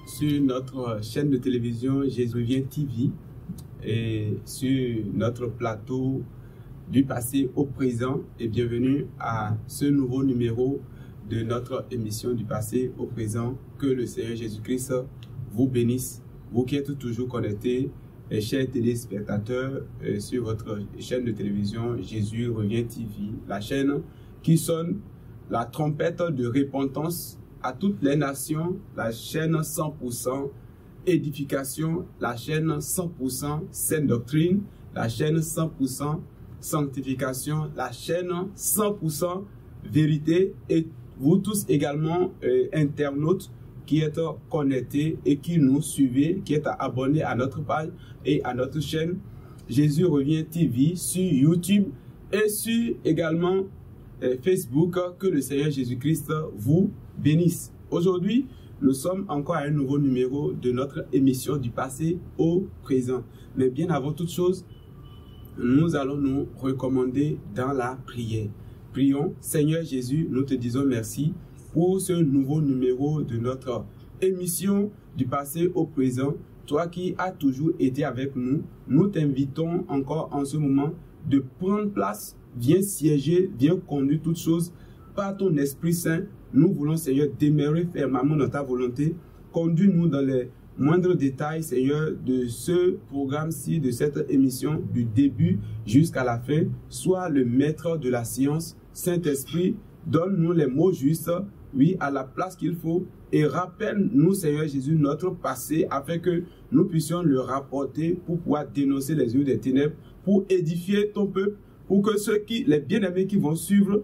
Sur notre chaîne de télévision Jésus Revient TV et sur notre plateau du passé au présent, et bienvenue à ce nouveau numéro de notre émission du passé au présent. Que le Seigneur Jésus-Christ vous bénisse, vous qui êtes toujours connectés, chers téléspectateurs, sur votre chaîne de télévision Jésus Revient TV, la chaîne qui sonne la trompette de repentance à toutes les nations, la chaîne 100% édification, la chaîne 100% saine doctrine, la chaîne 100% sanctification, la chaîne 100% vérité, et vous tous également internautes qui êtes connectés et qui nous suivez, qui êtes abonnés à notre page et à notre chaîne Jésus Revient TV sur YouTube et sur également Facebook. Que le Seigneur Jésus-Christ vous bénisse. Aujourd'hui, nous sommes encore à un nouveau numéro de notre émission du passé au présent. Mais bien avant toute chose, nous allons nous recommander dans la prière. Prions. Seigneur Jésus, nous te disons merci pour ce nouveau numéro de notre émission du passé au présent. Toi qui as toujours été avec nous, nous t'invitons encore en ce moment de prendre place. Viens siéger, viens conduire toutes choses par ton Esprit Saint. Nous voulons, Seigneur, demeurer fermement dans ta volonté. Conduis-nous dans les moindres détails, Seigneur, de ce programme-ci, de cette émission, du début jusqu'à la fin. Sois le maître de la science. Saint-Esprit, donne-nous les mots justes, oui, à la place qu'il faut. Et rappelle-nous, Seigneur Jésus, notre passé, afin que nous puissions le rapporter pour pouvoir dénoncer les yeux des ténèbres, pour édifier ton peuple, pour que les bien-aimés qui vont suivre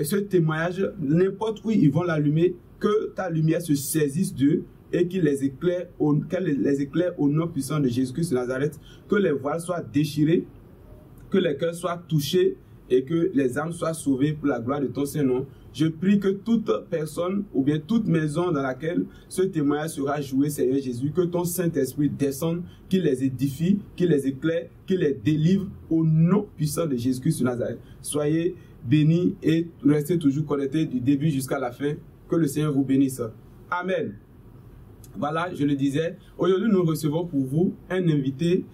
ce témoignage, n'importe où ils vont l'allumer, que ta lumière se saisisse d'eux et qu'elle les éclaire au nom puissant de Jésus-Christ de Nazareth, que les voiles soient déchirés, que les cœurs soient touchés et que les âmes soient sauvées pour la gloire de ton Saint-Nom. Je prie que toute personne ou bien toute maison dans laquelle ce témoignage sera joué, Seigneur Jésus, que ton Saint-Esprit descende, qu'il les édifie, qu'il les éclaire, qu'il les délivre au nom puissant de Jésus-Christ de Nazareth. Soyez bénis et restez toujours connectés du début jusqu'à la fin. Que le Seigneur vous bénisse. Amen. Voilà, je le disais, aujourd'hui nous recevons pour vous un invité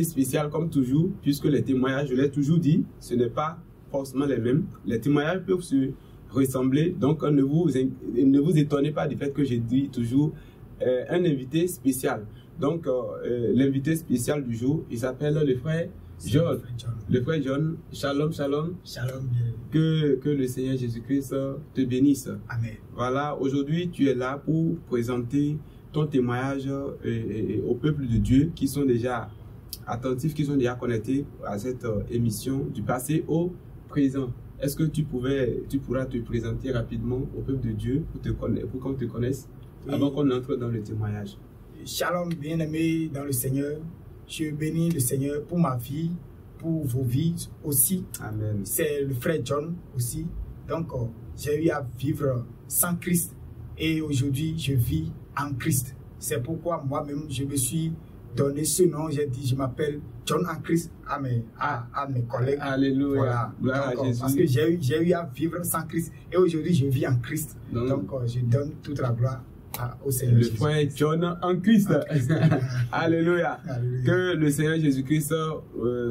spécial comme toujours, puisque les témoignages, je l'ai toujours dit, ce n'est pas forcément les mêmes. Les témoignages peuvent se ressembler, donc ne vous étonnez pas du fait que je dis toujours un invité spécial. Donc l'invité spécial du jour, il s'appelle le frère John. Le frère John, shalom, shalom. Shalom. Que le Seigneur Jésus-Christ te bénisse. Amen. Voilà, aujourd'hui tu es là pour présenter ton témoignage au peuple de Dieu qui sont déjà attentifs, qui sont déjà connectés à cette émission du passé au présent. Est-ce que tu pourras te présenter rapidement au peuple de Dieu pour qu'on te connaisse, oui, avant qu'on entre dans le témoignage? Shalom, bien-aimés dans le Seigneur. Je bénis le Seigneur pour ma vie, pour vos vies aussi. Amen. C'est le frère John aussi. Donc, j'ai eu à vivre sans Christ et aujourd'hui, je vis en Christ. C'est pourquoi moi-même, je me suis donné ce nom. J'ai dit, je m'appelle John en Christ à mes collègues. Alléluia. Voilà. Donc, parce que j'ai eu à vivre sans Christ et aujourd'hui, je vis en Christ. Donc, je donne toute la gloire au Seigneur le Jésus. frère John en Christ. Alléluia. Que le Seigneur Jésus-Christ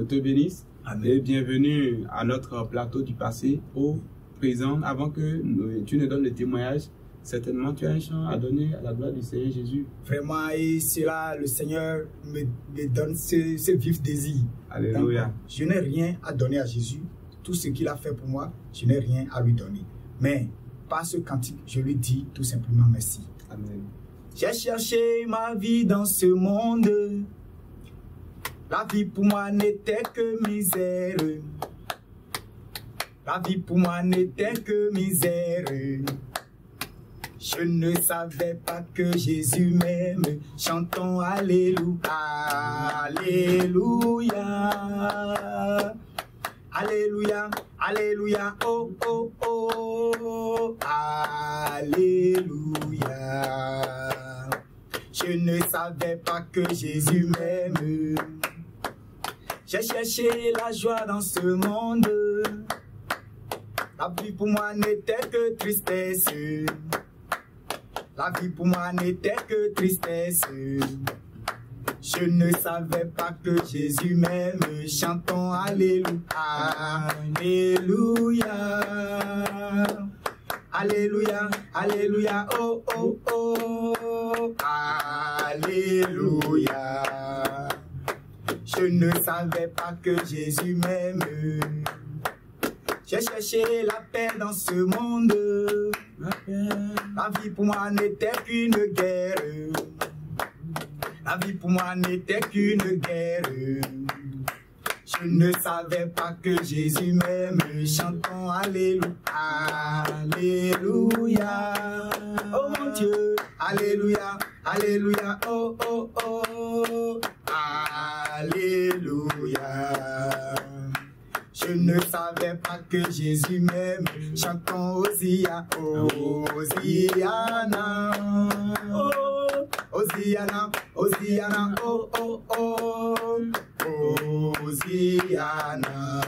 te bénisse. Amen. Et bienvenue à notre plateau du passé au présent. Avant que tu ne donnes le témoignage, certainement tu as un chant à donner à la gloire du Seigneur Jésus. Vraiment, et cela, le Seigneur me donne ce vif désir. Alléluia. Donc, je n'ai rien à donner à Jésus. Tout ce qu'il a fait pour moi, je n'ai rien à lui donner. Mais par ce cantique, je lui dis tout simplement merci. Amen. J'ai cherché ma vie dans ce monde. La vie pour moi n'était que misère. La vie pour moi n'était que misère. Je ne savais pas que Jésus m'aime. Chantons Alléluia, Alléluia. Alléluia, Alléluia, oh, oh, oh, Alléluia. Je ne savais pas que Jésus m'aime. J'ai cherché la joie dans ce monde. La vie pour moi n'était que tristesse. La vie pour moi n'était que tristesse. Je ne savais pas que Jésus m'aime. Chantons Alléluia, Alléluia. Alléluia, Alléluia, oh, oh, oh, Alléluia. Je ne savais pas que Jésus m'aime. J'ai cherché la paix dans ce monde. La vie pour moi n'était qu'une guerre. La vie pour moi n'était qu'une guerre. Je ne savais pas que Jésus m'aime. Chantons Alléluia, Alléluia. Oh mon Dieu, Alléluia, Alléluia, oh, oh, oh, Alléluia. Je ne savais pas que Jésus m'aime. Chantons Hosiana, Hosiana, oh, Hosiana, Hosiana, oh, oh, oh, Hosiana.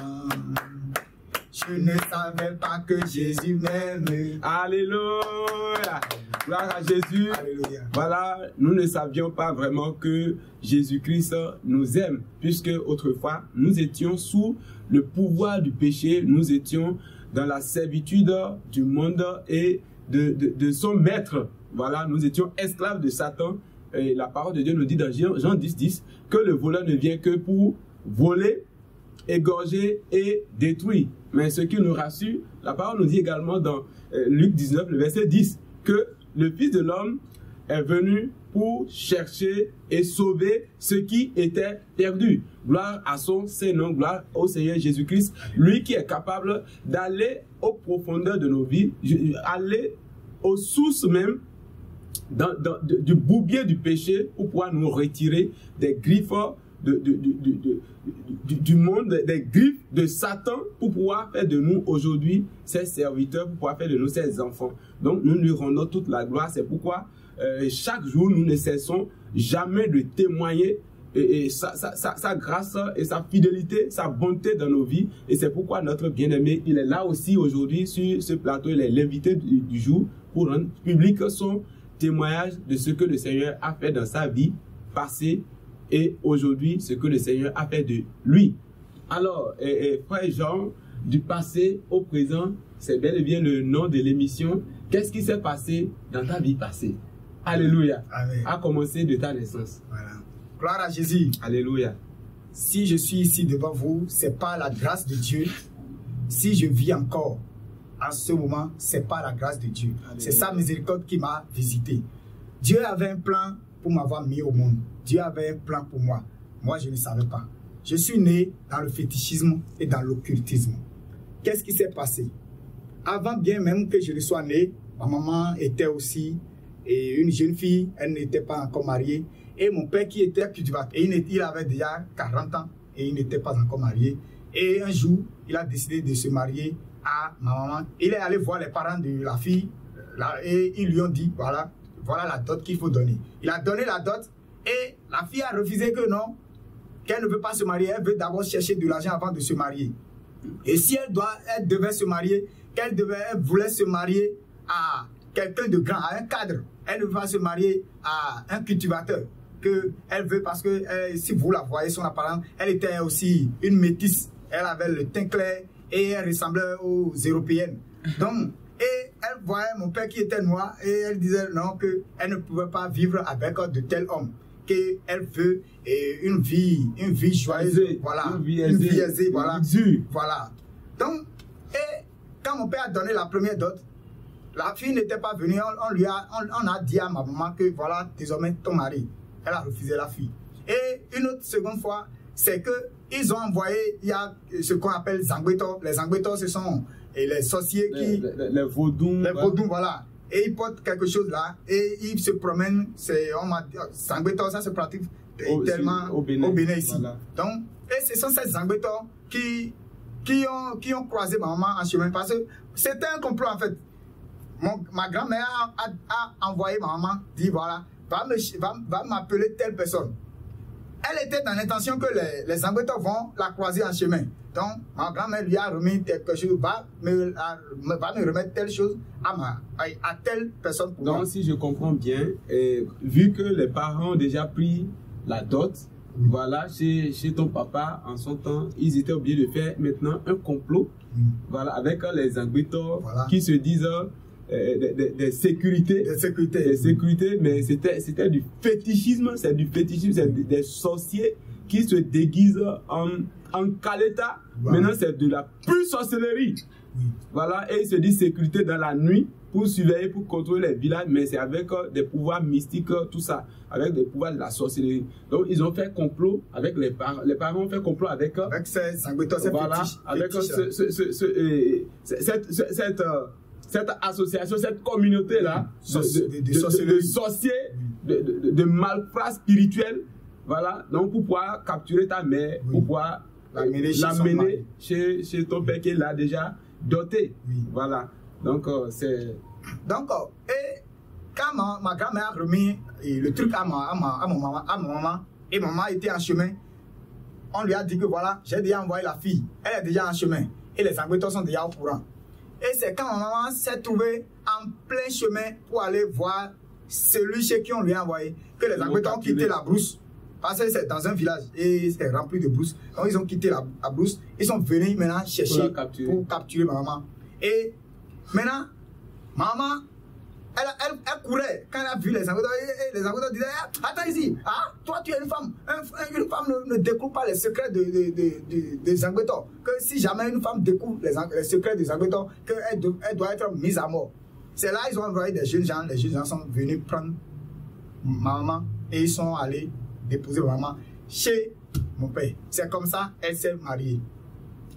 Je ne savais pas que Jésus m'aime. Alléluia. Gloire à Jésus. Alléluia. Voilà, nous ne savions pas vraiment que Jésus-Christ nous aime, puisque autrefois, nous étions sous le pouvoir du péché, nous étions dans la servitude du monde et de son maître. Voilà, nous étions esclaves de Satan. Et la parole de Dieu nous dit dans Jean 10:10 que le voleur ne vient que pour voler, égorger et détruire. Mais ce qui nous rassure, la parole nous dit également dans Luc 19, le verset 10, que le Fils de l'homme est venu pour chercher et sauver ce qui était perdu. Gloire à son Saint-Nom, gloire au Seigneur Jésus-Christ, lui qui est capable d'aller aux profondeurs de nos vies, aller aux sources même du bourbier du péché pour pouvoir nous retirer des griffes du monde, des griffes de Satan pour pouvoir faire de nous aujourd'hui ses serviteurs, pour pouvoir faire de nous ses enfants. Donc nous lui rendons toute la gloire. C'est pourquoi chaque jour nous ne cessons jamais de témoigner sa grâce et sa fidélité, sa bonté dans nos vies. Et c'est pourquoi notre bien-aimé, il est là aussi aujourd'hui sur ce plateau. Il est l'invité du jour pour rendre public son témoignage de ce que le Seigneur a fait dans sa vie passée et aujourd'hui ce que le Seigneur a fait de lui. Alors, frère Jean, du passé au présent, c'est bel et bien le nom de l'émission. Qu'est-ce qui s'est passé dans ta vie passée? Alléluia. Amen. À commencer de ta naissance. Voilà. Gloire à Jésus. Alléluia. Si je suis ici devant vous, c'est par la grâce de Dieu. Si je vis encore en ce moment, c'est par la grâce de Dieu. C'est sa miséricorde qui m'a visité. Dieu avait un plan pour m'avoir mis au monde. Dieu avait un plan pour moi. Moi, je ne savais pas. Je suis né dans le fétichisme et dans l'occultisme. Qu'est-ce qui s'est passé? Avant bien même que je ne sois né, ma maman était aussi une jeune fille. Elle n'était pas encore mariée. Et mon père qui était cultivateur, il avait déjà 40 ans et il n'était pas encore marié. Et un jour, il a décidé de se marier à ma maman. Il est allé voir les parents de la fille et ils lui ont dit, voilà la dot qu'il faut donner. Il a donné la dot et la fille a refusé que non, qu'elle ne veut pas se marier. Elle veut d'abord chercher de l'argent avant de se marier. Et si elle devait se marier, elle voulait se marier à quelqu'un de grand, à un cadre. Elle ne veut pas se marier à un cultivateur. Elle veut parce que si vous la voyez, son apparence, elle était aussi une métisse. Elle avait le teint clair et elle ressemblait aux Européennes. Donc, et elle voyait mon père qui était noir et elle disait non, qu'elle ne pouvait pas vivre avec de tel homme. Qu'elle veut une vie joyeuse, voilà, une vie aisée, voilà. Voilà. Donc, et quand mon père a donné la première dot, la fille n'était pas venue, on a dit à ma maman que voilà, désormais ton mari. Elle a refusé la fille. Et une autre seconde fois, c'est qu'ils ont envoyé, il y a ce qu'on appelle Zangbeto. Les Zangbeto, ce sont les sorciers qui... Les vaudous. Les vaudous, voilà. Et ils portent quelque chose là, et ils se promènent, Zangbeto, ça se pratique tellement au Bénin ici. Voilà. Donc, et ce sont ces Zangbeto qui ont croisé ma maman en chemin, parce que c'était un complot en fait. Ma grand-mère a envoyé ma maman, dit voilà, va m'appeler telle personne. Elle était dans l'intention que les Zangbeto vont la croiser en chemin. Donc, ma grand-mère lui a remis quelque chose, va me remettre telle chose à telle personne. Pour donc, moi. Si je comprends bien, vu que les parents ont déjà pris la dot, voilà, chez ton papa, en son temps, ils étaient obligés de faire maintenant un complot, voilà, avec les Zangbeto voilà. Qui se disent des sécurités. Des sécurités, mais c'était du fétichisme, c'est des sorciers qui se déguisent en Kaleta. Voilà. Maintenant, c'est de la pure sorcellerie. Voilà, et ils se disent sécurité dans la nuit pour surveiller, pour contrôler les villages, mais c'est avec des pouvoirs mystiques, tout ça, avec des pouvoirs de la sorcellerie. Donc, ils ont fait complot avec les parents. Les parents ont fait complot avec ces Zangbeto, voilà, avec cette association, cette communauté-là de sorciers, de malfrats spirituels, voilà, donc pour pouvoir capturer ta mère, pour pouvoir l'amener chez ton père qui l'a déjà doté. Voilà, donc c'est... Donc, et quand ma grand-mère a remis le truc à ma maman, et maman était en chemin, on lui a dit que voilà, j'ai déjà envoyé la fille, elle est déjà en chemin, et les Zangbeto sont déjà au courant. Et c'est quand ma maman s'est trouvée en plein chemin pour aller voir celui chez qui on lui a envoyé, que les Zangbeto ont quitté la brousse. Parce que c'est dans un village et c'est rempli de brousse. Donc ils ont quitté la brousse. Ils sont venus maintenant chercher pour capturer ma maman. Et maintenant, maman, elle courait. Quand elle a vu les Zangbeto, les Zangbeto disaient attends ici, ah, toi tu es une femme. Une femme ne découvre pas les secrets des Zangbeto. Que si jamais une femme découvre les secrets des Zangbeto, qu'elle doit être mise à mort. C'est là ils ont envoyé des jeunes gens. Les jeunes gens sont venus prendre ma maman et ils sont allés déposer ma maman chez mon père. C'est comme ça elle s'est mariée.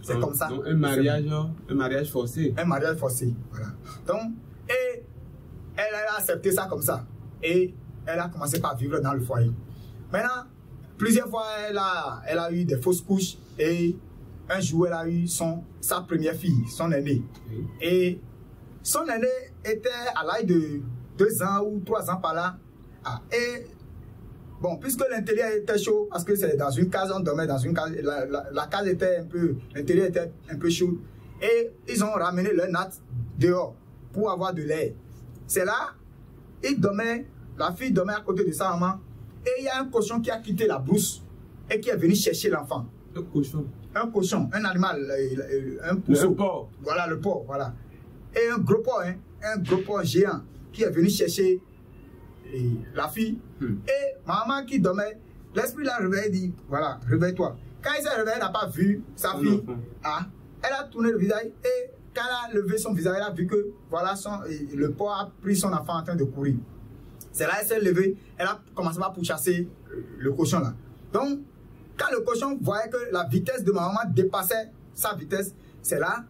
C'est comme ça. Donc un mariage forcé. Un mariage forcé, voilà. Donc, et elle a accepté ça comme ça. Et elle a commencé par vivre dans le foyer. Maintenant, plusieurs fois, elle a eu des fausses couches. Et un jour, elle a eu sa première fille, son aînée. Oui. Et son aînée était à l'âge de 2 ans ou 3 ans par là. Ah, et bon, puisque l'intérieur était chaud, parce que c'est dans une case, on dormait dans une case, la case était l'intérieur était un peu chaud. Et ils ont ramené leur natte dehors pour avoir de l'air. C'est là, la fille dormait à côté de sa maman. Et il y a un cochon qui a quitté la brousse et qui est venu chercher l'enfant. Un cochon? Un cochon, un animal, un pousseau. Le porc. Voilà, le porc, voilà. Et un gros porc, un gros porc géant qui est venu chercher la fille. Et maman qui dormait, l'esprit l'a réveillé et dit voilà, réveille-toi. Quand il s'est réveillé, elle n'a pas vu sa fille. Ah, elle a tourné le visage et quand elle a levé son visage, elle a vu que voilà, le porc a pris son enfant en train de courir. C'est là qu'elle s'est levée, elle a commencé à pourchasser le cochon là. Donc, quand le cochon voyait que la vitesse de ma maman dépassait sa vitesse, c'est là,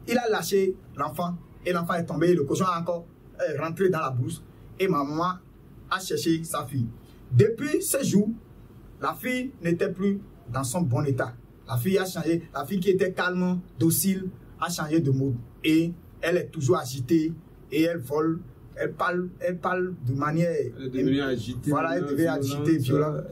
il a lâché l'enfant et l'enfant est tombé. Le cochon a encore rentré dans la brousse et ma maman a cherché sa fille. Depuis ce jour, la fille n'était plus dans son bon état. La fille a changé. La fille qui était calme, docile, a changé de mode. Et elle est toujours agitée et elle vole. Elle parle de manière... Elle est devenue agitée. Voilà, elle devient agitée, violente.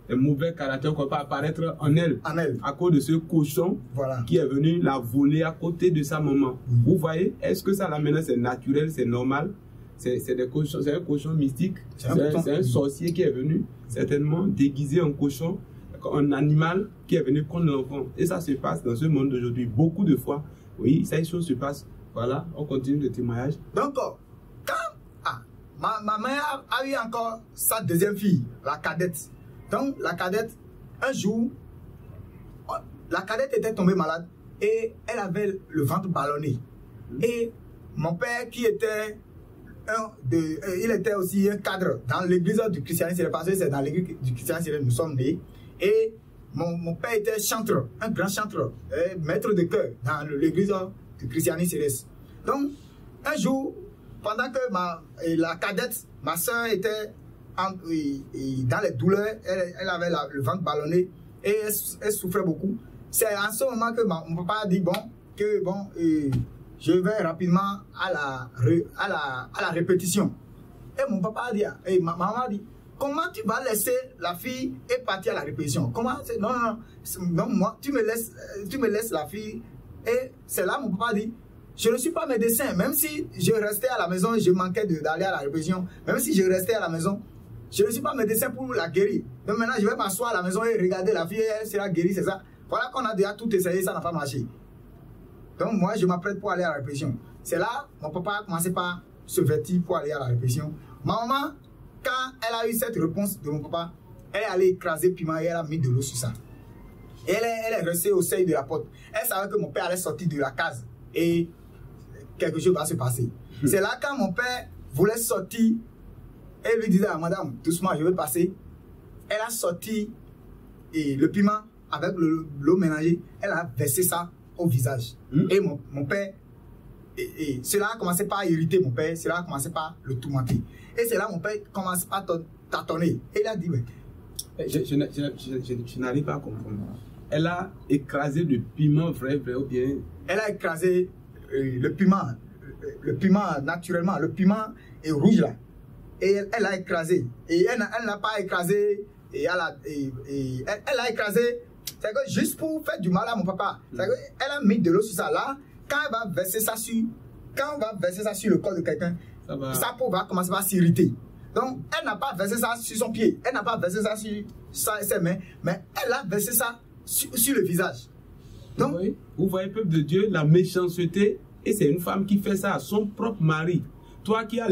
Les mauvais caractères qu'on peut apparaître en elle. À cause de ce cochon qui est venu la voler à côté de sa maman. Vous voyez, est-ce que ça là maintenant c'est naturel, c'est normal? C'est un cochon mystique. C'est un sorcier qui est venu certainement déguiser en cochon, un animal qui est venu prendre l'enfant. Et ça se passe dans ce monde d'aujourd'hui. Beaucoup de fois, oui, ces choses se passent. Voilà, on continue le témoignage. Donc, quand ma mère a eu encore sa deuxième fille, la cadette. Donc, la cadette, un jour, la cadette était tombée malade et elle avait le ventre ballonné. Et mon père, qui était il était aussi un cadre dans l'église du christianisme, parce que c'est dans l'église du christianisme que nous sommes nés. Et mon père était chanteur, un grand chanteur, maître de chœur dans l'église de Christiani Céleste. Donc, un jour, pendant que la cadette, ma soeur était dans les douleurs, elle avait le ventre ballonné et elle souffrait beaucoup. C'est en ce moment que mon papa a dit je vais rapidement à la répétition. Et mon papa a dit, et ma maman a dit, comment tu vas laisser la fille et partir à la répétition? Comment? Non, moi, tu me laisses la fille. Et c'est là mon papa a dit, je ne suis pas médecin, même si je restais à la maison, je manquais d'aller à la répétition, même si je restais à la maison, je ne suis pas médecin pour la guérir. Donc maintenant, je vais m'asseoir à la maison et regarder la fille, elle sera guérie, c'est ça. Voilà qu'on a déjà tout essayé, ça n'a pas marché. Donc moi, je m'apprête pour aller à la répétition. C'est là, mon papa a commencé par se vêtir pour aller à la répétition. Ma maman, quand elle a eu cette réponse de mon papa, elle est allée écraser le piment et elle a mis de l'eau sur ça. Et elle est restée au seuil de la porte. Elle savait que mon père allait sortir de la case et quelque chose va se passer. C'est là quand mon père voulait sortir, elle lui disait à madame, doucement, je vais passer. Elle a sorti le piment avec l'eau mélangée. Elle a versé ça au visage. Et mon père, cela a commencé par irriter mon père, cela a commencé par le tourmenter. Et c'est là mon père commence à tâtonner. Et il a dit, ouais. Je n'arrive pas à comprendre. Elle a écrasé le piment vrai ou bien? Elle a écrasé le piment naturellement, le piment est rouge là. Et elle a écrasé. Et elle n'a pas écrasé, elle a écrasé, c'est que juste pour faire du mal à mon papa. Elle a mis de l'eau sur ça là. Quand elle va verser ça sur le corps de quelqu'un, sa peau va commencer à s'irriter. Donc, elle n'a pas versé ça sur son pied, elle n'a pas versé ça sur ses mains, mais elle a versé ça sur le visage. Donc, vous voyez, peuple de Dieu, la méchanceté, et c'est une femme qui fait ça à son propre mari. Toi qui as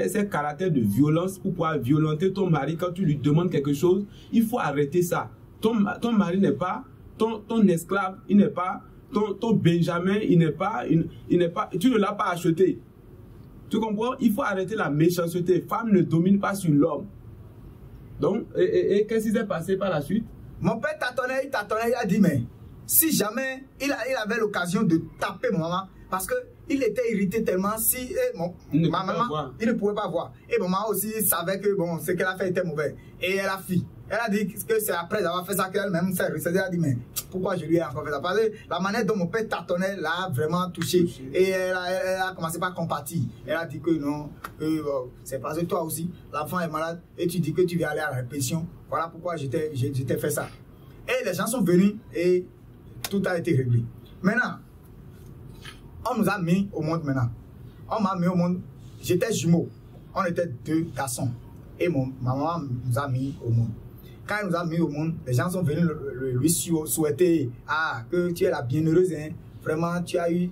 ces caractères de violence pour pouvoir violenter ton mari quand tu lui demandes quelque chose, il faut arrêter ça. Ton mari n'est pas ton esclave, il n'est pas ton Benjamin, il n'est pas, tu ne l'as pas acheté. Tu comprends? Il faut arrêter la méchanceté. Femme ne domine pas sur l'homme. Donc, et qu'est-ce qui s'est passé par la suite? Mon père tâtonnait, il a dit, mais si jamais il avait l'occasion de taper ma maman, parce qu'il était irrité tellement, ma maman, il ne pouvait pas voir. Et maman aussi savait que ce qu'elle a fait était mauvais. Et elle a fui. Elle a dit que c'est après avoir fait ça qu'elle-même s'est recédée. Elle a dit, mais pourquoi je lui ai encore fait ça? Parce que la manière dont mon père tâtonnait l'a vraiment touché. Et elle a commencé par compatir. Elle a dit que non, c'est parce que toi aussi, l'enfant est malade et tu dis que tu viens aller à la répétition. Voilà pourquoi je t'ai fait ça. Et les gens sont venus et tout a été réglé. Maintenant, on nous a mis au monde maintenant. On m'a mis au monde. J'étais jumeau. On était 2 garçons. Et ma maman nous a mis au monde. Quand elle nous a mis au monde, les gens sont venus lui souhaiter que tu es la bienheureuse. Hein. Vraiment, tu as eu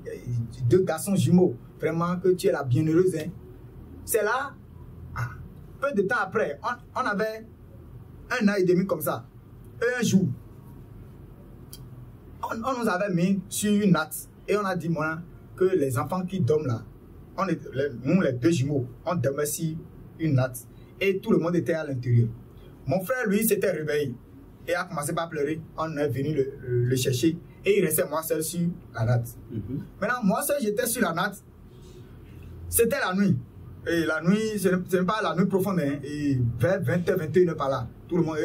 2 garçons jumeaux. Vraiment, que tu es la bienheureuse. Hein. C'est là, peu de temps après, on avait 1 an et demi comme ça. Et un jour, on nous avait mis sur une natte. Et on a dit, moi, que les enfants qui dorment là, nous les 2 jumeaux, on dormait sur une natte. Et tout le monde était à l'intérieur. Mon frère, lui, s'était réveillé et a commencé par pleurer. On est venu le chercher et il restait moi seul sur la natte. Maintenant, moi seul, j'étais sur la natte. C'était la nuit. Et la nuit, ce n'est pas la nuit profonde. Hein. Et vers 20h, 21h par là, tout le monde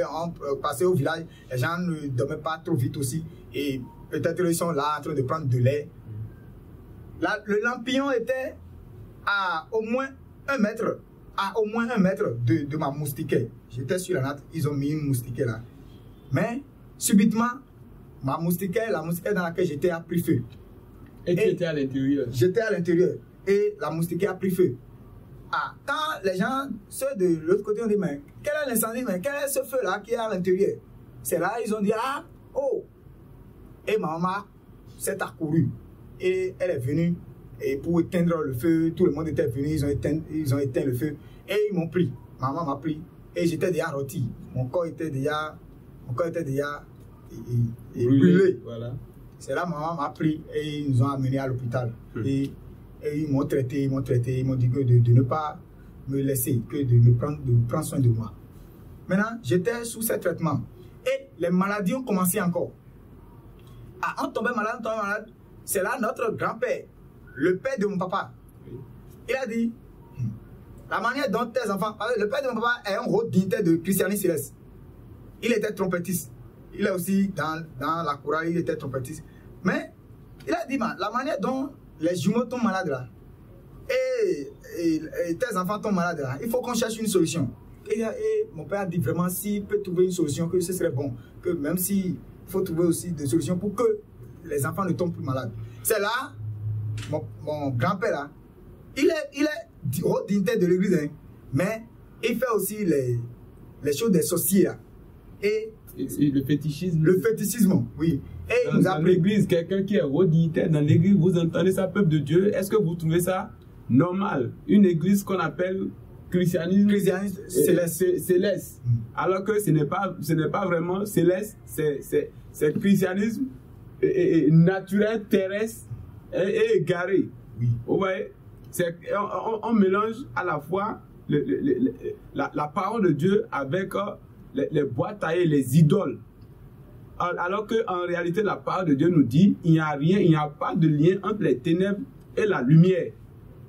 passait au village. Les gens ne dormaient pas trop vite aussi. Et peut-être ils sont là en train de prendre de lait. Le lampillon était à au moins 1 mètre. À au moins 1 mètre de ma moustiquaire. J'étais sur la natte, ils ont mis une moustiquaire là. Mais, subitement, la moustiquaire dans laquelle j'étais a pris feu. Et tu étais à l'intérieur? J'étais à l'intérieur. Et la moustiquaire a pris feu. Quand les gens, ceux de l'autre côté, ont dit, mais quel est l'incendie, mais quel est ce feu là qui est à l'intérieur? C'est là, ils ont dit, oh! Et ma maman s'est accourue. Et elle est venue. Et pour éteindre le feu, tout le monde était venu, ils ont éteint le feu. Et ils m'ont pris. Maman m'a pris. Et j'étais déjà rôti. Mon corps était déjà brûlé. Voilà. C'est là maman m'a pris et ils nous ont amené à l'hôpital. Et ils m'ont traité, ils m'ont dit que de ne pas me laisser, que de prendre soin de moi. Maintenant, j'étais sous ce traitement. Et les maladies ont commencé encore. Ah, on tombait malade, c'est là notre grand-père, le père de mon papa. Il a dit, la manière dont tes enfants, le père de mon papa est un haut dignitaire de christianisme céleste. Il était trompettiste. Il est aussi dans la chorale, il était trompettiste. Mais il a dit, la manière dont les jumeaux tombent malades là, et tes enfants tombent malades là, il faut qu'on cherche une solution. Et mon père a dit vraiment, s'il peut trouver une solution, que ce serait bon. Que même s'il faut trouver aussi des solutions pour que les enfants ne tombent plus malades. C'est là, mon grand-père là, il est haut dignitaire de l'église, hein, mais il fait aussi les choses des sorciers là. Et le fétichisme. Le fétichisme, oui. Et dans l'église, quelqu'un qui est haut dignitaire dans l'église, vous entendez ça, peuple de Dieu, est-ce que vous trouvez ça normal? Une église qu'on appelle christianisme céleste. Alors que ce n'est pas vraiment céleste, c'est christianisme naturel, terrestre et égaré. Oui. Vous voyez, on mélange à la fois la parole de Dieu avec les bois taillés, les idoles. Alors qu'en réalité, la parole de Dieu nous dit il n'y a rien, il n'y a pas de lien entre les ténèbres et la lumière.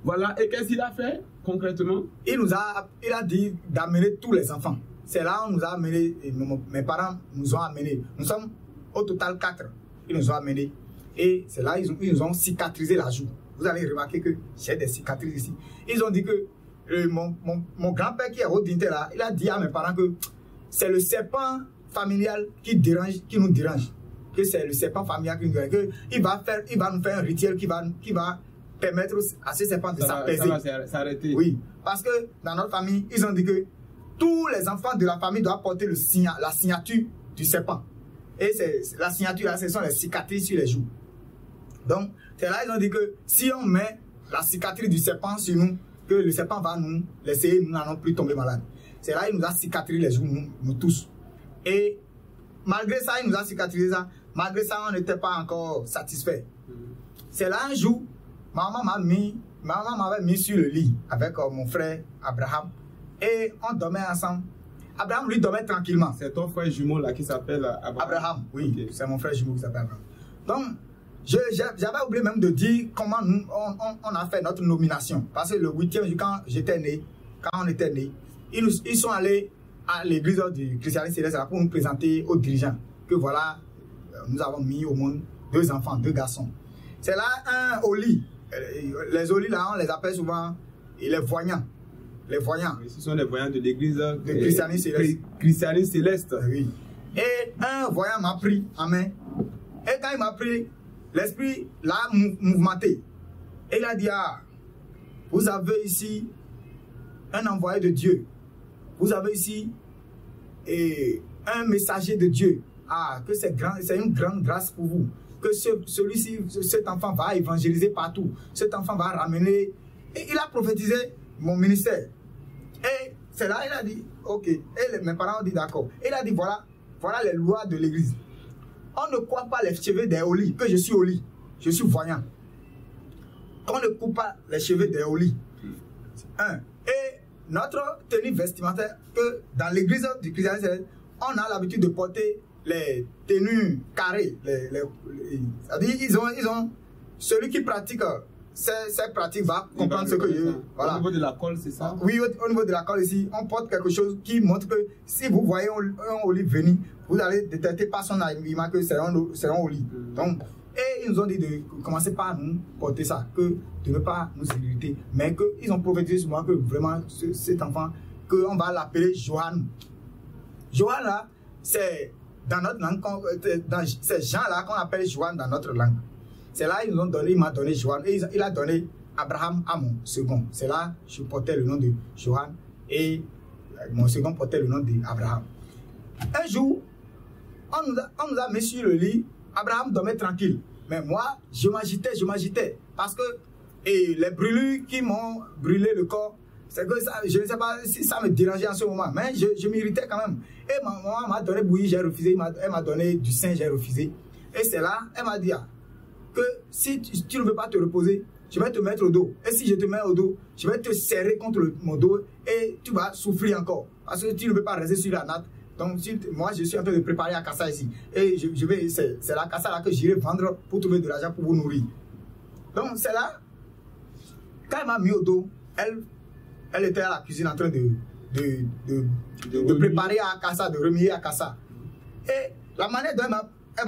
Voilà. Et qu'est-ce qu'il a fait concrètement? Il a dit d'amener tous les enfants. C'est là où on nous a amené, mes parents nous ont amenés. Nous sommes au total 4. Ils nous ont amenés. Et c'est là ils nous ont cicatrisé la joue. Vous allez remarquer que j'ai des cicatrices ici. Ils ont dit que mon grand-père qui est haut dignitaire là, il a dit à mes parents que c'est le serpent familial qui nous dérange. Que c'est le serpent familial qui nous dérange. Que il va nous faire un rituel qui va permettre à ces serpents de s'apaiser. Ça va s'arrêter. Oui, parce que dans notre famille, ils ont dit que tous les enfants de la famille doivent porter la signature du serpent. Et la signature là, ce sont les cicatrices sur les joues. Donc, c'est là ils ont dit que si on met la cicatrice du serpent sur nous, que le serpent va nous laisser, nous n'allons plus tomber malades. C'est là il nous a cicatrisé les joues, nous tous. Et malgré ça, il nous a cicatrisé ça. Malgré ça, on n'était pas encore satisfait. C'est là un jour, maman m'avait mis sur le lit avec mon frère Abraham. Et on dormait ensemble. Abraham, lui, dormait tranquillement. C'est ton frère jumeau là qui s'appelle Abraham, oui. Okay. C'est mon frère jumeau qui s'appelle Abraham. Donc, j'avais oublié même de dire comment on a fait notre nomination. Parce que le 8e jour, quand on était né, ils sont allés à l'église du christianisme céleste pour nous présenter aux dirigeants. Que voilà, nous avons mis au monde 2 enfants, 2 garçons. C'est là un Oli. Les Oli là, on les appelle souvent les voyants. Les voyants. Oui, ce sont les voyants de l'église de christianisme céleste. Christianisme céleste. Oui. Et un voyant m'a pris en main. Et quand il m'a pris, l'esprit l'a mouvementé. Et il a dit, vous avez ici un envoyé de Dieu. Vous avez ici un messager de Dieu. Que c'est une grande grâce pour vous. Que cet enfant va évangéliser partout. Cet enfant va ramener. Et il a prophétisé mon ministère. Et c'est là il a dit, ok. Et mes parents ont dit d'accord. Et il a dit, voilà les lois de l'église. On ne coupe pas les cheveux des Oli, que je suis Oli. Je suis voyant. On ne coupe pas les cheveux des Oli. Et notre tenue vestimentaire, que dans l'église du christianisme, on a l'habitude de porter les tenues carrées. C'est-à-dire, ils ont celui qui pratique cette pratique va comprendre ce que je... Voilà. Au niveau de la colle, c'est ça? Oui, au niveau de la colle ici, on porte quelque chose qui montre que si vous voyez un olive venir, vous allez détecter par son habillement que c'est un olive. Donc, et ils nous ont dit de commencer par nous porter ça, que de ne pas nous irriter, mais qu'ils ont prophétisé sur moi que vraiment cet enfant, qu'on va l'appeler Johan. Johan là, c'est dans notre langue, c'est Jean là qu'on appelle Johan dans notre langue. C'est là ils nous ont donné, il m'a donné Johan et il a donné Abraham à mon second. C'est là je portais le nom de Johan et mon second portait le nom d'Abraham. Un jour, on nous a mis sur le lit. Abraham dormait tranquille. Mais moi, je m'agitais. Parce que les brûlures qui m'ont brûlé le corps, c'est que ça, je ne sais pas si ça me dérangeait en ce moment. Mais je m'irritais quand même. Et ma maman m'a donné bouillie, j'ai refusé. Elle m'a donné du sein, j'ai refusé. Et c'est là, elle m'a dit que si tu ne veux pas te reposer, je vais te mettre au dos. Et si je te mets au dos, je vais te serrer contre mon dos et tu vas souffrir encore. Parce que tu ne veux pas rester sur la natte. Donc, moi, je suis en train de préparer la cassa ici. Et c'est la cassa là que j'irai vendre pour trouver de l'argent pour vous nourrir. Donc, c'est là, quand elle m'a mis au dos, elle était à la cuisine en train de préparer la cassa, de remuer la cassa. Et la manière dont elle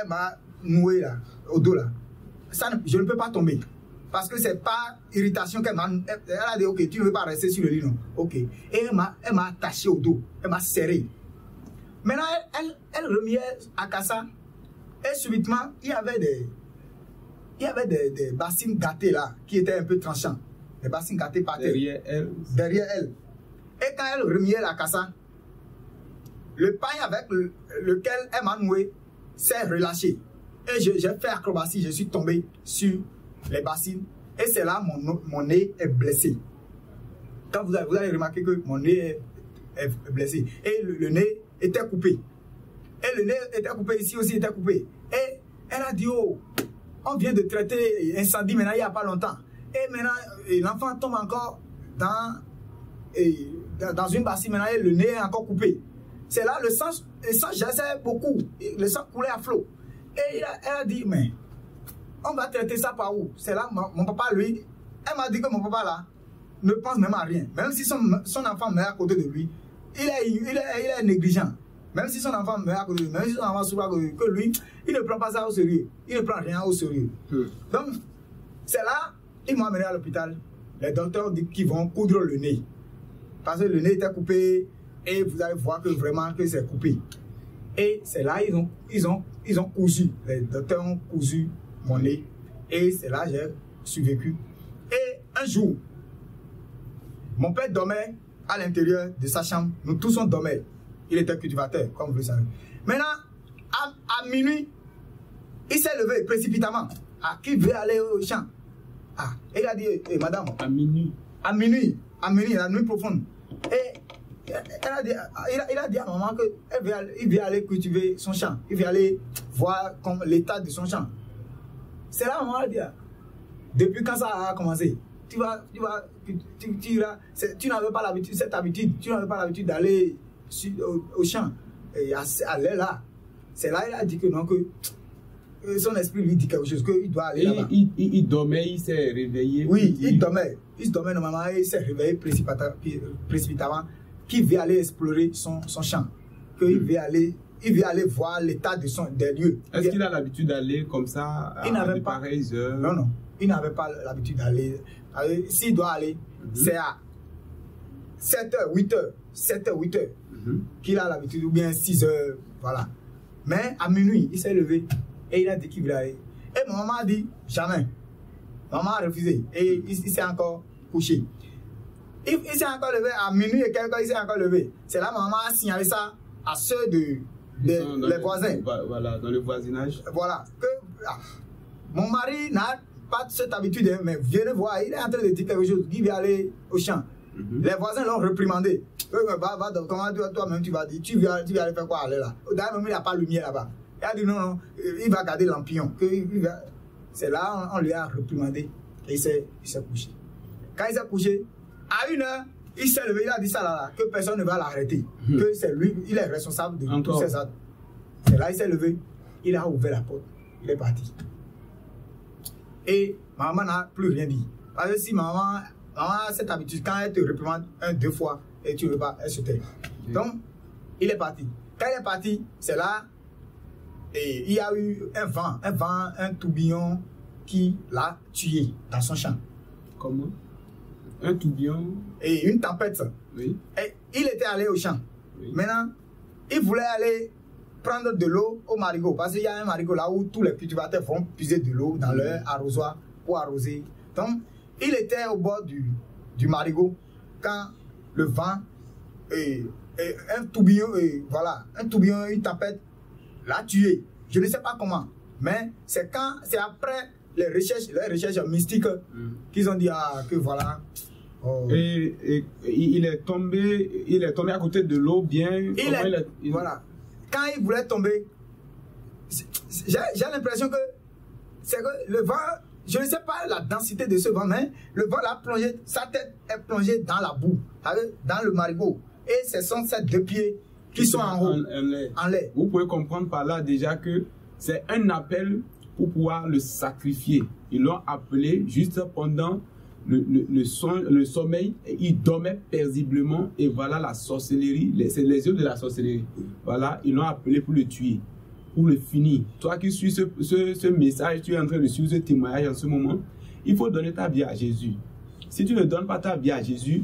m'a noué là, au dos là, je ne peux pas tomber. Parce que c'est pas irritation qu'elle m'a... Elle a dit, ok, tu ne veux pas rester sur le lit, non? Ok. Et elle m'a attaché au dos. Elle m'a serré. Maintenant, elle remuait à cassa. Et subitement, il y avait des bassines gâtées là, qui étaient un peu tranchants. Des bassines gâtées par terre. Derrière elle. Et quand elle remuait la cassa, le pain avec lequel elle m'a noué s'est relâché. Et j'ai fait acrobatie, je suis tombé sur les bassines. Et c'est là mon nez est blessé. Quand vous allez remarquer que mon nez est blessé. Et le nez était coupé. Et le nez était coupé, ici aussi était coupé. Et elle a dit, oh, on vient de traiter incendie maintenant il n'y a pas longtemps. Et maintenant, l'enfant tombe encore dans une bassine maintenant et le nez est encore coupé. C'est là le sang jaillissait beaucoup. Le sang coulait à flot. Et elle a dit, mais on va traiter ça par où? C'est là, mon papa, lui, elle m'a dit que mon papa, là, ne pense même à rien. Même si son enfant meurt à côté de lui, il est négligent. Même si son enfant meurt à côté de lui, même si son enfant souffre à côté de lui, que lui, il ne prend pas ça au sérieux. Il ne prend rien au sérieux. Donc, c'est là, ils m'ont amené à l'hôpital. Les docteurs disent qu'ils vont coudre le nez. Parce que le nez était coupé et vous allez voir que vraiment que c'est coupé. Et c'est là, ils ont cousu. Les docteurs ont cousu mon nez. Et c'est là que j'ai survécu. Et un jour, mon père dormait à l'intérieur de sa chambre. Nous tous on dormait. Il était cultivateur, comme vous le savez. Maintenant, à minuit, il s'est levé précipitamment. Ah, qui veut aller au champ? Ah, il a dit, madame. À minuit. À minuit, la nuit profonde. Et il a dit à maman qu'il veut aller cultiver son champ. Il veut aller voir l'état de son champ. C'est là maman a dit, depuis quand ça a commencé? Tu n'avais pas l'habitude, cette habitude, tu n'avais pas l'habitude d'aller au champ et aller là. C'est là il a dit que non, que son esprit lui dit quelque chose, qu'il doit aller là-bas. Il dormait, il s'est réveillé. Oui, il dormait normalement et il s'est réveillé précipitamment, qu'il veut aller explorer son champ, qu'il veut aller voir l'état des lieux. Est-ce qu'il a l'habitude d'aller comme ça à de pareilles heures? Non, il n'avait pas l'habitude d'aller. S'il doit aller, c'est à 7h, 8h qu'il a l'habitude, ou bien 6h, voilà. Mais à minuit, il s'est levé et il a dit qu'il voulait aller. Et ma maman a dit, jamais. Maman a refusé et il s'est encore couché. Il s'est encore levé à minuit et quelqu'un, il s'est encore levé. C'est là maman a signalé ça à ceux les voisins. Voilà, dans le voisinage. Voilà. Mon mari n'a pas cette habitude, mais venez voir, il est en train de dire quelque chose, il va aller au champ. Les voisins l'ont réprimandé. Comment toi-même tu vas dire, tu vas aller faire quoi aller là? D'ailleurs, même il n'y a pas de lumière là-bas. Il a dit non, il va garder l'empillon. C'est là, on lui a réprimandé et il s'est couché. Quand il s'est couché, à 1h, il s'est levé, il a dit ça là, que personne ne va l'arrêter. Que c'est lui, il est responsable de tous ces actes. Et là, il s'est levé, il a ouvert la porte, il est parti. Et maman n'a plus rien dit. Parce que si maman a cette habitude, quand elle te réprimande 2 fois et tu ne veux pas, elle se tait. Donc, il est parti. Quand il est parti, c'est là, et il y a eu un tourbillon qui l'a tué dans son champ. Comment? Un tourbillon? Et une tempête. Oui. Et il était allé au champ. Oui. Maintenant, il voulait aller prendre de l'eau au marigot. Parce qu'il y a un marigot là où tous les cultivateurs vont puiser de l'eau dans leur arrosoir pour arroser. Donc, il était au bord du marigot quand le vent et un tourbillon, une tempête l'a tué. Je ne sais pas comment, mais c'est après les recherches mystiques qu'ils ont dit que voilà. Et il est tombé à côté de l'eau bien. Voilà. Quand il voulait tomber, j'ai l'impression que c'est que le vent, je ne sais pas la densité de ce vent, mais le vent l'a plongé, sa tête est plongée dans la boue, dans le marigot. Et ce sont ces 2 pieds qui sont en haut, en l'air. Vous pouvez comprendre par là déjà que c'est un appel pour pouvoir le sacrifier. Ils l'ont appelé juste pendant le sommeil. Il dormait paisiblement et voilà la sorcellerie, c'est les yeux de la sorcellerie. Voilà, ils l'ont appelé pour le tuer, pour le finir. Toi qui suis ce message, tu es en train de suivre ce témoignage en ce moment, il faut donner ta vie à Jésus. Si tu ne donnes pas ta vie à Jésus,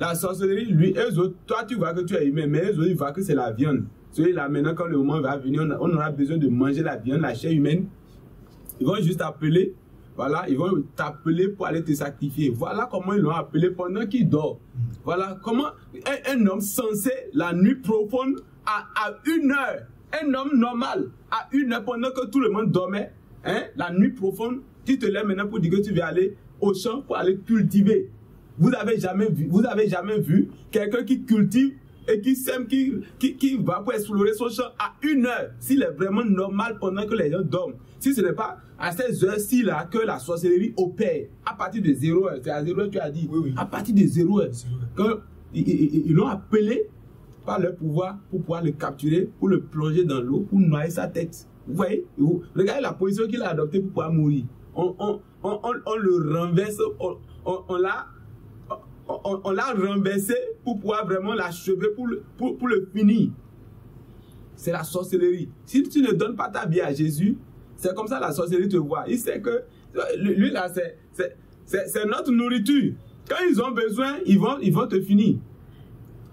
la sorcellerie, lui, eux autres, toi tu vois que tu es humain, mais eux autres, ils voient que c'est la viande. Celui-là, maintenant, quand le moment va venir, on aura besoin de manger la viande, la chair humaine. Ils vont juste appeler, voilà, ils vont t'appeler pour aller te sacrifier. Voilà comment ils l'ont appelé pendant qu'il dort. Voilà comment un homme censé, la nuit profonde, à 1 heure, un homme normal, à 1 heure, pendant que tout le monde dormait, hein, la nuit profonde, tu te lèves maintenant pour dire que tu vas aller au champ pour aller cultiver. Vous avez jamais vu quelqu'un qui cultive et qui sème, qui va pour explorer son champ à 1 heure, s'il est vraiment normal pendant que les gens dorment. Si ce n'est pas à ces heures-ci là que la sorcellerie opère, à partir de 0 heure, c'est à 0 heure tu as dit, oui. À partir de 0 heure, quand ils l'ont appelé par leur pouvoir pour pouvoir le capturer, pour le plonger dans l'eau, pour noyer sa tête. Vous voyez, regardez la position qu'il a adoptée pour pouvoir mourir. On le renverse, on l'a renversé pour pouvoir vraiment l'achever, pour le finir. C'est la sorcellerie. Si tu ne donnes pas ta vie à Jésus, c'est comme ça la sorcellerie te voit. Il sait que lui là, c'est notre nourriture. Quand ils ont besoin, ils vont te finir.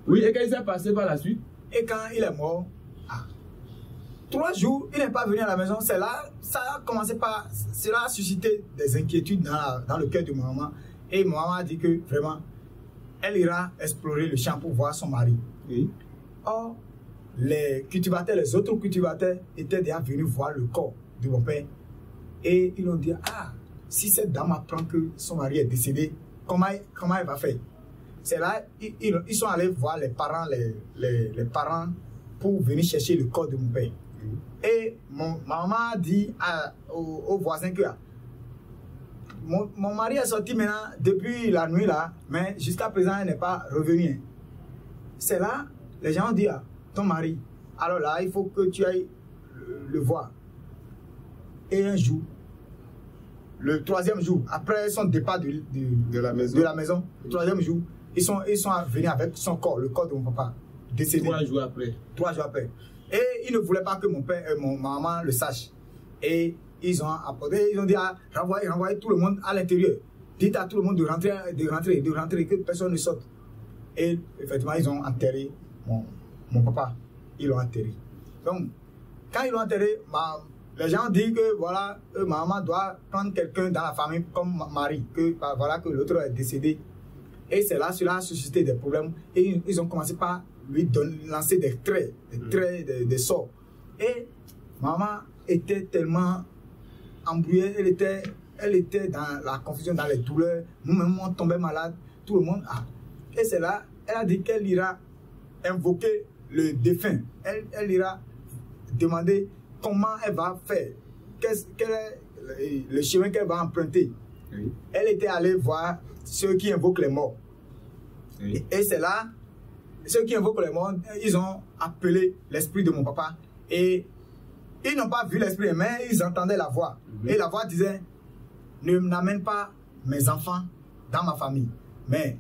Oui, et quand il s'est passé par la suite? Et quand il est mort, 3 jours, il n'est pas venu à la maison. C'est là, ça a commencé par, cela a suscité des inquiétudes dans le cœur de ma maman. Et ma maman a dit que vraiment, elle ira explorer le champ pour voir son mari. Oui. Or, les autres cultivateurs étaient déjà venus voir le corps de mon père. Et ils ont dit, ah, si cette dame apprend que son mari est décédé, comment elle va faire? C'est là, ils sont allés voir les parents, les parents pour venir chercher le corps de mon père. Et ma maman a dit aux voisins que mon mari est sorti maintenant depuis la nuit là, mais jusqu'à présent il n'est pas revenu. C'est là, les gens ont dit, ah, ton mari, alors là il faut que tu ailles le voir. Et un jour, le 3e jour, après son départ de la maison, le 3e jour, ils sont venus avec son corps, le corps de mon papa, décédé. 3 jours après. 3 jours après. Et ils ne voulaient pas que mon père, ma maman le sache. Et ils ont apporté, ils ont dit, renvoyez tout le monde à l'intérieur. Dites à tout le monde de rentrer, que personne ne sorte. Et effectivement, ils ont enterré mon papa. Ils l'ont enterré. Donc, quand ils l'ont enterré, les gens disent que voilà, ma maman doit prendre quelqu'un dans la famille comme mari, que voilà que l'autre est décédé. Et c'est là, cela a suscité des problèmes. Et ils ont commencé par lui lancer des traits, des sorts. Et maman était tellement embrouillée, elle était dans la confusion, dans les douleurs. Nous-mêmes, on tombait malade, tout le monde. Et c'est là, elle a dit qu'elle ira invoquer le défunt. Elle ira demander comment elle va faire, quel est le chemin qu'elle va emprunter. Oui. Elle était allée voir ceux qui invoquent les morts. Oui. Et c'est là, ceux qui invoquent les morts, ils ont appelé l'esprit de mon papa. Et ils n'ont pas vu l'esprit, mais ils entendaient la voix. Et la voix disait, ne n'amène pas mes enfants dans ma famille, mais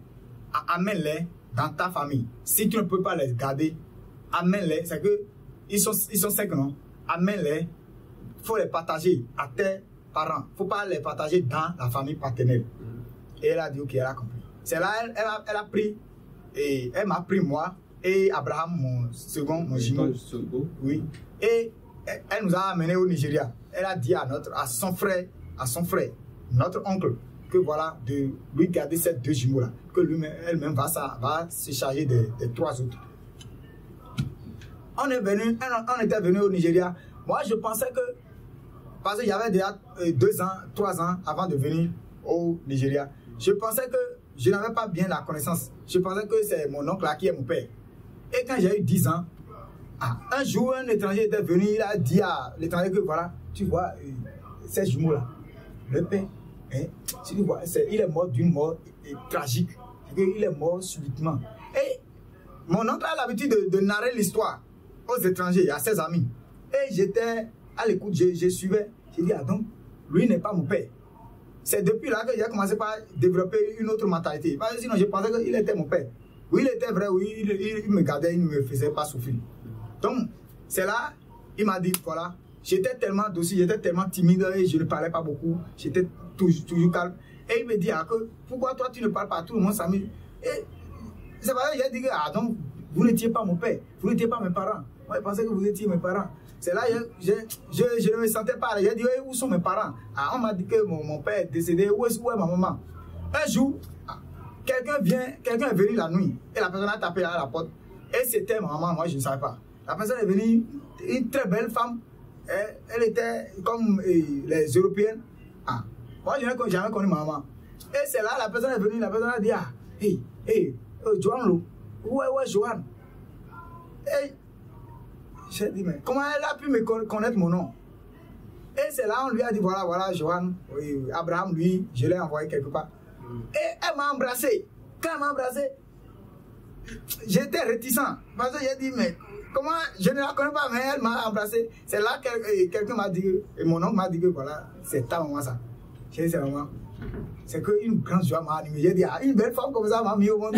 amène-les dans ta famille. Si tu ne peux pas les garder, amène-les. C'est que ils sont 5, non? Amène-les. Il faut les partager à tes parents. Il ne faut pas les partager dans la famille paternelle. Et elle a dit, ok, elle a compris. C'est là, elle a pris, et elle m'a pris moi, et Abraham, mon jumeau. Oui. Et elle nous a amenés au Nigeria. Elle a dit à son frère, notre oncle, que voilà, de lui garder ces 2 jumeaux-là, que elle-même va se charger des 3 autres. On était venu au Nigeria. Moi, je pensais que, parce qu'il y avait déjà 2 ans, 3 ans avant de venir au Nigeria, je pensais que je n'avais pas bien la connaissance. Je pensais que c'est mon oncle là qui est mon père. Et quand j'ai eu 10 ans, un jour, un étranger était venu, il a dit à l'étranger que voilà, tu vois, ces jumeaux-là, le père, hein, tu vois, il est mort d'une mort tragique. Il est mort subitement. Et mon oncle a l'habitude de narrer l'histoire aux étrangers, à ses amis. Et j'étais à l'écoute, je suivais. J'ai dit, ah donc, lui n'est pas mon père. C'est depuis là que j'ai commencé par développer une autre mentalité. Parce que sinon, je pensais qu'il était mon père. Oui, il était vrai, oui, il me gardait, il ne me faisait pas souffrir. Donc, c'est là, il m'a dit, voilà, j'étais tellement docile, j'étais tellement timide et je ne parlais pas beaucoup. J'étais toujours calme. Et il me dit, ah, que, pourquoi toi tu ne parles pas, tout le monde s'amuse. Et c'est vrai, j'ai dit, ah donc, vous n'étiez pas mon père, vous n'étiez pas mes parents. Moi, je pensais que vous étiez mes parents. C'est là je ne me sentais pas. J'ai dit, où sont mes parents? Ah, on m'a dit que mon père est décédé. Où est ma maman? Un jour, quelqu'un est venu la nuit. Et la personne a tapé à la porte. Et c'était ma maman, moi je ne savais pas. La personne est venue, une très belle femme. Elle était comme les Européennes. Ah, moi je n'ai jamais connu ma maman. Et c'est là, la personne est venue, la personne a dit, ah, hey, Johan, où est Johan? Et j'ai dit, mais comment elle a pu me connaître mon nom? Et c'est là, on lui a dit, voilà, Johan, Abraham, lui, je l'ai envoyé quelque part. Et elle m'a embrassé. Quand elle m'a embrassé, j'étais réticent. Parce que j'ai dit, mais comment, je ne la connais pas, mais elle m'a embrassé. C'est là que quelqu'un m'a dit, et mon oncle m'a dit que voilà, c'est ta maman ça. J'ai dit, c'est maman. C'est qu'une grande joie m'a animé. J'ai dit, ah, une belle femme comme ça m'a mis au monde.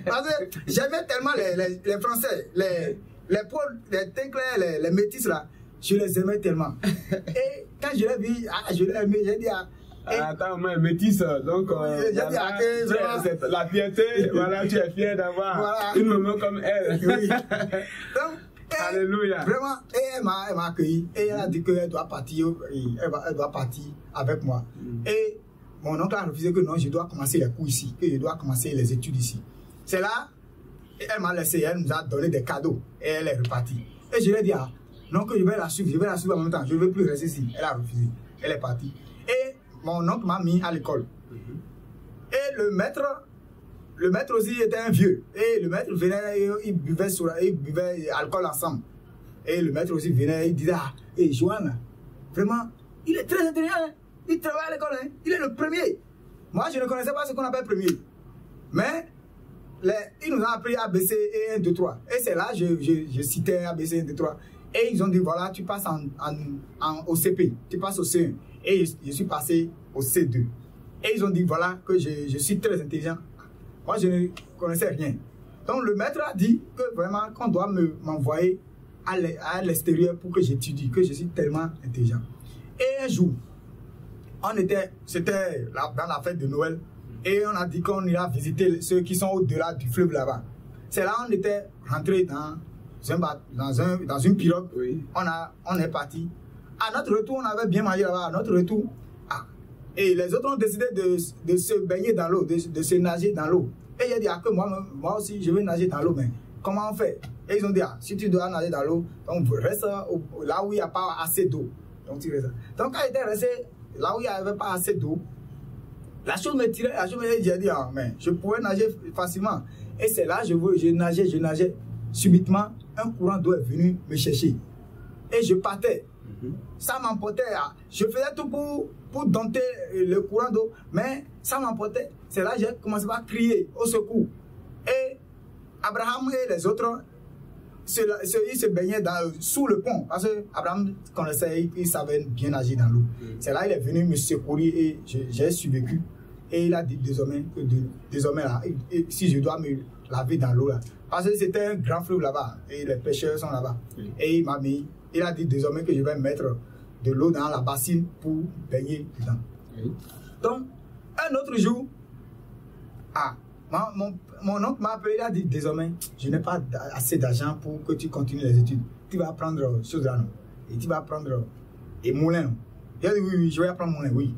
Parce que j'aimais tellement les Français, les Pôles, les Tinclers, les Métis là, je les aimais tellement. Et quand je l'ai vu, je l'ai aimé, j'ai dit, attends, moi, métisse, donc, c'est la fierté, voilà, tu es fier d'avoir une maman comme elle. Oui. Donc, alléluia. Vraiment, et elle m'a accueilli, et elle a dit qu'elle doit partir, elle doit partir avec moi. Et mon oncle a refusé que non, je dois commencer les cours ici, que je dois commencer les études ici. C'est là, elle m'a laissé, elle nous a donné des cadeaux, et elle est repartie. Et je lui ai dit, ah, non, que je vais la suivre en même temps, je ne veux plus rester ici. Elle a refusé, elle est partie. Et mon oncle m'a mis à l'école. Et le maître aussi était un vieux. Et le maître venait, il buvait alcool ensemble. Et le maître aussi venait, il disait, ah, et Johan, vraiment, il est très intelligent, hein? Il travaille à l'école, hein? Il est le premier. Moi, je ne connaissais pas ce qu'on appelle premier. Mais, il nous a appris ABC et 1, 2, 3. Et c'est là, je citais ABC 1, 2, 3. Et ils ont dit, voilà, tu passes au CP, tu passes au C1. Et je suis passé au C2. Et ils ont dit, voilà, que je suis très intelligent. Moi, je ne connaissais rien. Donc, le maître a dit que vraiment, qu'on doit m'envoyer à l'extérieur pour que j'étudie, que je suis tellement intelligent. Et un jour, c'était dans la fête de Noël, et on a dit qu'on ira visiter ceux qui sont au-delà du fleuve là-bas. C'est là on était rentré dans une pirogue. Oui. On est parti. À notre retour, on avait bien mangé là-bas. À notre retour, et les autres ont décidé de se baigner dans l'eau, de se nager dans l'eau. Et j'ai dit, que moi aussi, je vais nager dans l'eau, mais comment on fait? Et ils ont dit, si tu dois nager dans l'eau, donc reste là où il n'y a pas assez d'eau. Donc tu restes. Donc quand j'étais resté là où il n'y avait pas assez d'eau, la chose me tirait, j'ai dit, mais je pouvais nager facilement. Et c'est là, je nageais. Subitement, un courant d'eau est venu me chercher. Et je partais. Ça m'emportait. Je faisais tout pour dompter le courant d'eau, mais ça m'emportait. C'est là que j'ai commencé à crier au secours. Et Abraham et les autres, ils se baignaient sous le pont. Parce que Abraham connaissait, il savait bien nager dans l'eau. C'est là qu'il est venu me secourir et j'ai survécu. Et il a dit désormais là, si je dois me laver dans l'eau là. Parce que c'était un grand fleuve là-bas et les pêcheurs sont là-bas. Et il a dit désormais que je vais mettre de l'eau dans la bassine pour baigner dedans. Donc, un autre jour, mon oncle m'a appelé, il a dit désormais, je n'ai pas assez d'argent pour que tu continues les études. Tu vas apprendre chose là, non? Et tu vas apprendre moulin. J'ai dit oui, je vais apprendre moulin, oui.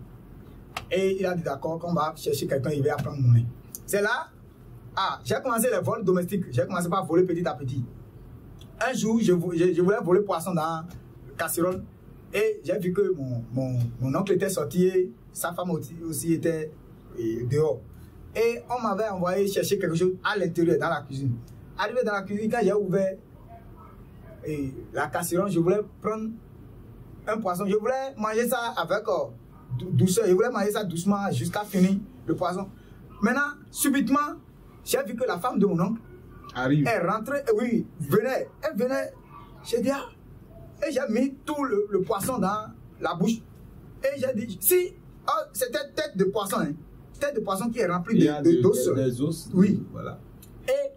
Et il a dit d'accord, qu'on va chercher quelqu'un, il va apprendre moulin. C'est là, j'ai commencé les vols domestiques. J'ai commencé par voler petit à petit. Un jour, je voulais voler poisson dans la casserole. Et j'ai vu que mon oncle était sorti et sa femme aussi était dehors. Et on m'avait envoyé chercher quelque chose à l'intérieur, dans la cuisine. Arrivé dans la cuisine, quand j'ai ouvert la casserole, je voulais prendre un poisson. Je voulais manger ça avec douceur. Je voulais manger ça doucement jusqu'à finir le poisson. Maintenant, subitement, j'ai vu que la femme de mon oncle arrive. Elle rentrait, oui, venait, elle venait. J'ai dit, ah. Et j'ai mis tout le poisson dans la bouche. Et j'ai dit, si, oh, c'était tête de poisson, hein. Tête de poisson qui est remplie d'os. Des os. Oui. Voilà. Et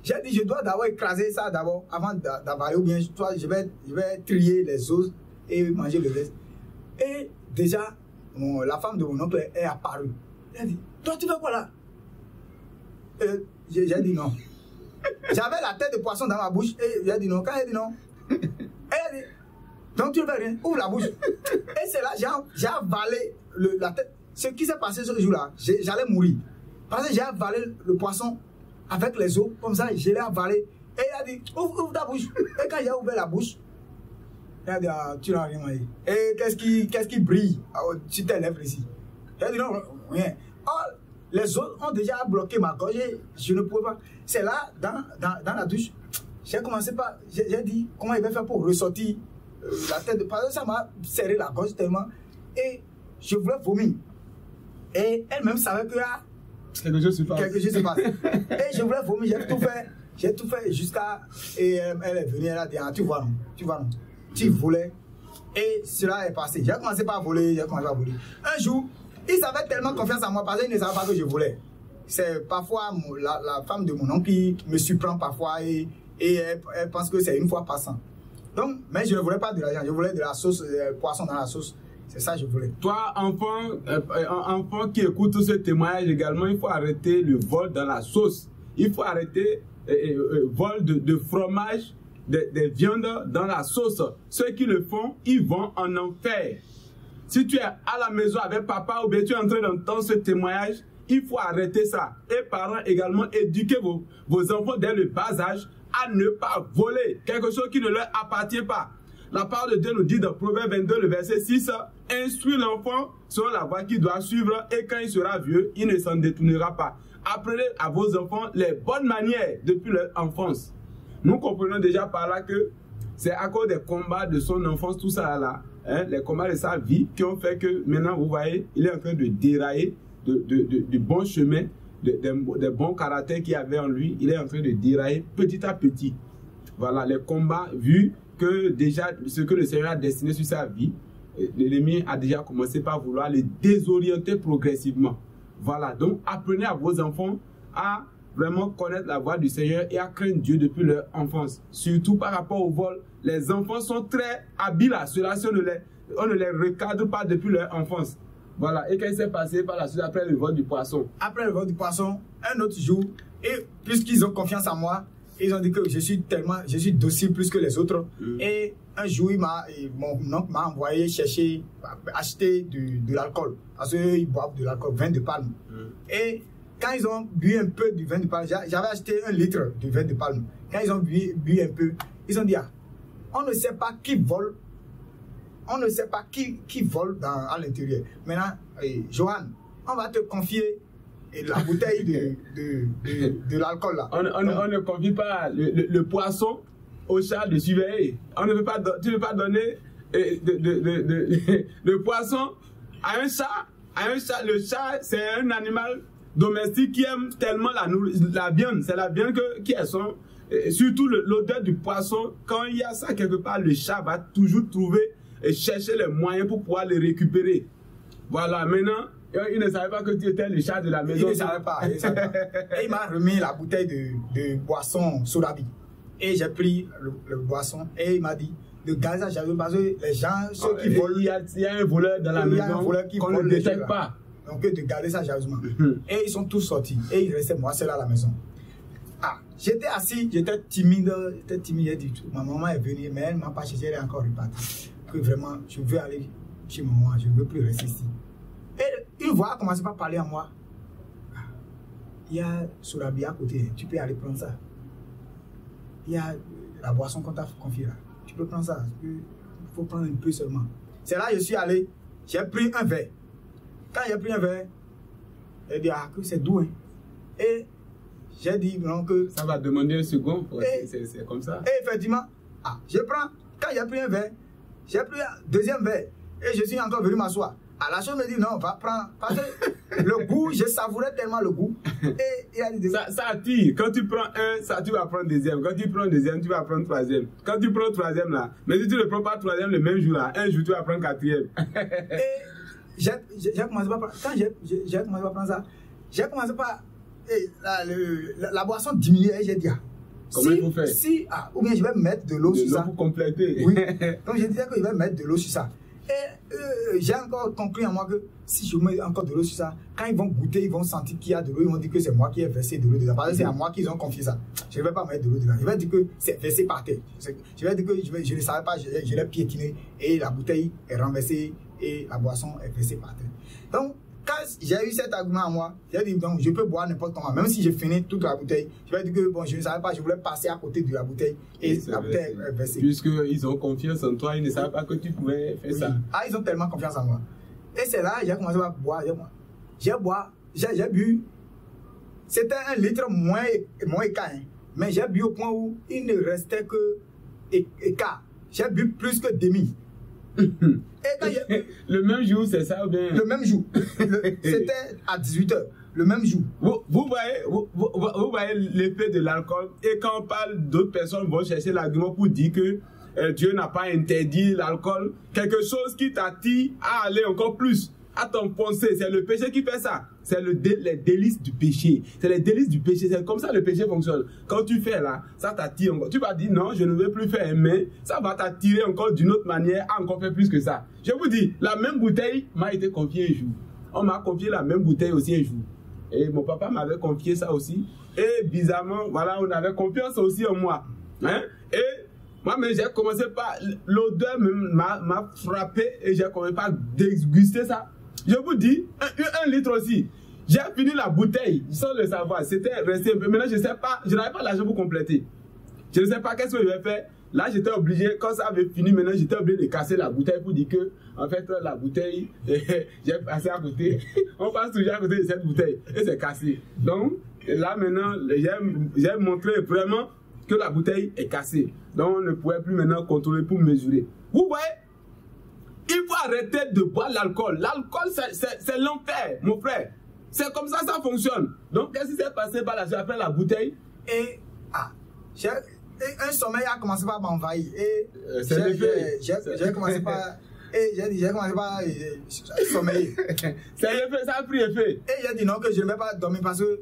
j'ai dit, je dois d'abord écraser ça d'abord avant d'avaler, ou bien je vais trier les os et manger le reste. Et déjà, la femme de mon oncle est apparue. Elle a dit, toi tu veux quoi là? J'ai dit non. J'avais la tête de poisson dans ma bouche et j'ai dit non. Quand elle a dit non, elle a dit, donc tu ne veux rien, ouvre la bouche. Et c'est là j'ai avalé la tête. Ce qui s'est passé ce jour-là, j'allais mourir. Parce que j'ai avalé le poisson avec les os, comme ça, je l'ai avalé. Et elle a dit, ouvre ta bouche. Et quand j'ai ouvert la bouche, elle a dit, ah, tu n'as rien mangé. Et qu'est-ce qui brille sur tes lèvres ici? Elle a dit, non, rien. Oh, les os ont déjà bloqué ma gorge, je ne pouvais pas. C'est là, dans la douche, j'ai commencé par, j'ai dit, comment il va faire pour ressortir la tête de... Parce que ça m'a serré la gorge tellement. Et je voulais vomir. Et elle-même savait que quelque chose se passe. Et je voulais vomir, j'ai tout fait jusqu'à... Et elle est venue, elle a dit, ah, tu vois non, tu volais. Et cela est passé. J'ai commencé par voler, Un jour, ils avaient tellement confiance en moi parce qu'ils ne savaient pas que je volais. C'est parfois la femme de mon oncle qui me surprend parfois et elle pense que c'est une fois passant. Donc, mais je ne voulais pas de l'argent, je voulais de la sauce, poisson dans la sauce. C'est ça que je voulais. Toi, enfant qui écoute ce témoignage également, il faut arrêter le vol dans la sauce. Il faut arrêter le vol de fromage, des viandes dans la sauce. Ceux qui le font, ils vont en enfer. Si tu es à la maison avec papa ou bien tu es en train d'entendre ce témoignage, il faut arrêter ça. Et parents également, éduquez vos enfants dès le bas âge à ne pas voler quelque chose qui ne leur appartient pas. La parole de Dieu nous dit dans Proverbe 22, le verset 6, « Instruis l'enfant sur la voie qu'il doit suivre et quand il sera vieux, il ne s'en détournera pas. » Apprenez à vos enfants les bonnes manières depuis leur enfance. Nous comprenons déjà par là que c'est à cause des combats de son enfance, tout ça là, hein, les combats de sa vie qui ont fait que maintenant, vous voyez, il est en train de dérailler du bon chemin, des bons caractères qu'il avait en lui. Il est en train de dérailler petit à petit. Voilà, les combats vus que déjà ce que le Seigneur a destiné sur sa vie, l'ennemi a déjà commencé par vouloir les désorienter progressivement. Voilà, donc apprenez à vos enfants à vraiment connaître la voix du Seigneur et à craindre Dieu depuis leur enfance. Surtout par rapport au vol, les enfants sont très habiles à cela si on ne les recadre pas depuis leur enfance. Voilà, et qu'est-ce qui s'est passé par la suite après le vol du poisson? Après le vol du poisson, un autre jour, et puisqu'ils ont confiance en moi, ils ont dit que je suis docile plus que les autres. Et un jour, mon oncle m'a envoyé acheter de l'alcool. Parce qu'ils boivent de l'alcool, vin de palme. Et quand ils ont bu un peu du vin de palme, j'avais acheté 1 litre de vin de palme. Quand ils ont bu un peu, ils ont dit, ah, on ne sait pas qui vole. On ne sait pas qui vole à l'intérieur. Maintenant, Johan, on va te confier la bouteille de l'alcool là. On ne confie pas le poisson au chat de surveiller. Tu ne peux pas donner le poisson à un chat. Le chat, c'est un animal domestique qui aime tellement la viande. C'est la viande qui est son... Surtout l'odeur du poisson. Quand il y a ça quelque part, le chat va toujours trouver et chercher les moyens pour pouvoir le récupérer. Voilà, maintenant... Il ne savait pas que tu étais le chat de la maison. Il ne savait pas. Et il m'a remis la bouteille de boisson Sodabi. Et j'ai pris le boisson et il m'a dit de garder ça jalousie parce que les gens, ceux qui volent... Il y a un voleur dans la maison qu'on ne détecte pas. Donc de garder ça jalousement. Et ils sont tous sortis. Et il restait moi seul à la maison. Ah, j'étais assis, j'étais timide. J'ai dit tout. Ma maman est venue, mais elle ne m'a pas cherché, elle est encore repartie. Que vraiment, je veux aller chez maman, je ne veux plus rester ici. Et une voix a commencé par parler à moi. Il y a Sorabi à côté, tu peux aller prendre ça. Il y a la boisson qu'on t'a confiée là. Tu peux prendre ça. Il faut prendre un peu seulement. C'est là que je suis allé, j'ai pris un verre. Quand j'ai pris un verre, elle dit que c'est doux. Hein. Et j'ai dit non que... Ça va demander un second, c'est comme ça. Et effectivement, je prends, quand j'ai pris un verre, j'ai pris un deuxième verre. Et je suis encore venu m'asseoir. À la chose me dit non, va prendre. Parce que le goût, je savourais tellement le goût. Et il a dit ça attire. Quand tu prends un, ça, tu vas prendre deuxième. Quand tu prends deuxième, tu vas prendre troisième. Quand tu prends troisième là, mais si tu ne prends pas troisième le même jour là, un jour tu vas prendre quatrième. Et j'ai commencé par prendre. Quand j'ai commencé par prendre ça, j'ai commencé par. La boisson diminuait et j'ai dit. Comment il faut faire? Ou bien je vais mettre de l'eau sur ça. Pour compléter. Oui. Donc je disais que je vais mettre de l'eau sur ça. Et j'ai encore conclu en moi que si je mets encore de l'eau sur ça, quand ils vont goûter, ils vont sentir qu'il y a de l'eau, ils vont dire que c'est moi qui ai versé de l'eau dedans. Parce que c'est à moi qu'ils ont confié ça. Je ne vais pas mettre de l'eau dedans. Je vais dire que c'est versé par terre. Je vais dire que je ne savais pas, je l'ai piétiné et la bouteille est renversée et la boisson est versée par terre. Donc, quand j'ai eu cet argument à moi, j'ai dit donc je peux boire n'importe comment, même si j'ai fini toute la bouteille. Je vais dire que bon, je ne savais pas, je voulais passer à côté de la bouteille et la bouteille est versée. Puisqu'ils ont confiance en toi, ils ne savaient pas que tu pouvais faire ça. Ah, ils ont tellement confiance en moi. Et c'est là j'ai commencé à boire. J'ai bu. C'était 1 litre moins écart, hein, mais j'ai bu au point où il ne restait que écart. J'ai bu plus que demi. Le même jour, c'est ça ou bien? Le même jour. C'était à 18h. Le même jour. Vous voyez l'effet de l'alcool. Et quand on parle, d'autres personnes vont chercher l'argument pour dire que Dieu n'a pas interdit l'alcool. Quelque chose qui t'attire à aller encore plus, à t'enfoncer. C'est le péché qui fait ça. C'est les délices du péché. C'est les délices du péché. C'est comme ça le péché fonctionne. Quand tu fais là, ça t'attire encore. Tu vas dire non, je ne veux plus faire, mais ça va t'attirer encore d'une autre manière à encore faire plus que ça. Je vous dis, la même bouteille m'a été confiée un jour. On m'a confié la même bouteille aussi un jour. Et mon papa m'avait confié ça aussi. Et bizarrement, voilà, on avait confiance aussi en moi. Hein? Et moi-même, j'ai commencé par... L'odeur m'a frappé et j'ai commencé par déguster ça. Je vous dis, 1 litre aussi. J'ai fini la bouteille sans le savoir. C'était resté un peu. Maintenant, je ne sais pas, je n'avais pas l'argent pour compléter. Je ne sais pas qu'est-ce que je vais faire. Là, j'étais obligé, quand ça avait fini, maintenant, j'étais obligé de casser la bouteille pour dire que, en fait, la bouteille, j'ai passé à côté. On passe toujours à côté de cette bouteille et c'est cassé. Donc, là, maintenant, j'ai montré vraiment que la bouteille est cassée. Donc, on ne pouvait plus maintenant contrôler pour mesurer. Vous voyez? Il faut arrêter de boire l'alcool. L'alcool, c'est l'enfer, mon frère. C'est comme ça fonctionne. Donc, qu'est-ce qui s'est passé par la suite après la bouteille? Et un sommeil a commencé par m'envahir. Et j'ai commencé par... Et j'ai commencé par sommeiller. Ça a pris effet. Et j'ai dit non, que je ne vais pas dormir parce que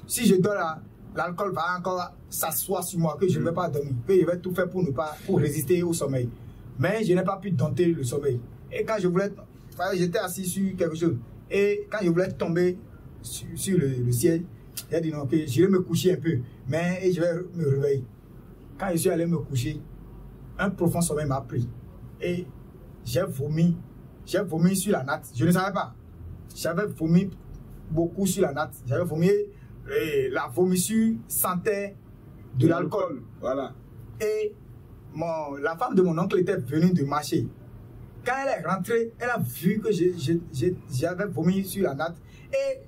si je dors là, l'alcool va encore s'asseoir sur moi, que je ne vais pas dormir, que je vais tout faire pour résister au sommeil. Mais je n'ai pas pu dompter le sommeil. Et quand je voulais, j'étais assis sur quelque chose, et quand je voulais tomber sur le ciel, j'ai dit non, que je vais me coucher un peu, mais je vais me réveiller. Quand je suis allé me coucher, un profond sommeil m'a pris. Et j'ai vomi sur la natte. Je ne savais pas. J'avais vomi beaucoup sur la natte. J'avais vomi, et la vomissure sentait de l'alcool. Voilà. Et la femme de mon oncle était venue de marcher. Quand elle est rentrée, elle a vu que j'avais vomi sur la natte. Et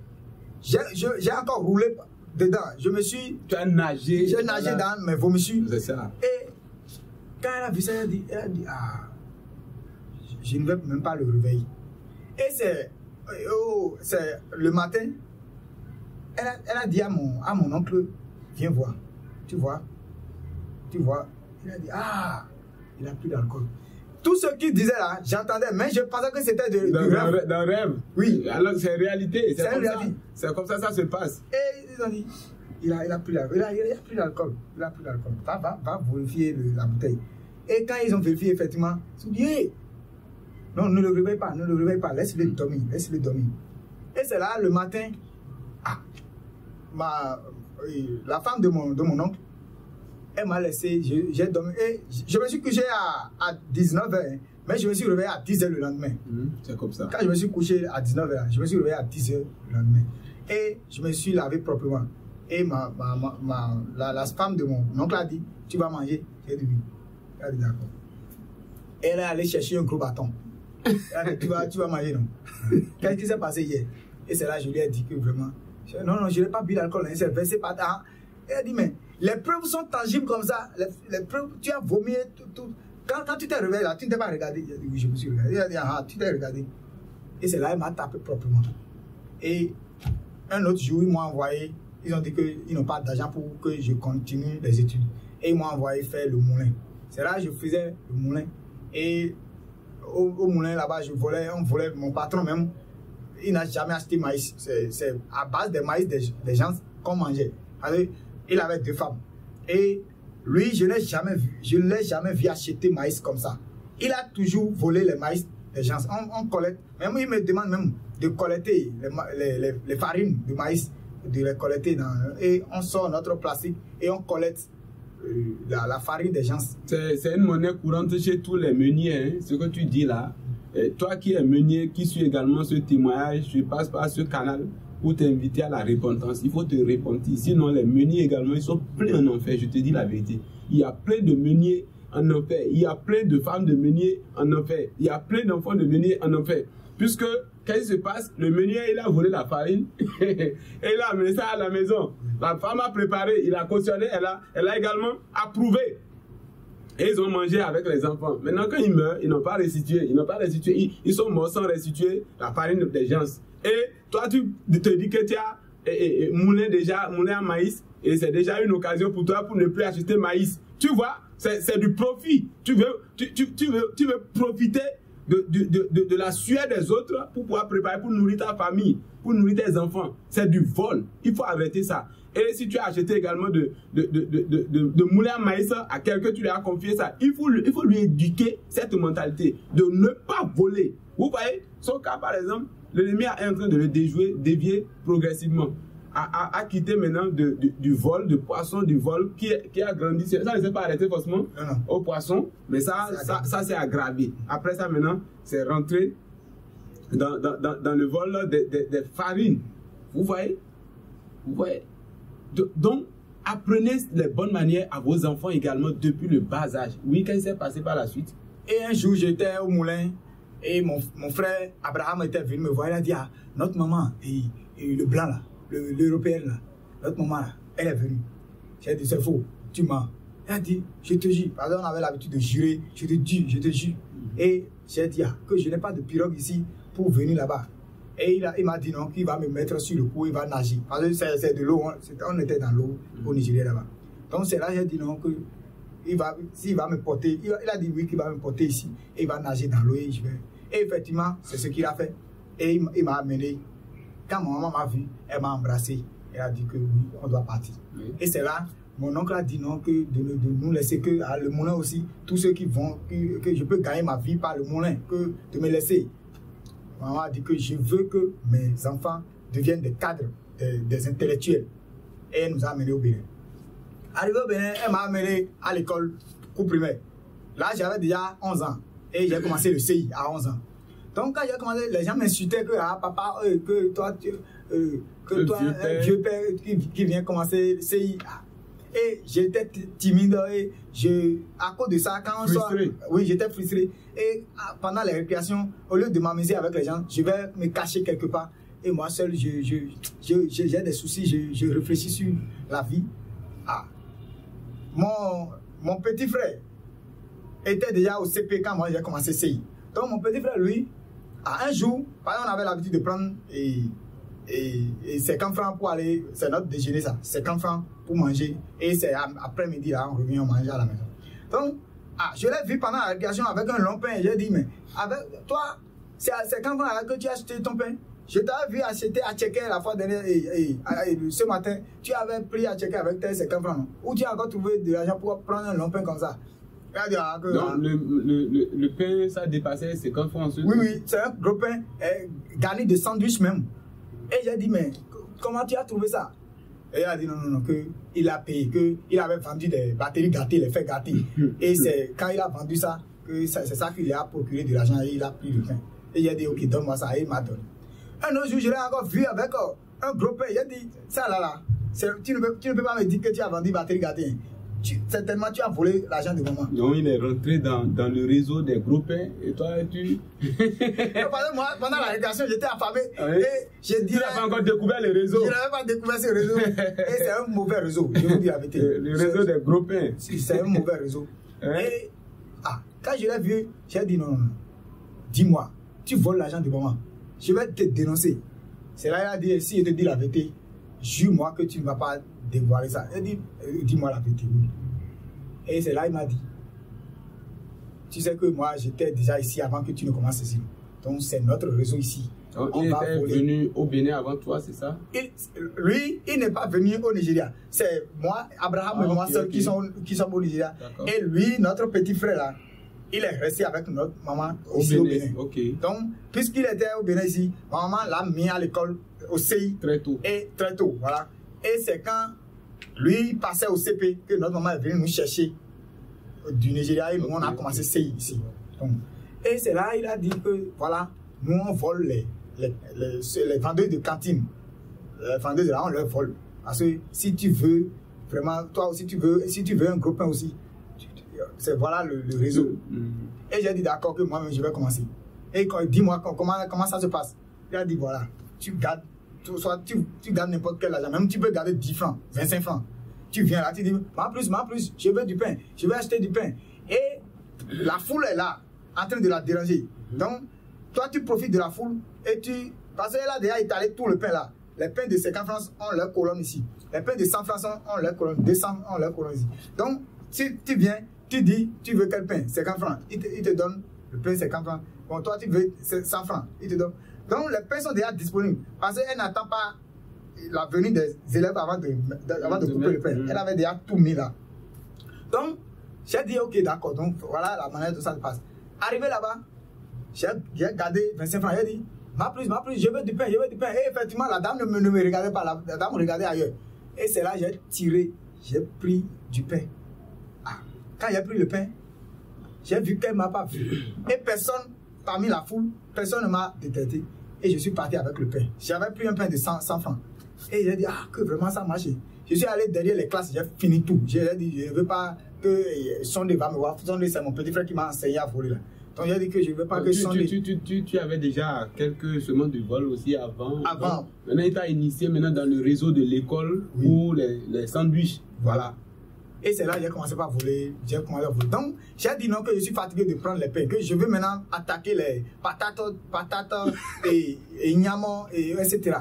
j'ai encore roulé dedans. Tu as nagé. J'ai nagé dans mes vomissures. C'est ça. Et quand elle a vu ça, elle a dit je ne vais même pas le réveiller. Et c'est le matin, elle a dit à mon oncle, viens voir. Tu vois. Il a dit, il a plus d'alcool. Tout ce qu'il disait là, j'entendais, mais je pensais que c'était du rêve. D'un rêve. Oui. Alors c'est réalité. C'est comme ça se passe. Et ils ont dit, il a plus d'alcool. Il a plus d'alcool. Va vérifier la bouteille. Et quand ils ont vérifié, effectivement, ils ont dit, hey, non, ne le réveille pas, laisse-le dormir. Et c'est là, le matin, la femme de mon oncle, elle m'a laissé, j'ai dormi, et je me suis couché à 19h, mais je me suis réveillé à 10h le lendemain. C'est comme ça. Quand je me suis couché à 19h, je me suis réveillé à 10h le lendemain. Et je me suis lavé proprement. Et la femme de mon oncle a dit, tu vas manger? J'ai dit oui. Elle a dit d'accord. Elle est allée chercher un gros bâton. Elle a dit, tu vas manger, non? Qu'est-ce qui s'est passé hier? Et c'est là que je lui ai dit que vraiment, non, je n'ai pas bu d'alcool, c'est versé par terre. Elle a dit, mais les preuves sont tangibles comme ça. Les preuves, tu as vomi tout. Quand tu t'es réveillé là, tu ne t'es pas regardé. J'ai dit, oui, je me suis regardé. Elle a dit, tu t'es regardé. Et c'est là qu'il m'a tapé proprement. Et un autre jour, ils m'ont envoyé, ils ont dit qu'ils n'ont pas d'argent pour que je continue les études. Et ils m'ont envoyé faire le moulin. C'est là que je faisais le moulin. Et au moulin là-bas, on volait, mon patron même, il n'a jamais acheté maïs. C'est à base des maïs des gens qu'on mangeait. Alors, il avait 2 femmes. Et lui, je ne l'ai jamais vu acheter maïs comme ça. Il a toujours volé les maïs des gens. On collecte, même il me demande même de collecter les farines de maïs, de les collecter et on sort notre plastique et on collecte la farine des gens. C'est une monnaie courante chez tous les meuniers, hein, ce que tu dis là. Et toi qui es meunier, qui suis également ce témoignage, je passe par ce canal pour t'inviter à la repentance. Il faut te repentir. Sinon, les meuniers également, ils sont pleins en enfer. Je te dis la vérité. Il y a plein de meuniers en enfer. Il y a plein de femmes de meuniers en enfer. Il y a plein d'enfants de meuniers en enfer. Puisque, qu'est-ce qui se passe? Le meunier, il a volé la farine et il a amené ça à la maison. La femme a préparé, il a cautionné, elle a également approuvé. Et ils ont mangé avec les enfants. Maintenant, quand ils meurent, ils n'ont pas restitué. Ils sont morts sans restituer la farine des gens. Et toi, tu te dis que tu as moulin à maïs. Et c'est déjà une occasion pour toi pour ne plus acheter maïs. Tu vois, c'est du profit. Tu veux profiter de la sueur des autres pour pouvoir préparer, pour nourrir ta famille, pour nourrir tes enfants. C'est du vol. Il faut arrêter ça. Et si tu as acheté également de moulin à maïs à quelqu'un, tu lui as confié ça, il faut lui éduquer cette mentalité de ne pas voler. Vous voyez, son cas par exemple, l'ennemi est en train de le dévier progressivement. À quitter maintenant du vol, de poisson, du vol qui a grandi. Ça ne s'est pas arrêté forcément au poisson, mais ça s'est aggravé. Après ça maintenant, c'est rentré dans le vol des farines. Vous voyez? Donc, apprenez les bonnes manières à vos enfants également depuis le bas âge. Oui, qu'est-ce qui s'est passé par la suite? Et un jour, j'étais au moulin et mon frère Abraham était venu me voir. Il a dit, notre maman, et le blanc là, l'européenne là, notre maman là, elle est venue. J'ai dit, c'est faux, tu mens. Elle a dit, je te jure. Parce qu'on avait l'habitude de jurer, je te jure. Et j'ai dit, que je n'ai pas de pirogue ici pour venir là-bas. Et il m'a dit non, qu'il va me mettre sur le cou, il va nager. Parce que c'est de l'eau, on était dans l'eau au Nigeria là-bas. Donc c'est là que j'ai dit non, s'il va me porter, il a dit oui, qu'il va me porter ici, et il va nager dans l'eau et je vais. Et effectivement, c'est ce qu'il a fait. Et il m'a amené. Quand ma maman m'a vu, elle m'a embrassé. Elle a dit que oui, on doit partir. Oui. Et c'est là, mon oncle a dit non, que de nous laisser que le moulin aussi, tous ceux qui vont, que je peux gagner ma vie par le moulin, que de me laisser. Maman a dit que je veux que mes enfants deviennent des cadres, des intellectuels. Et elle nous a amenés au Bénin. Arrivé au Bénin, elle m'a amené à l'école cours primaire. Là, j'avais déjà 11 ans. Et j'ai commencé le CI à 11 ans. Donc, quand j'ai commencé, les gens m'insultaient que papa, que toi, un vieux père qui vient commencer le CI. Et j'étais timide et à cause de ça, quand on sort, oui, j'étais frustré. Et pendant les récréations, au lieu de m'amuser avec les gens, je vais me cacher quelque part. Et moi seul, j'ai des soucis, je réfléchis sur la vie. Mon petit frère était déjà au CP quand moi j'ai commencé CI. Donc mon petit frère, lui, un jour, on avait l'habitude de prendre et 50 francs pour aller, c'est notre déjeuner ça, 50 francs pour manger. Et c'est après-midi, là, on revient manger à la maison. Donc, je l'ai vu pendant la récréation avec un long pain. J'ai dit, mais avec toi, c'est à 50 francs que tu as acheté ton pain. Je t'avais vu acheter à checker la fois dernière et ce matin, tu avais pris à checker avec tes 50 francs. Non? Ou tu as encore trouvé de l'argent pour prendre un long pain comme ça. Non, le pain, ça dépassait 50 francs. Oui, c'est un gros pain garni de sandwich même. Et j'ai dit, mais comment tu as trouvé ça? Et il a dit non, qu'il a payé, qu'il avait vendu des batteries gâtées, les faits gâtés. Et c'est quand il a vendu ça, que c'est ça qu'il a procuré de l'argent et il a pris le pain. Et il a dit, ok, donne-moi ça, et il m'a donné. Un autre jour, je l'ai encore vu avec un gros pain. Il a dit, ça là, tu ne peux pas me dire que tu as vendu batteries gâtées. Certainement, tu as volé l'argent de maman. Non, il est rentré dans le réseau des gros pains et toi, tu... Moi, pendant la récréation, j'étais affamé. Oui. Et j'ai dit... Tu n'as pas encore découvert le réseau. Je n'avais pas découvert ce réseau. Et c'est un mauvais réseau, je vous dis la vérité. Le réseau des gros pains. C'est un mauvais réseau. Et quand je l'ai vu, j'ai dit non. Dis-moi, tu voles l'argent de maman. je vais te dénoncer. C'est là, il a dit, si je te dis la vérité, jure-moi que tu ne vas pas dévoiler ça. Il a dit, dis-moi la vérité. Et c'est là, il m'a dit, tu sais que moi, j'étais déjà ici avant que tu ne commences ici. Donc, c'est notre réseau ici. Donc, il était venu au Bénin avant toi, c'est ça? Lui, il n'est pas venu au Nigeria. C'est moi, Abraham et moi seuls qui sommes au Nigeria. Et lui, notre petit frère là, il est resté avec notre maman ici au Bénin. Okay. Donc, puisqu'il était au Bénin ici, ma maman l'a mis à l'école au CI. Très tôt. Et très tôt, voilà. Et c'est quand lui passait au CP que notre maman est venue nous chercher du Nigeria et nous on a commencé CI ici. Donc, et c'est là il a dit que voilà, nous on vole les vendeurs de cantine. Les vendeurs de là, on leur vole. Parce que si tu veux, vraiment, toi aussi si tu veux un gros pain aussi, c'est voilà le réseau. Et j'ai dit d'accord que moi-même je vais commencer. Et dis-moi comment ça se passe. Il a dit voilà, tu gardes n'importe quel argent, même tu peux garder 10 francs, 25 francs. Tu viens là, tu dis, ma plus, je veux du pain, je vais acheter du pain. Et la foule est là, en train de la déranger. Donc, toi, tu profites de la foule et parce qu'elle a déjà étalé tout le pain là. Les pains de 50 francs ont leur colonne ici. Les pains de 100 francs ont leur colonne, 200 ont leur colonne ici. Donc, si tu viens, tu dis, tu veux quel pain? 50 francs. Il te donne le pain 50 francs. Bon, toi, tu veux 100 francs. Il te donne. Donc, les pains sont déjà disponibles. Parce qu'elle n'attend pas la venue des élèves avant de couper le pain. Elle avait déjà tout mis là. Donc, j'ai dit, ok, d'accord. Donc, voilà la manière dont ça se passe. Arrivé là-bas, j'ai gardé 25 francs. J'ai dit, ma plus, je veux du pain. Et effectivement, la dame ne me regardait pas. La dame me regardait ailleurs. Et c'est là que j'ai pris du pain. Ah, quand j'ai pris le pain, j'ai vu qu'elle ne m'a pas vu. Et personne, parmi la foule, personne ne m'a détecté. Et je suis parti avec le pain. J'avais pris un pain de 100 francs. Et j'ai dit, ah, que vraiment ça marchait. Je suis allé derrière les classes, j'ai fini tout. J'ai dit, je ne veux pas que Sondé va me voir. Sondé, c'est mon petit frère qui m'a enseigné à voler là. Donc j'ai dit que je ne veux pas que Sondé... Tu avais déjà quelques semaines de vol aussi avant. Avant. Maintenant, il t'a initié dans le réseau de l'école pour les sandwichs. Voilà. Et c'est là que j'ai commencé à voler. Donc, j'ai dit non, que je suis fatigué de prendre les pains, que je veux maintenant attaquer les patates et gnamons, etc.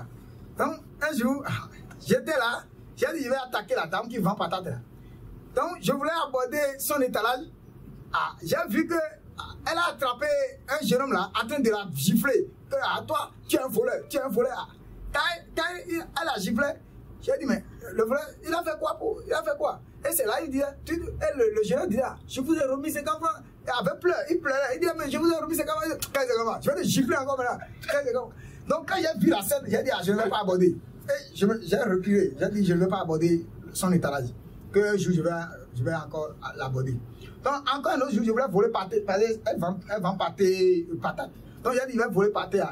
Donc, un jour, j'étais là, j'ai dit je vais attaquer la dame qui vend patates là. Donc, je voulais aborder son étalage. Ah, j'ai vu que elle a attrapé un jeune homme là, en train de la gifler. Que, ah, toi, tu es un voleur. Quand elle a giflé, j'ai dit, mais le voleur, il a fait quoi Et c'est là, il dit, le jeune homme dit, ah, je vous ai remis 50 francs. Il pleurait. Il dit, mais je vous ai remis 50 francs. Je vais te gifler encore maintenant. Donc, quand j'ai vu la scène, j'ai dit, ah, je ne vais pas aborder. Et j'ai reculé. J'ai dit, je ne vais pas aborder son étalage. Qu'un jour, je vais encore l'aborder. Donc, encore un autre jour, je voulais voler pâté. Elle vend pâté, patate. Donc, j'ai dit, je vais voler pâté.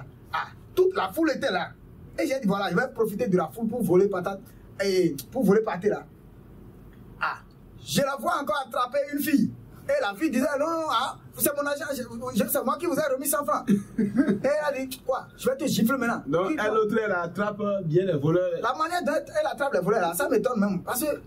Toute la foule était là. Et j'ai dit, voilà, je vais profiter de la foule pour voler patate. Et pour voler pâté là. Ah, je la vois encore attraper une fille. Et la fille disait, non, c'est mon argent, c'est moi qui vous ai remis 100 francs. Et elle a dit, quoi, je vais te gifler maintenant. Donc, elle attrape bien les voleurs. La manière dont elle attrape les voleurs là, ça m'étonne même. Parce que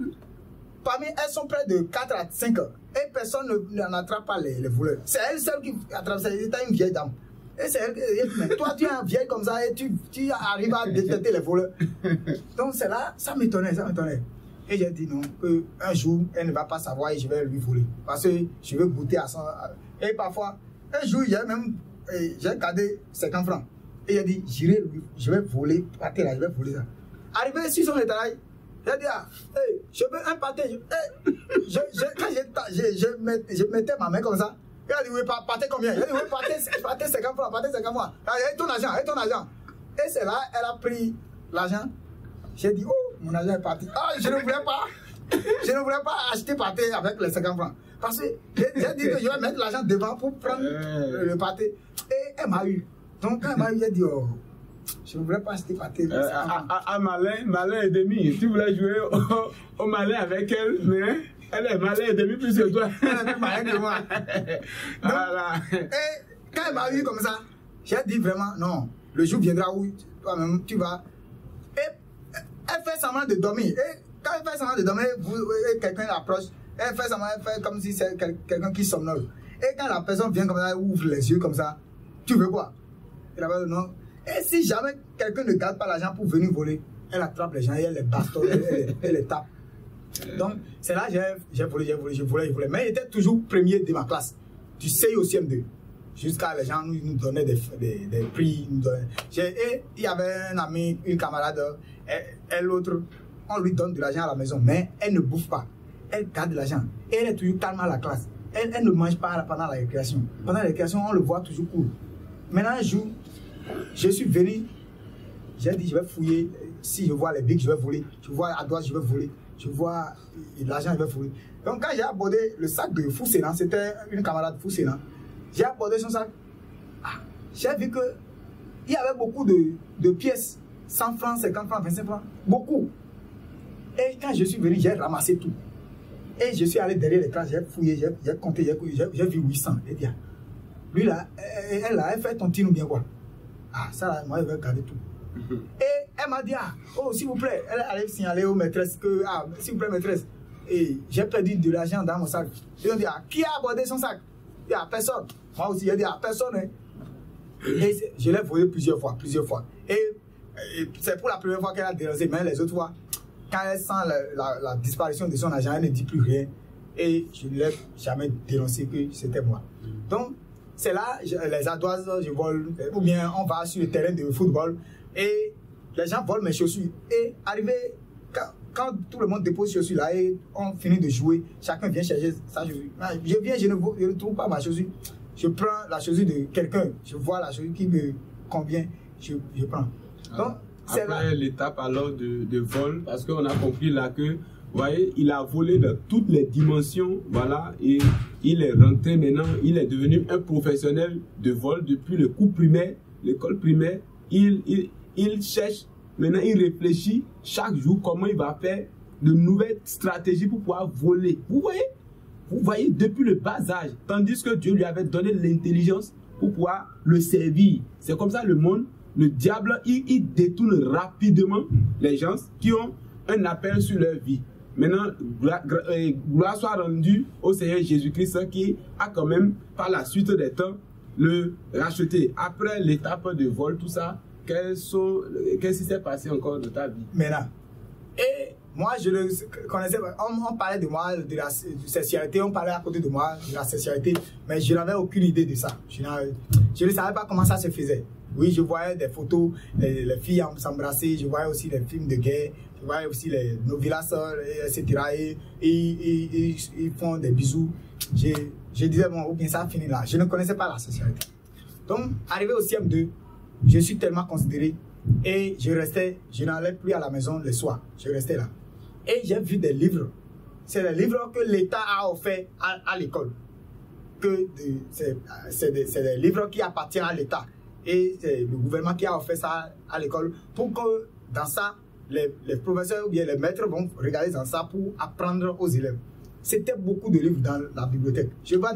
parmi elles sont près de 4 à 5 ans. Et personne n'attrape pas les voleurs. C'est elle seule qui attrape. C'est une vieille dame. Et c'est elle qui dit, toi tu es un vieil comme ça et tu arrives à détecter les voleurs. Donc c'est là, ça m'étonnait. Et j'ai dit non, qu'un jour, elle ne va pas savoir et je vais lui voler. Parce que je veux goûter à son... Et parfois, un jour, j'ai gardé 50 francs. Et j'ai dit, je vais voler, pâté là, je vais voler ça. Arrivé sur son étalage, j'ai dit, hey, je veux un pâté. Quand je mettais ma main comme ça, il a dit, oui, pâté combien? J'ai dit, oui, pâté 50 francs, pâté 50 francs. Et ton argent. Et c'est là, elle a pris l'argent. J'ai dit, oh, mon argent est parti. Ah, je ne voulais pas acheter pâté avec les 50 francs. Parce que j'ai dit que je vais mettre l'argent devant pour prendre le pâté. Et elle m'a eu. Donc, quand elle m'a eu, j'ai dit, oh, je ne voulais pas acheter pâté. Malin et demi. Tu voulais jouer au malin avec elle, mais elle est malin et demi plus que toi. Elle est plus malin que moi. Voilà. Et quand elle m'a eu comme ça, j'ai dit vraiment, non, le jour viendra où toi-même, tu vas. Elle fait semblant de dormir. Et quand elle fait semblant de dormir, quelqu'un l'approche, elle fait comme si c'est quelqu'un qui somnole. Et quand la personne vient comme ça, elle ouvre les yeux comme ça, tu veux quoi? Et la personne, non. Et si jamais quelqu'un ne garde pas l'argent pour venir voler, elle attrape les gens et elle les bastonne, elle les tape. Donc, c'est là que j'ai volé. Mais j'étais toujours premier de ma classe, du CI au CM2. Jusqu'à les gens nous donnaient des prix. Et il y avait un ami, une camarade, et l'autre, on lui donne de l'argent à la maison, mais elle ne bouffe pas. Elle garde de l'argent. Et elle est toujours calme à la classe. Elle ne mange pas pendant la récréation. Pendant la récréation, on le voit toujours cool. Maintenant, un jour, je suis venu, j'ai dit, je vais fouiller. Si je vois les bics, je vais voler. Je vois à droite, je vais voler. Je vois l'argent, je vais voler. Donc, quand j'ai abordé le sac de Foussena, c'était une camarade Foussena, j'ai abordé son sac. J'ai vu qu'il y avait beaucoup de pièces. 100 francs, 50 francs, 25 francs. Beaucoup. Et quand je suis venu, j'ai ramassé tout. Et je suis allé derrière l'écran, j'ai fouillé, j'ai compté, j'ai vu 800. Et dit, lui là, elle fait ton tir ou bien quoi? Ça là, moi je vais garder tout. Et elle m'a dit, oh s'il vous plaît, elle allait signaler aux maîtresses que, s'il vous plaît maîtresse, et j'ai perdu de l'argent dans mon sac. Ils ont dit, qui a abordé son sac? Il n'y a personne. Moi aussi, j'ai dit, personne. Hein. Et je l'ai volé plusieurs fois. Et c'est pour la première fois qu'elle a dénoncé, mais les autres fois, quand elle sent la disparition de son argent, elle ne dit plus rien. Et je ne l'ai jamais dénoncé que c'était moi. Donc, c'est là, les ardoises, je vole, ou bien on va sur le terrain de football et les gens volent mes chaussures. Et arrivé, quand tout le monde dépose chaussures là et on finit de jouer, chacun vient chercher sa chaussure. Je viens, je ne trouve pas ma chaussure. Je prends la chaussure de quelqu'un, je vois la chaussure qui me convient, je prends. Donc, après l'étape alors de vol, parce qu'on a compris là que, vous voyez, il a volé dans toutes les dimensions, voilà, et il est rentré maintenant, il est devenu un professionnel de vol depuis le cours primaire, l'école primaire. Il cherche, maintenant il réfléchit chaque jour comment il va faire de nouvelles stratégies pour pouvoir voler. Vous voyez, depuis le bas âge, tandis que Dieu lui avait donné l'intelligence pour pouvoir le servir. C'est comme ça le monde. Le diable, il détourne rapidement les gens qui ont un appel sur leur vie. Maintenant, gloire soit rendue au Seigneur Jésus-Christ qui a quand même, par la suite des temps, le racheté. Après l'étape de vol, tout ça, qu'est-ce qui s'est passé encore de ta vie? Maintenant, et moi, je le connaissais, on parlait de moi, de la sexualité, on parlait à côté de moi de la sexualité, mais je n'avais aucune idée de ça. Je ne savais pas comment ça se faisait. Oui, je voyais des photos, les filles s'embrasser, je voyais aussi les films de guerre, je voyais aussi les novelas, etc. Et ils font des bisous. Je disais, bon, ou bien ça finit là. Je ne connaissais pas la sexualité. Donc, arrivé au CM2, je suis tellement considéré et je n'allais plus à la maison le soir. Je restais là. Et j'ai vu des livres. C'est des livres que l'État a offerts à l'école. C'est des livres qui appartiennent à l'État. Et c'est le gouvernement qui a offert ça à l'école pour que dans ça, les professeurs ou bien les maîtres vont regarder dans ça pour apprendre aux élèves. C'était beaucoup de livres dans la bibliothèque. Je vais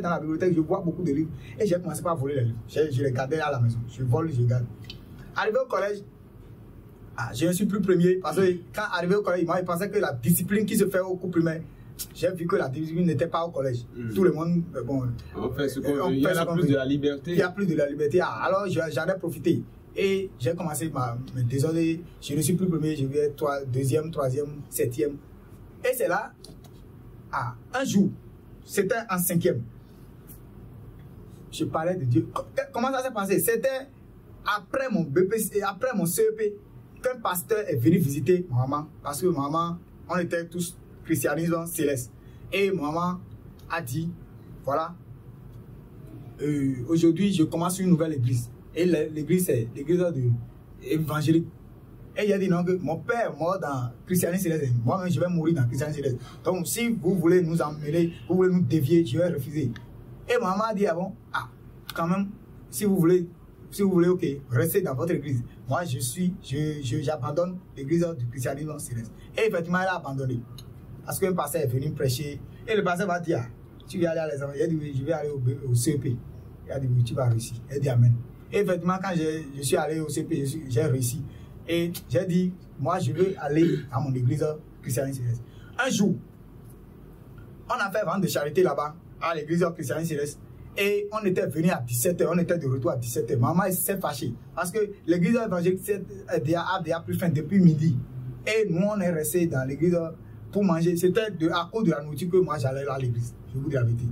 dans la bibliothèque, je vois beaucoup de livres et j'ai commencé par voler les livres. Je les gardais à la maison. Je vole, je garde. Arrivé au collège, je ne suis plus premier parce que quand arrivé au collège, il pensait que la discipline qui se fait au cours primaire, j'ai vu que la discipline n'était pas au collège. Tout le monde, bon, il y a plus de la liberté. Il y a plus de la liberté. Alors j'en ai profité. Et j'ai commencé mais désolé, je ne suis plus premier, je vais deuxième, troisième, septième. Et c'est là, un jour, c'était en cinquième. Je parlais de Dieu. Comment ça s'est passé? C'était après mon BPC, après mon CEP, qu'un pasteur est venu visiter ma maman. Parce que maman, on était tous christianisme céleste. Et maman a dit, voilà, aujourd'hui je commence une nouvelle église. Et l'église c'est l'église évangélique. Et il a dit non, que mon père est mort dans le christianisme céleste. Moi-même je vais mourir dans le christianisme céleste. Donc si vous voulez nous emmener, vous voulez nous dévier, je vais refuser. Et maman a dit, quand même, si vous voulez, ok, restez dans votre église. Moi j'abandonne l'église du christianisme céleste. Et effectivement elle a abandonné. Parce qu'un pasteur est venu prêcher. Et le pasteur va dire, tu vas aller à l'examen. Il a dit, oui, je vais aller au CEP. Il a dit, oui, tu vas réussir. Il a dit, amen. Et effectivement, quand je suis allé au CEP, j'ai réussi. Et j'ai dit, moi, je veux aller à mon église chrétienne céleste. Un jour, on a fait vente de charité là-bas, à l'église chrétienne céleste. Et on était venu à 17h, on était de retour à 17h. Maman s'est fâchée parce que l'église évangélique a déjà pris fin depuis midi. Et nous, on est restés dans l'église pour manger. C'était à cause de la nourriture que moi j'allais à l'église. Je vous dis la vérité.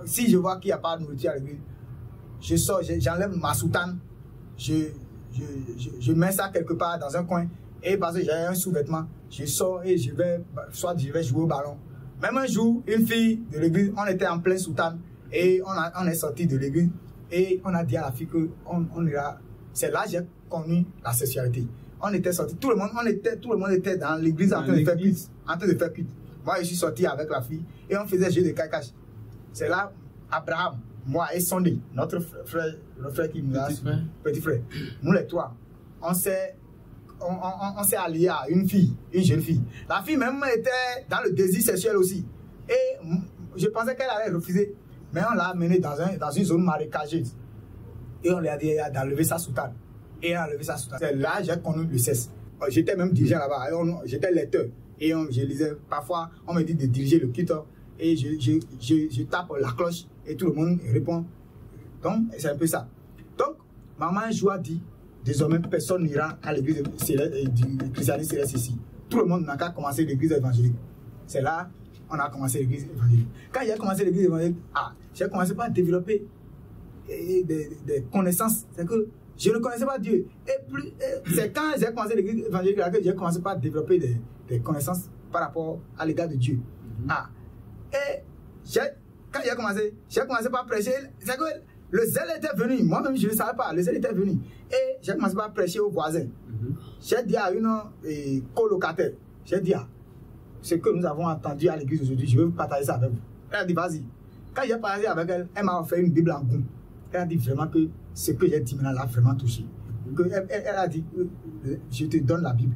Si je vois qu'il n'y a pas de nourriture à l'église, je sors, j'enlève ma soutane, je mets ça quelque part dans un coin. Et parce que j'ai un sous-vêtement, je sors et je vais jouer au ballon. Même un jour, une fille de l'église, on était en plein soutane. Et on est sorti de l'église et on a dit à la fille que on ira. C'est là que j'ai connu la sexualité. On était sorti, tout le monde était dans l'église en train de faire cuite. Moi, je suis sorti avec la fille et on faisait jeu de cacache. C'est là, Abraham, moi et Sondé, notre frère, le frère qui nous a petit frère, nous les trois, on s'est alliés à une jeune fille. La fille même était dans le désir sexuel aussi. Et je pensais qu'elle allait refuser. Mais on l'a amené dans une zone marécageuse. Et on lui a dit d'enlever sa soutane. Et elle a enlevé sa soutane. C'est là que j'ai connu le sexe. J'étais même dirigeant là-bas. J'étais lecteur. Et je lisais. Parfois, on me dit de diriger le culte. Et je tape la cloche. Et tout le monde répond. Donc, c'est un peu ça. Donc, maman Joie dit, désormais, personne n'ira à l'église du christianisme céleste ici. Tout le monde n'a qu'à commencer l'église évangélique. C'est là on a commencé l'église évangélique. Quand j'ai commencé l'église évangélique, j'ai commencé par développer des connaissances. C'est que je ne connaissais pas Dieu. Et c'est quand j'ai commencé l'église évangélique que j'ai commencé par développer des connaissances par rapport à l'égard de Dieu. Et quand j'ai commencé par prêcher. C'est que le zèle était venu. Moi-même, je ne savais pas. Le zèle était venu. Et j'ai commencé par prêcher aux voisins. J'ai dit à une colocataire, j'ai dit ce que nous avons entendu à l'église aujourd'hui, je vais vous partager ça avec vous. Elle a dit, vas-y. Quand j'ai parlé avec elle, elle m'a offert une Bible en goût. Elle a dit vraiment que ce que j'ai dit maintenant l'a vraiment touché. Elle a dit, je te donne la Bible.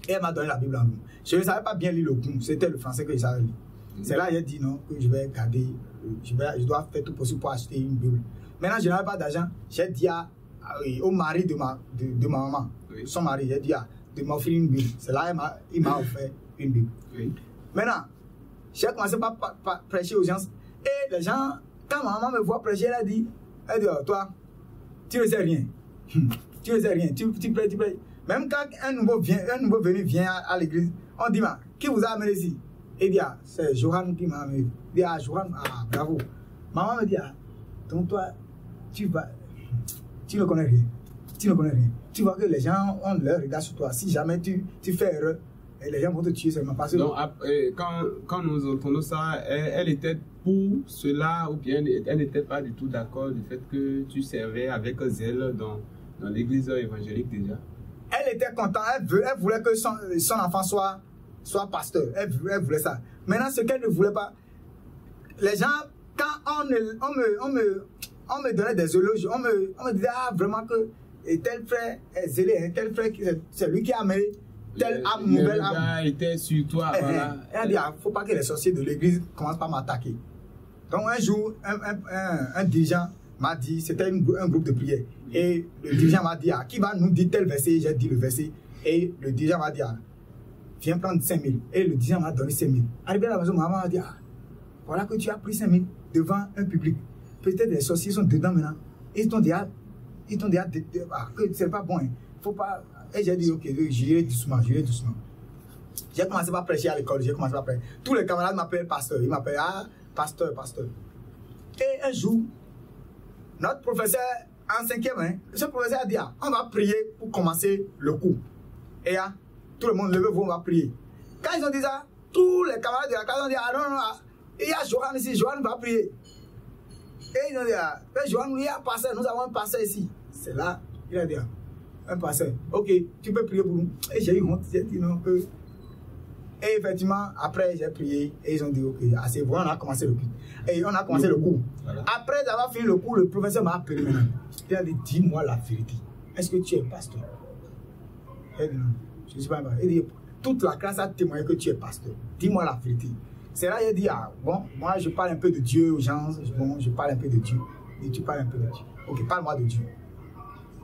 Et elle m'a donné la Bible en goût. Je ne savais pas bien lire le goût, c'était le français que je savais lire. C'est là que j'ai dit non, que je vais garder, je dois faire tout possible pour acheter une Bible. Maintenant, je n'avais pas d'argent. J'ai dit au mari de ma maman, son mari, j'ai dit de m'offrir une Bible. C'est là qu'il m'a offert une Bible. Maintenant, j'ai commencé par prêcher aux gens. Et les gens, quand ma maman me voit prêcher, elle dit, toi, tu ne sais rien. Tu ne sais rien. Tu prêches. Même quand un nouveau venu vient à l'église, on dit, qui vous a amené ici? Il dit, c'est Johan qui m'a amené. Il dit, Johan, bravo. Maman me dit, donc toi, tu ne connais rien. Tu ne connais rien. Tu vois que les gens ont leur regard sur toi. Si jamais tu fais erreur, les gens vont te tuer seulement parce que... Donc, quand nous entendons ça, elle était pour cela ou bien elle n'était pas du tout d'accord du fait que tu servais avec zèle dans l'église évangélique déjà? Elle était contente, elle voulait que son enfant soit pasteur. Elle voulait ça. Maintenant, ce qu'elle ne voulait pas, les gens, quand on me donnait des éloges, on me disait vraiment que tel frère est zélé, tel frère, c'est lui qui a amené telle âme, nouvelle âme. était sur toi, voilà. Elle a dit, il ne faut pas que les sorciers de l'église commencent par m'attaquer. Donc un jour, un dirigeant m'a dit, c'était un groupe de prière, et le dirigeant m'a dit, qui va nous dire tel verset? J'ai dit le verset, et le dirigeant m'a dit, viens prendre 5 000. Et le dirigeant m'a donné 5 000. Arrivé à la maison, maman m'a dit, voilà que tu as pris 5 000 devant un public. Peut-être les sorciers sont dedans maintenant. Ils t'ont dit, que c'est pas bon. Faut pas... Et j'ai dit, ok, j'irai doucement. J'ai commencé par prêcher à l'école, tous les camarades m'appellent pasteur. Ils m'appellent, pasteur. Et un jour, notre professeur en 5e, ce professeur a dit, on va prier pour commencer le cours. Et tout le monde, levez-vous, on va prier. Quand ils ont dit ça, tous les camarades de la classe ont dit, non, il y a Johan ici, Johan va prier. Et ils ont dit, Johan, il y a un pasteur, nous avons un pasteur ici. C'est là, il a dit, un pasteur, ok, tu peux prier pour nous. Et j'ai eu honte, j'ai dit non. Et effectivement, après j'ai prié, et ils ont dit, ok, assez bon, on a commencé le cours. Et on a commencé le cours. Voilà. Après avoir fini le cours, le professeur m'a appelé maintenant. Il a dit, dis-moi la vérité. Est-ce que tu es pasteur? J'ai dit non, je ne suis pas un pasteur. Il dit, toute la classe a témoigné que tu es pasteur. Dis-moi la vérité. C'est là qu'il a dit, bon, moi je parle un peu de Dieu aux gens. Bon, je parle un peu de Dieu. Et tu parles un peu de Dieu. Ok, parle-moi de Dieu.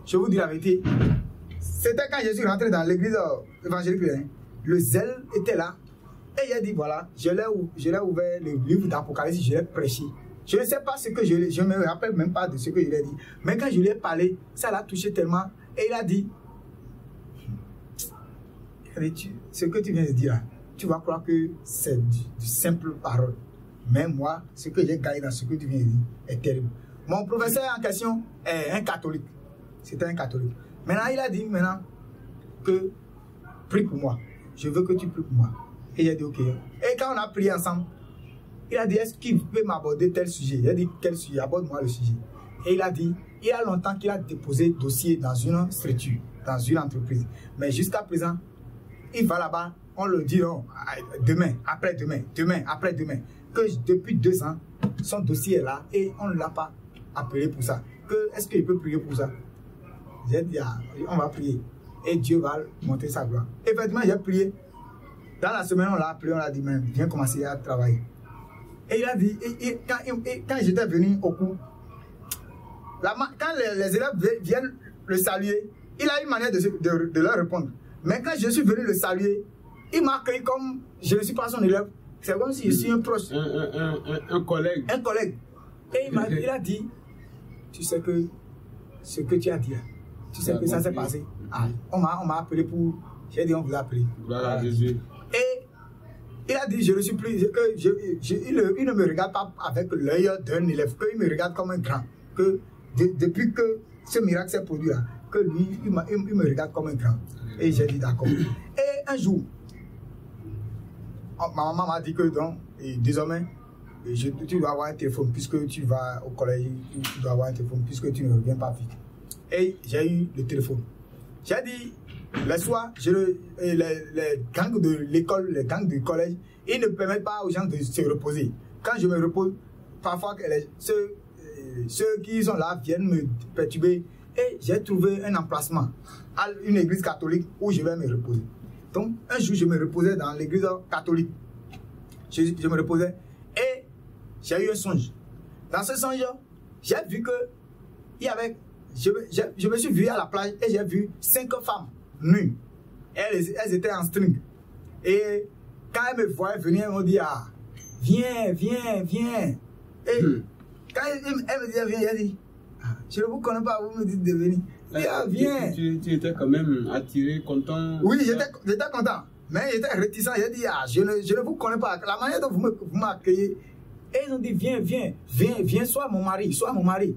Je vous dis la vérité. C'était quand je suis rentré dans l'église évangélique. Le zèle était là. Et il a dit, voilà, je l'ai ouvert le livre d'Apocalypse, je l'ai prêché. Je ne sais pas ce que je ne me rappelle même pas de ce que je lui ai dit. Mais quand je lui ai parlé, ça l'a touché tellement. Et il a dit, ce que tu viens de dire, tu vas croire que c'est du simple parole. Mais moi, ce que j'ai gagné dans ce que tu viens de dire est terrible. Mon professeur en question est un catholique. C'était un catholique. Maintenant, il a dit que prie pour moi. Je veux que tu pries pour moi. Et il a dit ok. Et quand on a prié ensemble, il a dit est-ce qu'il peut m'aborder tel sujet? Il a dit quel sujet? Aborde-moi le sujet. Et il a dit, il y a longtemps qu'il a déposé dossier dans une structure, dans une entreprise. Mais jusqu'à présent, il va là-bas, on le dit demain, après-demain, demain, après-demain. Que depuis 2 ans, son dossier est là et on ne l'a pas appelé pour ça. Est-ce qu'il peut prier pour ça? J'ai dit, on va prier. Et Dieu va montrer sa gloire. Effectivement, j'ai prié. Dans la semaine, on l'a appelé, on l'a dit, mais viens commencer à travailler. Et il a dit, quand j'étais venu au cours, quand les élèves viennent le saluer, il a une manière de leur répondre. Mais quand je suis venu le saluer, il m'a accueilli comme je ne suis pas son élève. C'est comme si je suis un proche. Un collègue. Un collègue. Et il a dit, tu sais que ce que tu as dit, tu sais que ça s'est passé. On m'a appelé pour... J'ai dit, on vous a appelé. Voilà, Jésus. Et il a dit, je ne suis plus... il ne me regarde pas avec l'œil d'un élève, qu'il me regarde comme un grand. Que depuis que ce miracle s'est produit là, que lui, il me regarde comme un grand. Et j'ai dit d'accord. Et un jour, ma maman m'a dit que donc, désormais, tu dois avoir un téléphone puisque tu vas au collège, tu dois avoir un téléphone puisque tu ne reviens pas vite. Et j'ai eu le téléphone. J'ai dit, le soir, les gangs de l'école, les gangs du collège, ils ne permettent pas aux gens de se reposer. Quand je me repose, parfois ceux qui sont là viennent me perturber. Et j'ai trouvé un emplacement à une église catholique où je vais me reposer. Donc, un jour, je me reposais dans l'église catholique. Je me reposais et j'ai eu un songe. Dans ce songe, j'ai vu que il y avait... Je me suis vu à la plage et j'ai vu 5 femmes nues. Elles étaient en string. Et quand elles me voyaient venir, elles m'ont dit, viens, viens, viens. Et quand elles me disaient, viens, j'ai dit, je ne vous connais pas, vous me dites de venir. Viens. Tu étais quand même attiré, content. Oui, j'étais content. Mais j'étais réticent. J'ai dit, je ne vous connais pas. La manière dont vous m'accueillez. Et ils ont dit, viens, viens, viens, viens, sois mon mari, sois mon mari.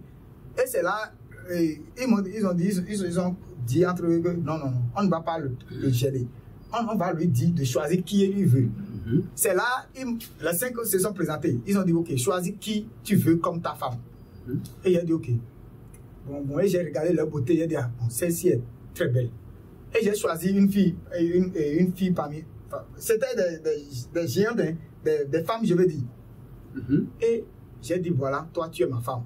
Et c'est là, ils ont dit entre eux que non, on ne va pas le gêner. On va lui dire de choisir qui il veut. C'est là, les 5 se sont présentés. Ils ont dit, ok, choisis qui tu veux comme ta femme. Et il a dit, ok. Bon, et j'ai regardé leur beauté, j'ai dit, bon, celle-ci est très belle. Et j'ai choisi une fille, une fille parmi... C'était des géants, des femmes, je veux dire. Et j'ai dit, voilà, toi, tu es ma femme.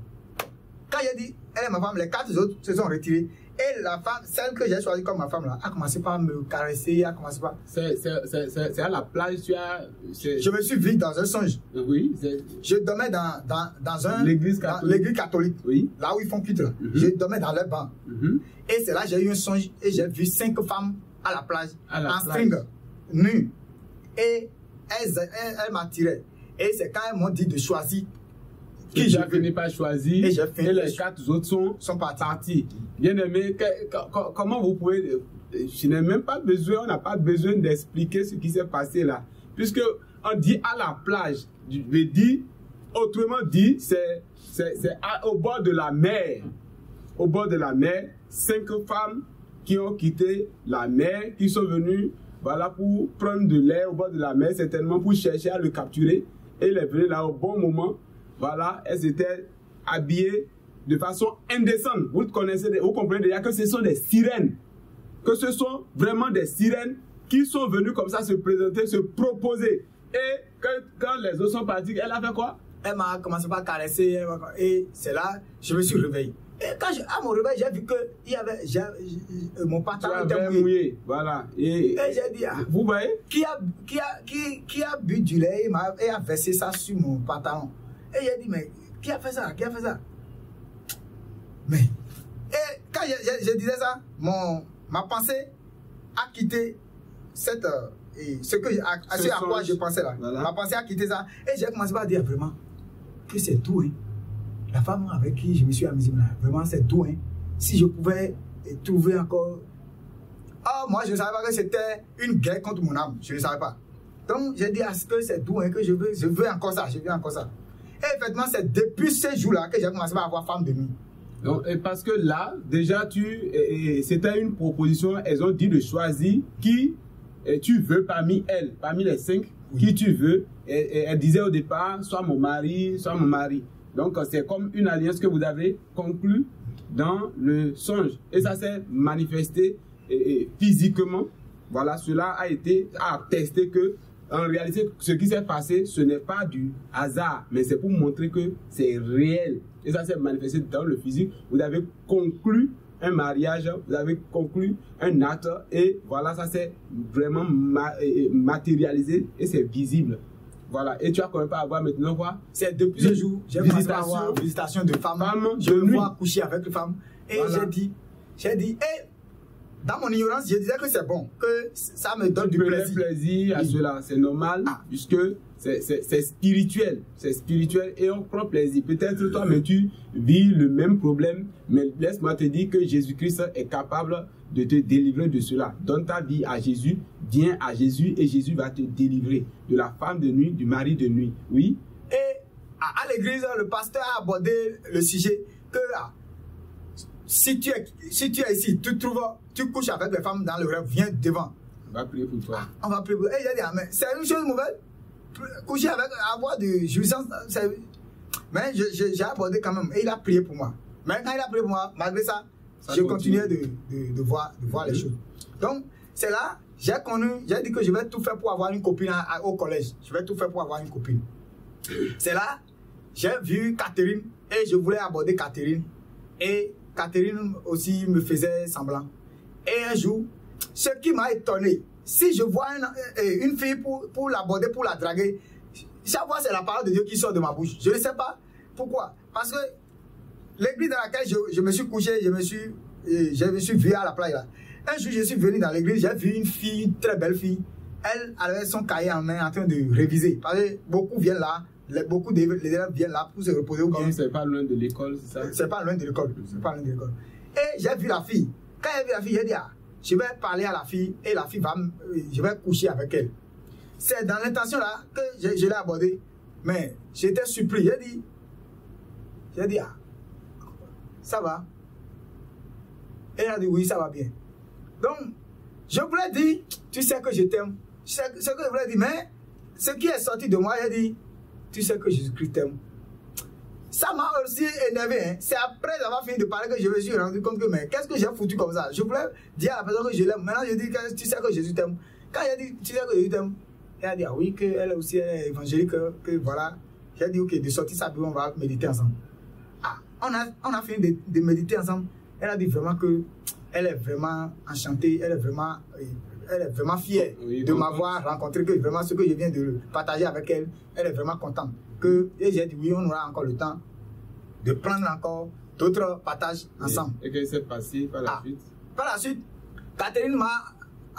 Quand j'ai dit, elle est ma femme, les 4 autres se sont retirés. Et la femme, celle que j'ai choisie comme ma femme, là, a commencé par me caresser, a commencé par... C'est à la plage, tu as... Je me suis vu dans un songe. Oui. Je dormais dans l'église catholique. Oui. Là où ils font cuite, là. Je dormais dans leur banc. Et c'est là que j'ai eu un songe et j'ai vu 5 femmes à la plage, en string, nues. Et elles m'attiraient. Et c'est quand elles m'ont dit de choisir qui je n'ai pas choisi et les 4 autres sont partis. Bien aimé, comment vous pouvez... Je n'ai même pas besoin, on n'a pas besoin d'expliquer ce qui s'est passé là. Puisque on dit à la plage, je vais dire, autrement dit, c'est au bord de la mer. Au bord de la mer, 5 femmes qui ont quitté la mer, qui sont venues, voilà, pour prendre de l'air au bord de la mer, certainement pour chercher à le capturer. Et elles venaient là au bon moment. Voilà, elles étaient habillées de façon indécente. Vous comprenez déjà que ce sont des sirènes. Que ce sont vraiment des sirènes qui sont venues comme ça se présenter, se proposer. Et quand les autres sont partis, elle a fait quoi? Elle m'a commencé par caresser. Et c'est là, je me suis réveillé. Et quand à mon réveil, j'ai vu que mon pantalon était mouillé. Voilà. Et j'ai dit, vous voyez? Qui a bu du lait et a versé ça sur mon pantalon? Et j'ai dit, mais qui a fait ça? Qui a fait ça? Mais, et quand je disais ça, ma pensée a quitté ce à quoi je pensais là. Voilà. Ma pensée a quitté ça. Et j'ai commencé à dire vraiment, que c'est tout, hein. La femme avec qui je me suis amusé, vraiment c'est tout, hein. Si je pouvais trouver encore... Ah, moi je ne savais pas que c'était une guerre contre mon âme, je ne savais pas. Donc j'ai dit à ce que c'est tout, hein, que je veux encore ça, je veux encore ça. Et effectivement, c'est depuis ce jour-là que j'ai commencé à avoir femme de nuit. Donc, parce que là, déjà, c'était une proposition, elles ont dit de choisir qui tu veux parmi elles, parmi les 5, oui. Qui tu veux. Elle disait au départ, soit mon mari, soit mon mari. Donc, c'est comme une alliance que vous avez conclue dans le songe. Et ça s'est manifesté physiquement. Voilà, cela a attesté que, en réalité, ce qui s'est passé, ce n'est pas du hasard, mais c'est pour montrer que c'est réel. Et ça s'est manifesté dans le physique. Vous avez conclu un mariage, vous avez conclu un acte, et voilà, ça s'est vraiment matérialisé et c'est visible. Voilà, et tu as quand même pas à voir maintenant quoi. C'est depuis ce jour, j'ai commencé à avoir visitation de femmes. Je me vois coucher avec les femmes. Et voilà. j'ai dit, dans mon ignorance, je disais que c'est bon, que ça me donne du plaisir. À cela, c'est normal, puisque c'est spirituel. C'est spirituel et on prend plaisir. Peut-être toi, mais tu vis le même problème, mais laisse-moi te dire que Jésus-Christ est capable de te délivrer de cela. Donne ta vie à Jésus, viens à Jésus et Jésus va te délivrer de la femme de nuit, du mari de nuit. Oui. Et à l'église, le pasteur a abordé le sujet que si tu es ici, tu couches avec les femmes dans le rêve, viens devant. On va prier pour toi. On va prier pour toi. Et j'ai dit, mais c'est une chose mauvaise. Coucher avec, avoir de jouissance, mais j'ai abordé quand même. Et il a prié pour moi. Mais quand il a prié pour moi, malgré ça je continuais de voir les choses. Donc, c'est là, j'ai dit que je vais tout faire pour avoir une copine au collège. Je vais tout faire pour avoir une copine. C'est là, j'ai vu Catherine et je voulais aborder Catherine. Et Catherine aussi me faisait semblant. Et un jour, ce qui m'a étonné, si je vois une fille pour l'aborder, pour la draguer, chaque fois c'est la parole de Dieu qui sort de ma bouche. Je ne sais pas pourquoi. Parce que l'église dans laquelle je me suis couché, je me suis vu à la plage là. Un jour, je suis venu dans l'église, j'ai vu une fille, une très belle fille. Elle avait son cahier en main en train de réviser. Parce que beaucoup viennent là, beaucoup d'élèves viennent là pour se reposer. Comme c'est pas loin de l'école, c'est ça? C'est pas loin de l'école. C'est pas loin de l'école. Et j'ai vu la fille. Quand j'ai vu la fille, j'ai dit, je vais parler à la fille et la fille je vais coucher avec elle. C'est dans l'intention là que je l'ai abordée. Mais j'étais surpris. J'ai dit, ça va. Et elle a dit, oui, ça va bien. Donc, je voulais dire, tu sais que je t'aime. Ce que je voulais dire, mais ce qui est sorti de moi, j'ai dit, tu sais que Jésus-Christ t'aime. Ça m'a aussi énervé. Hein. C'est après avoir fini de parler que je me suis rendu compte que, mais qu'est-ce que j'ai foutu comme ça? Je voulais dire à la personne que je l'aime. Maintenant, je dis, tu sais que Jésus t'aime. Quand j'ai dit, tu sais que Jésus t'aime, elle a dit, oui, qu'elle est aussi évangélique, que voilà. J'ai dit, ok, de sortir ça, on va méditer ensemble. On a fini de méditer ensemble. Elle a dit vraiment que elle est vraiment enchantée, elle est vraiment fière de m'avoir rencontré, que vraiment ce que je viens de partager avec elle, elle est vraiment contente. Et j'ai dit oui, on aura encore le temps de prendre encore d'autres partages ensemble. Et qu'est-ce qui s'est passé par la suite? Par la suite, Catherine m'a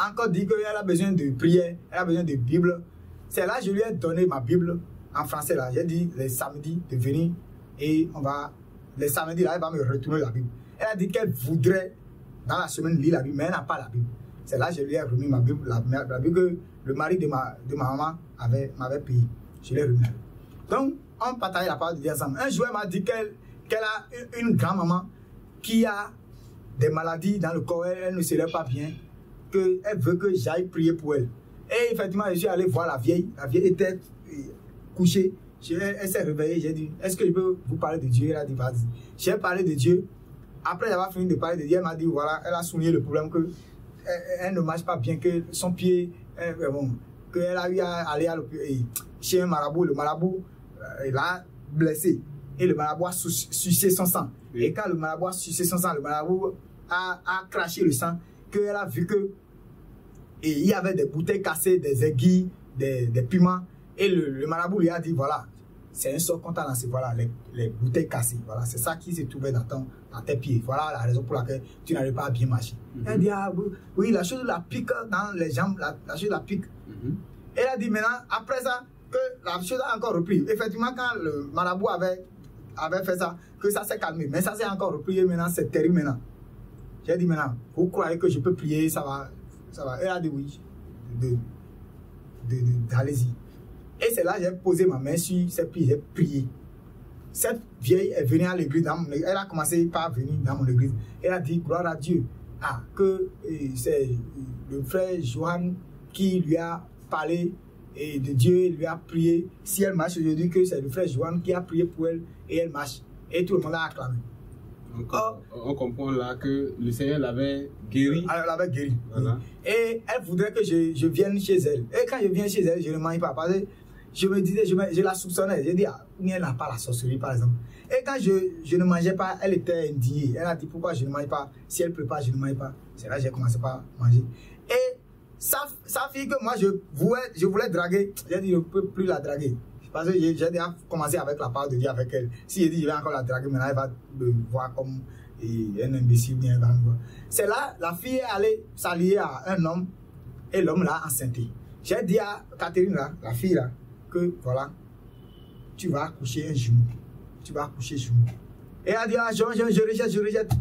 encore dit qu'elle a besoin de prière, elle a besoin de Bible. C'est là que je lui ai donné ma Bible en français. J'ai dit les samedis de venir et les samedis là, elle va me retourner la Bible. Elle a dit qu'elle voudrait dans la semaine lire la Bible, mais elle n'a pas la Bible. C'est là que je lui ai remis ma Bible, la Bible que le mari de ma maman m'avait payé. Je l'ai remis. Donc, on partageait la parole de Dieu ensemble. Un jour, elle m'a dit qu'elle a une grand-maman qui a des maladies dans le corps, elle ne se lève pas bien, qu'elle veut que j'aille prier pour elle. Et effectivement, je suis allé voir la vieille. La vieille était couchée. Elle s'est réveillée. J'ai dit, est-ce que je peux vous parler de Dieu? Elle a dit, vas-y. J'ai parlé de Dieu. Après avoir fini de parler de Dieu, elle m'a dit, voilà, elle a souligné le problème qu'elle ne marche pas bien, que son pied, qu'elle a eu à aller chez un marabout. Le marabout l'a blessé. Et le marabout a sucé son sang. Oui. Et quand le marabout a sucé son sang, le marabout a craché le sang, qu'elle a vu que il y avait des bouteilles cassées, des aiguilles, des piments. Et le marabout lui a dit, voilà, c'est un sort qu'on t'a lancé, voilà, les bouteilles cassées. Voilà, c'est ça qui s'est trouvé dans tes pieds. Voilà la raison pour laquelle tu n'arrives pas à bien marcher. Elle dit, oui, la chose la pique dans les jambes, la chose la pique. Elle a dit maintenant, après ça, que la chose a encore repris. Effectivement, quand le marabout avait fait ça, que ça s'est calmé. Mais ça s'est encore repris et maintenant, c'est terrible maintenant. J'ai dit maintenant, vous croyez que je peux prier, ça va. Elle a dit oui. Allez-y. Et c'est là que j'ai posé ma main sur cette prière, j'ai prié. Cette vieille est venue à l'église, elle a commencé par venir dans mon église. Elle a dit, gloire à Dieu, que c'est le frère Johan qui lui a parlé et de Dieu, lui a prié. Si elle marche aujourd'hui, que c'est le frère Johan qui a prié pour elle et elle marche. Et tout le monde a acclamé. On comprend là que le Seigneur l'avait guéri. Elle l'avait guéri. Voilà. Et elle voudrait que je vienne chez elle. Et quand je viens chez elle, je ne mange pas. Parce que je me disais, je la soupçonnais. Je dis, elle n'a pas la sorcellerie, par exemple. Et quand je ne mangeais pas, elle était indignée. Elle a dit, pourquoi je ne mange pas? Si elle ne peut pas, je ne mange pas. C'est là que j'ai commencé par manger. Et sa fille que moi, je voulais draguer, j'ai dit, je ne peux plus la draguer. Parce que j'ai déjà commencé avec la part de Dieu avec elle. Si j'ai dit, je vais encore la draguer, maintenant elle va me voir comme un imbécile, bien va me voir. C'est là, la fille est allée s'allier à un homme et l'homme l'a enceinté. J'ai dit à Catherine, là, la fille, là, que voilà, tu vas accoucher un jour. Tu vas accoucher un jour. Et elle a dit, je rejette.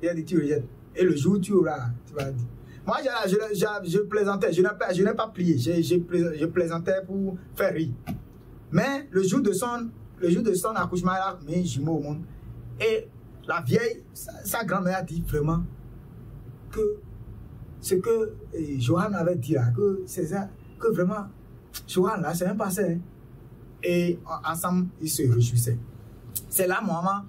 Et elle a dit, tu rejettes. Et le jour où tu auras, tu vas dire. Moi, je plaisantais, je n'ai pas plié. Je plaisantais pour faire rire. Mais le jour de son accouchement, elle a mis un jumeau au monde. Et la vieille, sa grand-mère a dit vraiment que ce que Johan avait dit là, que vraiment, Johan là, c'est un passé. Hein. Et ensemble, ils se réjouissaient. C'est là, maman,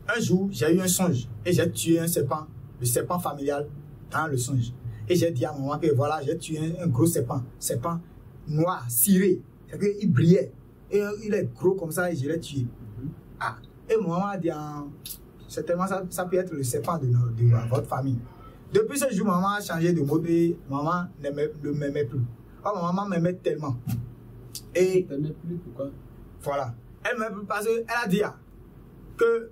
un jour, j'ai eu un songe et j'ai tué un serpent, le serpent familial, dans le songe. Et j'ai dit à maman que voilà, j'ai tué un gros serpent noir, ciré. C'est qu'il brillait. Et il est gros comme ça et je l'ai tué. Et maman a dit, certainement ça peut être le serpent de votre famille. Depuis ce jour, maman a changé de mode et maman ne m'aimait plus. Oh, maman m'aimait tellement. Et tu n'aimais plus, pourquoi? Voilà. Elle m'aimait plus parce qu'elle a dit que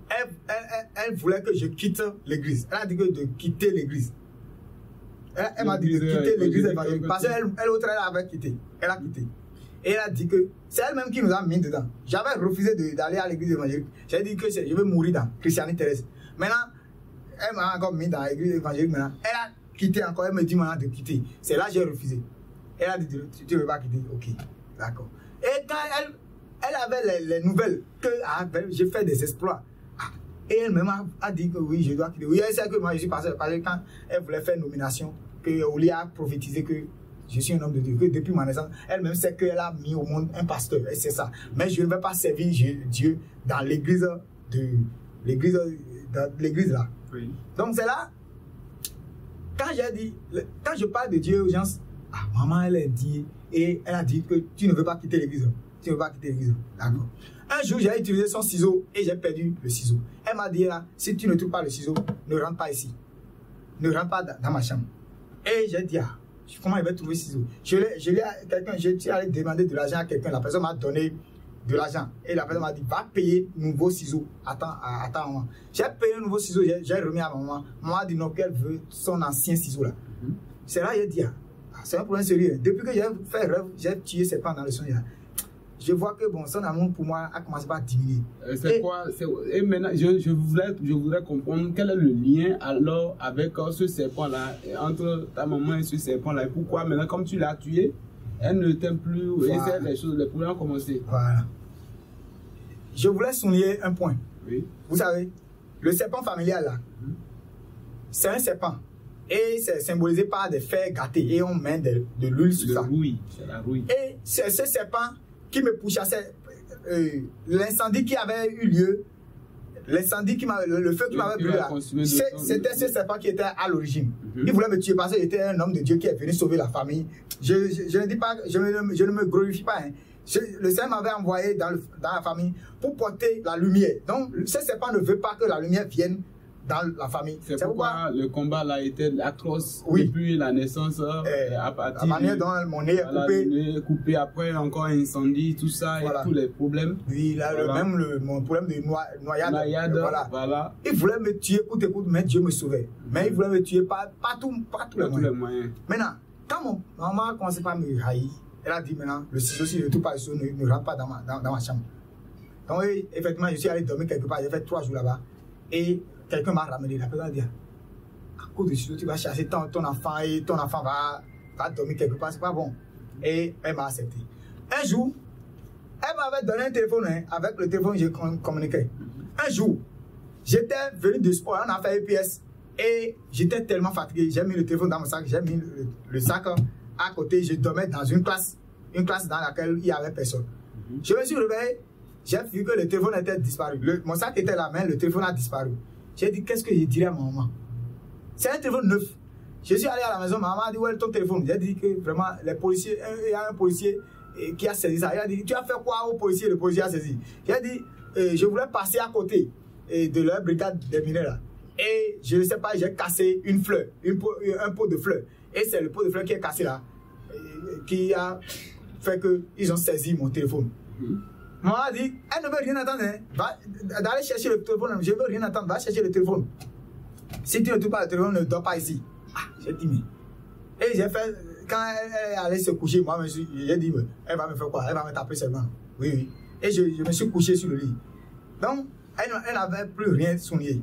elle voulait que je quitte l'église. Elle a dit que de quitter l'église. Elle m'a dit de quitter l'église parce qu'elle autre elle avait quitté. Elle a quitté. Et elle a dit que c'est elle-même qui nous a mis dedans. J'avais refusé d'aller à l'église évangélique. J'ai dit que je vais mourir dans Christianité Thérèse. Maintenant, elle m'a encore mis dans l'église évangélique. Maintenant, elle a quitté encore. Elle me dit maintenant de quitter. C'est là que j'ai refusé. Elle a dit tu ne veux pas quitter. Ok, d'accord. Et quand elle avait les nouvelles que j'ai fait des exploits. Et elle-même a dit que oui, je dois quitter. Oui, elle sait que moi je suis passé. Parce que quand elle voulait faire une nomination, que Oli a prophétisé que je suis un homme de Dieu, que depuis ma naissance, elle-même sait qu'elle a mis au monde un pasteur, et c'est ça. Mais je ne vais pas servir Dieu dans l'église là. Oui. Donc c'est là, quand je parle de Dieu aux gens, maman elle a dit, et elle a dit que tu ne veux pas quitter l'église. Tu ne veux pas quitter l'église. D'accord. Un jour, j'ai utilisé son ciseau et j'ai perdu le ciseau. Elle m'a dit là, si tu ne trouves pas le ciseau, ne rentre pas ici. Ne rentre pas dans ma chambre. Et j'ai dit, comment il va trouver ciseaux? Je suis allé demander de l'argent à quelqu'un. La personne m'a donné de l'argent. Et la personne m'a dit, va payer nouveau ciseau. Attends, maman. J'ai payé un nouveau ciseau, j'ai remis à maman. Maman a dit non, qu'elle veut son ancien ciseau là. C'est là j'ai dit, c'est un problème sérieux. Depuis que j'ai fait rêve, j'ai tué ses parents dans le songe. Je vois que bon, son amour pour moi a commencé par diminuer. C'est quoi? Et maintenant, je voudrais comprendre quel est le lien alors avec ce serpent-là, entre ta maman et ce serpent-là. Et pourquoi maintenant, comme tu l'as tué, elle ne t'aime plus, voilà. Et les problèmes ont commencé. Voilà. Je voulais souligner un point. Oui. Vous savez, le serpent familial là, c'est un serpent. Et c'est symbolisé par des fers gâtés. Et on met de l'huile sur ça. Rouille, c'est la rouille. Et c'est ce serpent qui me pourchassait, l'incendie qui avait eu lieu, l'incendie le feu qui m'avait brûlé là, c'était ce serpent qui était à l'origine. Il voulait me tuer parce qu'il était un homme de Dieu qui est venu sauver la famille. Je ne dis pas, je ne me glorifie pas. Hein. Le Seigneur m'avait envoyé dans la famille pour porter la lumière. Donc ce serpent ne veut pas que la lumière vienne dans la famille. C'est pourquoi le combat là était atroce depuis la naissance. À partir la manière dont mon nez est coupé, après encore incendie, tout ça, voilà. Et tous les problèmes. Oui, là, voilà. Mon problème de noyade. Voilà. Il voulait me tuer coûte que coûte, mais Dieu me sauvait. Mais il voulait me tuer pas tous les moyens. Maintenant, quand maman a commencé par me haïr, Elle a dit maintenant, le ciseau, si je ne trouve pas le ciseau, ne rentre pas dans ma chambre. Donc, effectivement, je suis allé dormir quelque part, j'ai fait 3 jours là-bas. Et quelqu'un m'a ramené. La personne a dit, à cause du ciseau, tu vas chercher ton enfant et ton enfant va dormir quelque part, c'est pas bon. Et elle m'a accepté. Un jour, elle m'avait donné un téléphone, hein, avec le téléphone, je communiquais. Un jour, j'étais venu de sport, on a fait EPS. Et j'étais tellement fatigué, j'ai mis le téléphone dans mon sac, j'ai mis le sac à côté, je dormais dans une classe dans laquelle il n'y avait personne. Je me suis réveillé, j'ai vu que le téléphone était disparu. Mon sac était là, mais le téléphone a disparu. J'ai dit, qu'est-ce que je dirais à ma maman? C'est un téléphone neuf. Je suis allé à la maison, ma maman a dit, où est ton téléphone? J'ai dit que vraiment, les policiers, il y a un policier qui a saisi ça. Il a dit, tu as fait quoi au policier? Le policier a saisi. J'ai dit, je voulais passer à côté de leur brigade des mineurs là. Et je ne sais pas, j'ai cassé une fleur, un pot de fleurs. Et c'est le pot de fleurs qui est cassé là, qui a fait qu'ils ont saisi mon téléphone. Maman a dit, elle ne veut rien attendre, hein. Va d'aller chercher le téléphone, je ne veux rien attendre, va chercher le téléphone. Si tu ne trouves pas le téléphone, ne dors pas ici. Ah, j'ai dit, mais. Et j'ai fait, quand elle allait se coucher, moi, j'ai dit, elle va me faire quoi? Elle va me taper seulement. Oui, oui. Et je me suis couché sur le lit. Donc, elle n'avait plus rien souligné.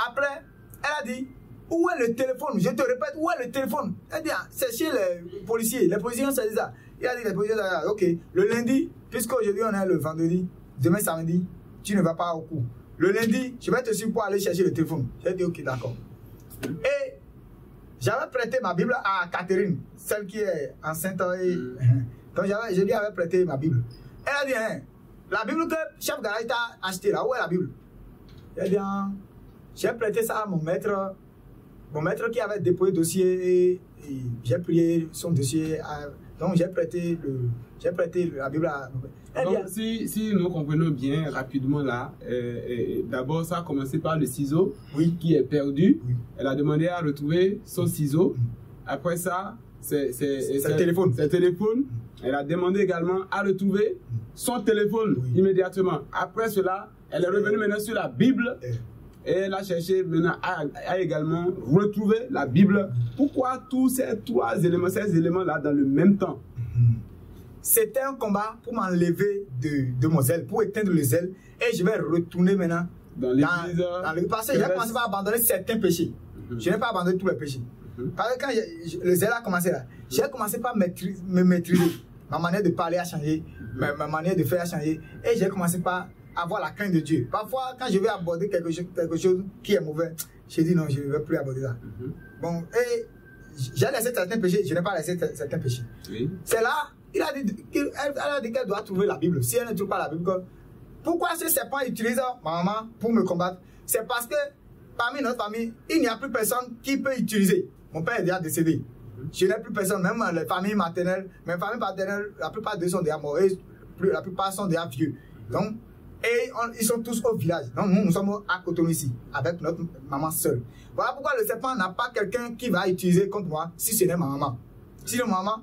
Après, elle a dit, où est le téléphone? Je te répète, où est le téléphone? Elle dit, c'est chez les policiers. Les policiers ont saisi ça. Il a dit, les policiers ont saisi ça. Ok, le lundi, puisqu'aujourd'hui on est le vendredi, demain samedi, tu ne vas pas au cours. Le lundi, je vais te suivre pour aller chercher le téléphone. J'ai dit, ok, d'accord. Et j'avais prêté ma Bible à Catherine, celle qui est enceinte. Donc je lui avais prêté ma Bible. Elle a dit, hein, la Bible que chef garage t'a acheté là, où est la Bible? J'ai dit, j'ai prêté ça à mon maître qui avait déposé le dossier et j'ai prié son dossier. Donc j'ai prêté la Bible à... Donc, si nous comprenons bien rapidement là, d'abord ça a commencé par le ciseau qui est perdu. Oui. Elle a demandé à retrouver son ciseau. Après ça, c'est le téléphone. Elle a demandé également à retrouver son téléphone immédiatement. Après cela, elle est revenue maintenant sur la Bible. Et elle a cherché maintenant à également retrouver la Bible. Pourquoi tous ces ces éléments-là dans le même temps? C'était un combat pour m'enlever de mon zèle, pour éteindre le zèle. Et je vais retourner maintenant dans le passé. J'ai commencé par abandonner certains péchés. Je n'ai pas abandonné tous les péchés. Parce que quand le zèle a commencé là, j'ai commencé par me maîtriser. Ma manière de parler a changé, ma manière de faire a changé. Et j'ai commencé par avoir la crainte de Dieu. Parfois, quand je vais aborder quelque chose qui est mauvais, je dis non, je ne vais plus aborder ça. Bon, et j'ai laissé certains péchés, je n'ai pas laissé certains péchés. Oui. C'est là, elle a dit qu'elle doit trouver la Bible. Si elle ne trouve pas la Bible, pourquoi ce serpent utilise ma maman pour me combattre? C'est parce que parmi notre famille, il n'y a plus personne qui peut utiliser. Mon père est déjà décédé. Je n'ai plus personne, même les familles maternelles, mes familles paternelles, la plupart d'eux sont déjà morts, la plupart sont déjà vieux. Donc, et ils sont tous au village. Donc nous sommes à Cotonou ici, avec notre maman seule. Voilà pourquoi le serpent n'a pas quelqu'un qui va utiliser contre moi, si ce n'est ma maman. Sinon ma maman,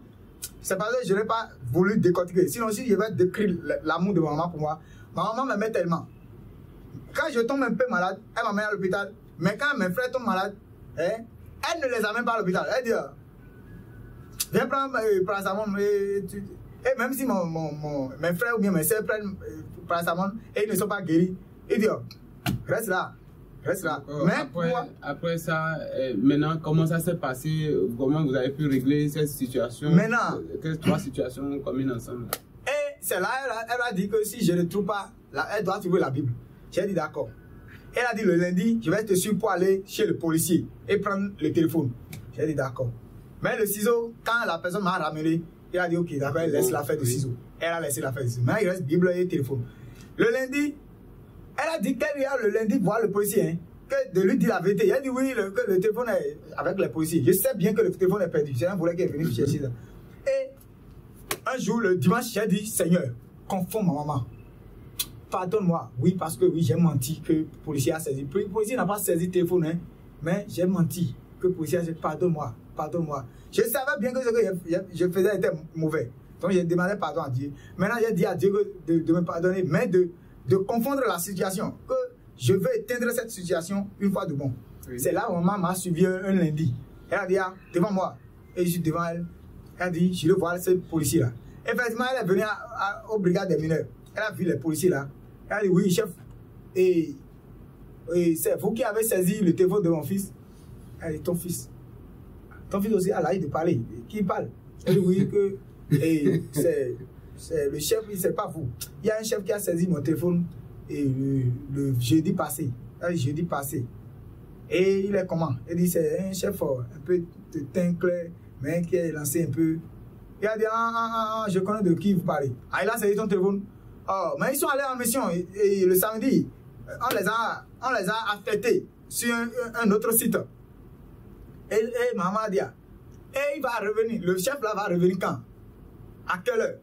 c'est parce que je n'ai pas voulu décortiquer. Sinon si je vais décrire l'amour de ma maman pour moi, ma maman m'aimait tellement. Quand je tombe un peu malade, elle m'amène à l'hôpital. Mais quand mes frères tombent malades, elle ne les amène pas à l'hôpital. Elle dit, viens prendre paracétamol. Et même si mes frères ou bien mes soeurs prennent paracétamol et ils ne sont pas guéris, ils disent, reste là. Mais après ça, maintenant, comment ça s'est passé? Comment vous avez pu régler cette situation? Maintenant, quelles 3 situations communes ensemble? Et c'est là, elle a dit que si je ne trouve pas, elle doit trouver la Bible. J'ai dit d'accord. Elle a dit le lundi, je vais te suivre pour aller chez le policier et prendre le téléphone. J'ai dit d'accord. Mais le ciseau, quand la personne m'a ramené, il a dit ok, d'accord, elle laisse l'affaire du ciseau. Elle a laissé l'affaire du ciseau. Maintenant, il reste Bible et téléphone. Le lundi, elle a dit qu'elle ira le lundi voir le policier, hein, que de lui dire la vérité. Elle a dit oui, que le téléphone est avec les policiers. Je sais bien que le téléphone est perdu. C'est un volet qui est venu chercher ça. Et un jour, le dimanche, j'ai dit Seigneur, confonds ma maman. Pardonne-moi. Oui, parce que oui, j'ai menti que le policier a saisi. Le policier n'a pas saisi le téléphone, hein, mais j'ai menti que le policier a saisi. Pardonne-moi. Je savais bien que ce que je faisais était mauvais. Donc, j'ai demandé pardon à Dieu. Maintenant, j'ai dit à Dieu de me pardonner, mais de confondre la situation. Que je veux éteindre cette situation une fois de bon. Oui. C'est là où maman m'a suivi un lundi. Elle a dit, devant moi. Et je suis devant elle. Elle a dit, je vais voir ce policier-là. Effectivement, elle est venue aux brigades des mineurs. Elle a vu les policiers là. Elle a dit oui, chef. Et c'est vous qui avez saisi le téléphone de mon fils. Elle a dit ton fils. Ton fils aussi a l'âge de parler. Qui parle? Elle dit oui, que c'est le chef, c'est pas vous. Il y a un chef qui a saisi mon téléphone le jeudi passé. Jeudi passé. Et il est comment? Il dit c'est un chef un peu de teint clair, mais qui est lancé un peu. Il a dit je connais de qui vous parlez. Il a saisi ton téléphone. Mais ils sont allés en mission et le samedi, on les a affectés sur un autre site. Et maman a dit, et il va revenir, le chef là va revenir quand? À quelle heure?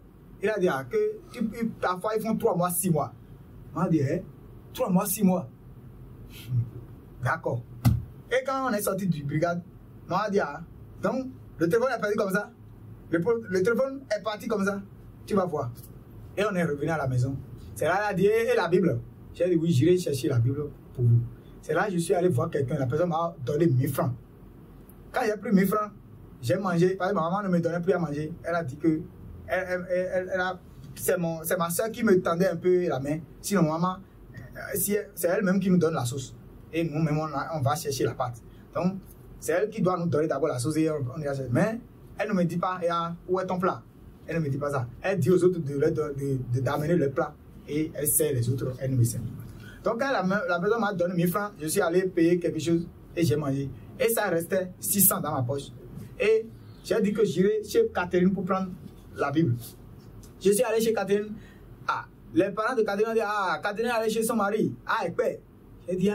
Il a dit que parfois ils font 3 mois, 6 mois. Maman a dit, 3 mois, 6 mois. D'accord. Et quand on est sorti du brigade, maman a dit, donc le téléphone est parti comme ça. Le téléphone est parti comme ça. Tu vas voir. Et on est revenu à la maison. C'est là qu'elle a dit, et la Bible? J'ai dit, oui, j'irai chercher la Bible pour vous. C'est là que je suis allé voir quelqu'un. La personne m'a donné 1000 francs. Quand j'ai pris 1000 francs, j'ai mangé. Parce que ma maman ne me donnait plus à manger. Elle a dit que c'est ma soeur qui me tendait un peu la main. Sinon, maman, c'est elle-même qui nous donne la sauce. Et nous-mêmes, on va chercher la pâte. Donc, c'est elle qui doit nous donner d'abord la sauce. Et on ira chercher. Mais elle ne me dit pas, où est ton plat? Elle ne me dit pas ça. Elle dit aux autres d'amener le plat. Et elle sert les autres. Elle ne me sert pas. Donc, quand la personne m'a donné 1000 francs, je suis allé payer quelque chose et j'ai mangé. Et ça restait 600 dans ma poche. Et j'ai dit que j'irai chez Catherine pour prendre la Bible. Je suis allé chez Catherine. Les parents de Catherine ont dit, Catherine est allée chez son mari. Ekpe. J'ai dit,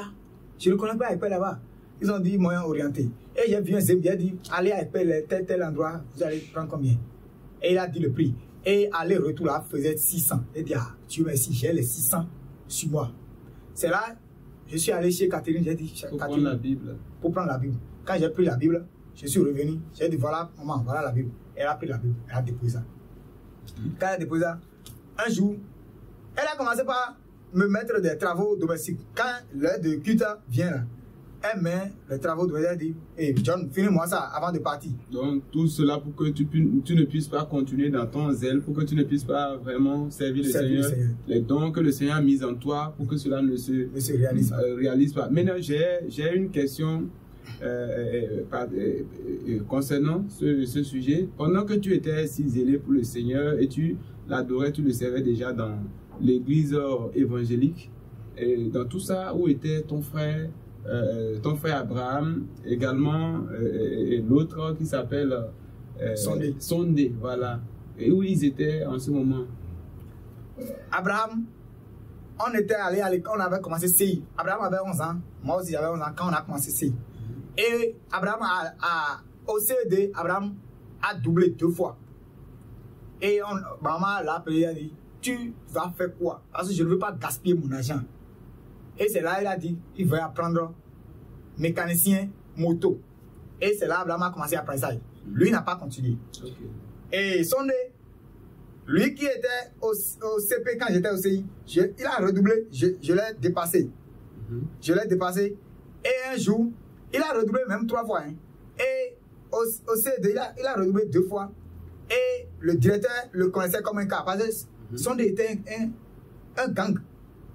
je ne connais pas Ekpe là-bas. Ils ont dit moyen orienté. Et j'ai vu un zéb, j'ai dit, allez à Ekpe, tel endroit, vous allez prendre combien? Et il a dit le prix. Et aller-retour là faisait 600. J'ai dit, Dieu merci, j'ai les 600 sur moi. C'est là, je suis allé chez Catherine, j'ai dit, pour prendre la Bible. Pour prendre la Bible. Quand j'ai pris la Bible, je suis revenu, j'ai dit, voilà, maman, voilà la Bible. Elle a pris la Bible, elle a déposé ça. Quand elle a déposé ça, un jour, elle a commencé par me mettre des travaux domestiques. Quand l'heure de culte vient là, elle met les travaux domestiques, elle dit, hey John, finis-moi ça avant de partir. Donc tout cela pour que tu ne puisses pas continuer dans ton zèle, pour que tu ne puisses pas vraiment servir le Seigneur. Les dons que le Seigneur a mis en toi, pour que cela ne se réalise pas. Maintenant, j'ai une question concernant ce sujet. Pendant que tu étais si zélé pour le Seigneur et tu l'adorais, tu le servais déjà dans l'église évangélique, et dans tout ça, où était ton frère Abraham, également, et l'autre qui s'appelle Sondé, voilà. Et où ils étaient en ce moment? Abraham, on était allé à l'école, on avait commencé CI. Abraham avait 11 ans, moi aussi j'avais 11 ans quand on a commencé CI. Et Abraham au CED, Abraham a doublé 2 fois. Et maman l'a appelé, elle a dit, tu vas faire quoi? Parce que je ne veux pas gaspiller mon argent. Et c'est là il a dit, il va apprendre mécanicien moto. Et c'est là Abraham a commencé à apprendre ça. Lui n'a pas continué. Okay. Et Sondé, lui qui était au CP quand j'étais au CI, il a redoublé, je l'ai dépassé. Je l'ai dépassé. Et un jour, il a redoublé même 3 fois. Hein. Et au CD, il a redoublé 2 fois. Et le directeur le connaissait comme un cas. Parce que Sondé était un gang.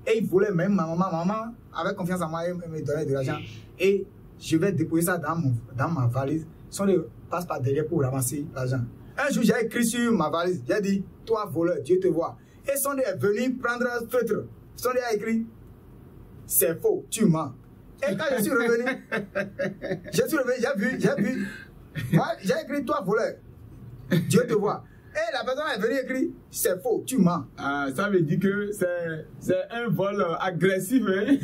Et il voulait même ma maman. Maman avait confiance en moi et me donnait de l'argent. Et je vais déposer ça dans ma valise. Sondé passe par derrière pour ramasser l'argent. Un jour, j'ai écrit sur ma valise. J'ai dit, toi voleur, Dieu te voit. Et Sondé est venu prendre un feutre. Sondé a écrit, c'est faux, tu mens. Et quand je suis revenu, j'ai vu. Moi, j'ai écrit, toi voleur, Dieu te voit. Et la personne est venue écrire, c'est faux, tu mens. Ça veut dire que c'est un vol agressif, hein?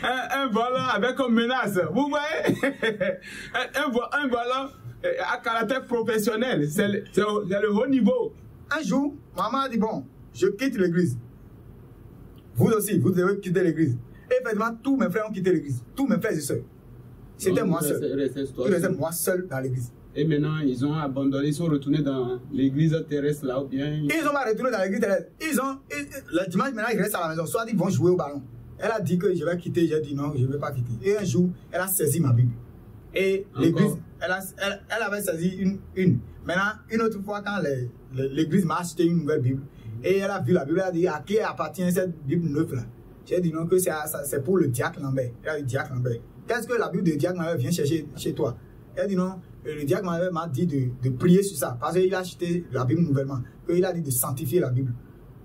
un vol avec comme menace. Vous voyez? un vol à caractère professionnel. C'est le haut niveau. Un jour, maman a dit, bon, je quitte l'église. Vous aussi, vous devez quitter l'église. Et effectivement, tous mes frères ont quitté l'église. Tous mes frères et sœurs. C'était moi seul. Il restait moi seul dans l'église. Et maintenant, ils ont abandonné, ils sont retournés dans l'église terrestre là ou bien... Ils ont pas retourné dans l'église terrestre. Le dimanche, maintenant, ils restent à la maison. Soit ils vont jouer au ballon. Elle a dit que je vais quitter. J'ai dit non, je ne vais pas quitter. Et un jour, elle a saisi ma Bible. Et l'église, elle avait saisi une. Maintenant, une autre fois, quand l'église m'a acheté une nouvelle Bible, et elle a vu la Bible, elle a dit, à qui appartient cette Bible neuve là? J'ai dit non, que c'est pour le diacre Lambert. Elle a dit, diacre Lambert. Qu'est-ce que la Bible de diacre Lambert vient chercher chez toi? Elle a dit non, le diacre Lambert m'a dit de prier sur ça, parce qu'il a acheté la Bible nouvellement, qu'il a dit de sanctifier la Bible.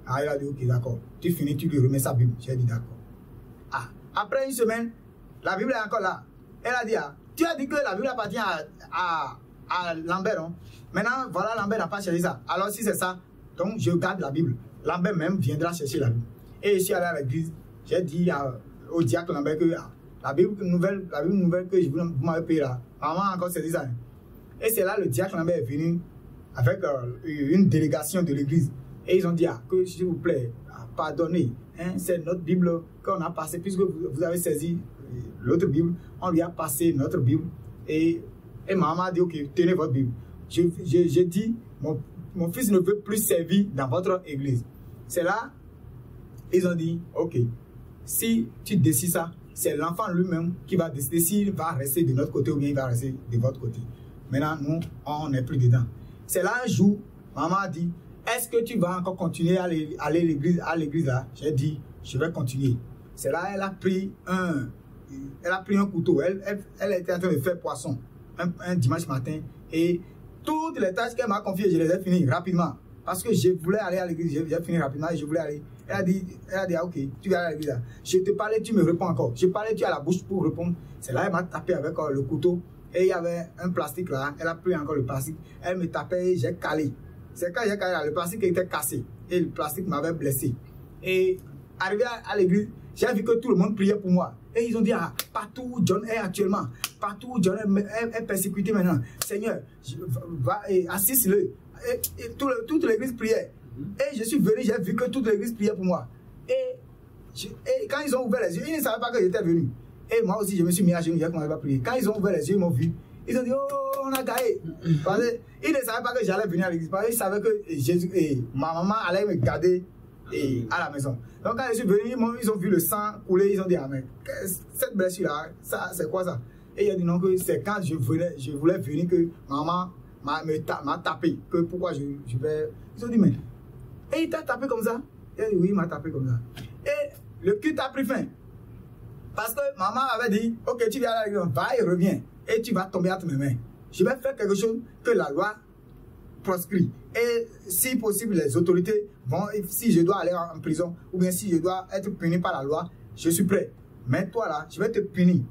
Ah, elle a dit, ok, d'accord. Tu finis, tu lui remets sa Bible. J'ai dit, d'accord. Ah, après une semaine, la Bible est encore là. Elle a dit, ah, tu as dit que la Bible appartient à Lambert, non? Maintenant, voilà, Lambert n'a pas cherché ça. Alors, si c'est ça, donc je garde la Bible. Lambert même viendra chercher la Bible. Et je suis allé à l'église, j'ai dit au diacre Lambert que la Bible nouvelle que vous m'avez payée là, maman encore c'est ça. Et c'est là le diacre Lambert est venu avec une délégation de l'église. Et ils ont dit, que s'il vous plaît, pardonnez, hein, c'est notre Bible qu'on a passée, puisque vous avez saisi l'autre Bible, on lui a passé notre Bible. Et maman a dit, ok, tenez votre Bible. J'ai dit, mon fils ne veut plus servir dans votre église. C'est là, ils ont dit, ok, si tu décides ça, c'est l'enfant lui-même qui va décider s'il va rester de notre côté ou bien il va rester de votre côté. Maintenant, nous, on n'est plus dedans. C'est là un jour, maman a dit, est-ce que tu vas encore continuer à aller à l'église là? J'ai dit, je vais continuer. C'est là, elle a pris un couteau. Elle était en train de faire poisson un dimanche matin. Et toutes les tâches qu'elle m'a confiées, je les ai finies rapidement. Parce que je voulais aller à l'église, j'ai fini rapidement et je voulais aller. Elle a dit, ok, tu vas aller à l'église là. Je te parlais, tu me réponds encore. Je parlais, tu as la bouche pour répondre. C'est là, elle m'a tapé avec le couteau. Et il y avait un plastique là. Elle a pris encore le plastique. Elle me tapait et j'ai calé. C'est quand j'ai calé là, le plastique était cassé. Et le plastique m'avait blessé. Et arrivé à l'église, j'ai vu que tout le monde priait pour moi. Et ils ont dit, partout où John est actuellement, partout où John est persécuté maintenant, Seigneur, assiste-le. Et toute l'église priait. Et je suis venu, j'ai vu que toute l'église priait pour moi. Et quand ils ont ouvert les yeux, ils ne savaient pas que j'étais venu. Et moi aussi, je me suis mis à genoux, j'ai commencé à prier. Quand ils ont ouvert les yeux, ils m'ont vu. Ils ont dit, oh, on a gagné. Parce qu'ils ne savaient pas que j'allais venir à l'église. Parce qu'ils savaient que Jésus et ma maman allait me garder à la maison. Donc quand je suis venu, ils ont vu le sang couler. Ils ont dit, mais cette blessure-là, c'est quoi ça? Et il a dit non, que c'est quand je voulais venir que maman m'a tapé. Que pourquoi je vais... Ils ont dit, mais... Et il t'a tapé comme ça? Et oui, il m'a tapé comme ça. Et le culte a pris fin. Parce que maman avait dit, ok, tu viens à l'église, va et reviens. Et tu vas tomber entre mes mains. Je vais faire quelque chose que la loi proscrit. Et si possible, les autorités vont, si je dois aller en prison, ou bien si je dois être puni par la loi, je suis prêt. Mais toi là, je vais te punir.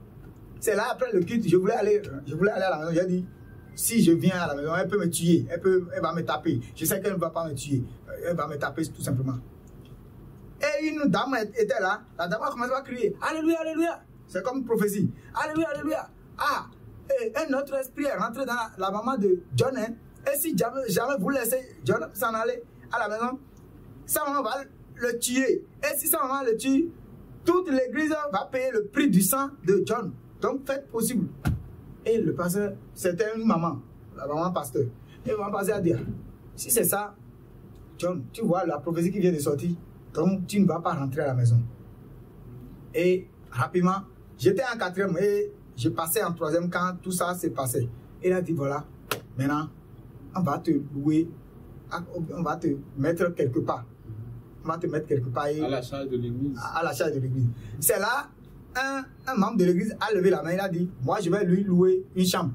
C'est là, après le culte, je voulais aller à la maison. J'ai dit, si je viens à la maison, elle peut me tuer. Elle va me taper. Je sais qu'elle ne va pas me tuer. Elle va me taper tout simplement. Et une dame était là. La dame a commencé à crier, Alléluia, Alléluia. C'est comme une prophétie. Alléluia, Alléluia. Et un autre esprit est rentré dans la maman de John. Et si jamais vous laissez John s'en aller à la maison, sa maman va le tuer. Et si sa maman le tue, toute l'église va payer le prix du sang de John. Donc faites possible. Et le pasteur, c'était une maman, la maman pasteur. Et la maman pasteur a dit, si c'est ça, John, tu vois la prophétie qui vient de sortir, donc tu ne vas pas rentrer à la maison. Et rapidement, j'étais en 4e et je passais en 3e quand tout ça s'est passé. Et il a dit, voilà, maintenant, on va te louer, on va te mettre quelque part. On va te mettre quelque part. À la charge de l'église. À la charge de l'église. C'est là, un membre de l'église a levé la main, il a dit, moi je vais lui louer une chambre.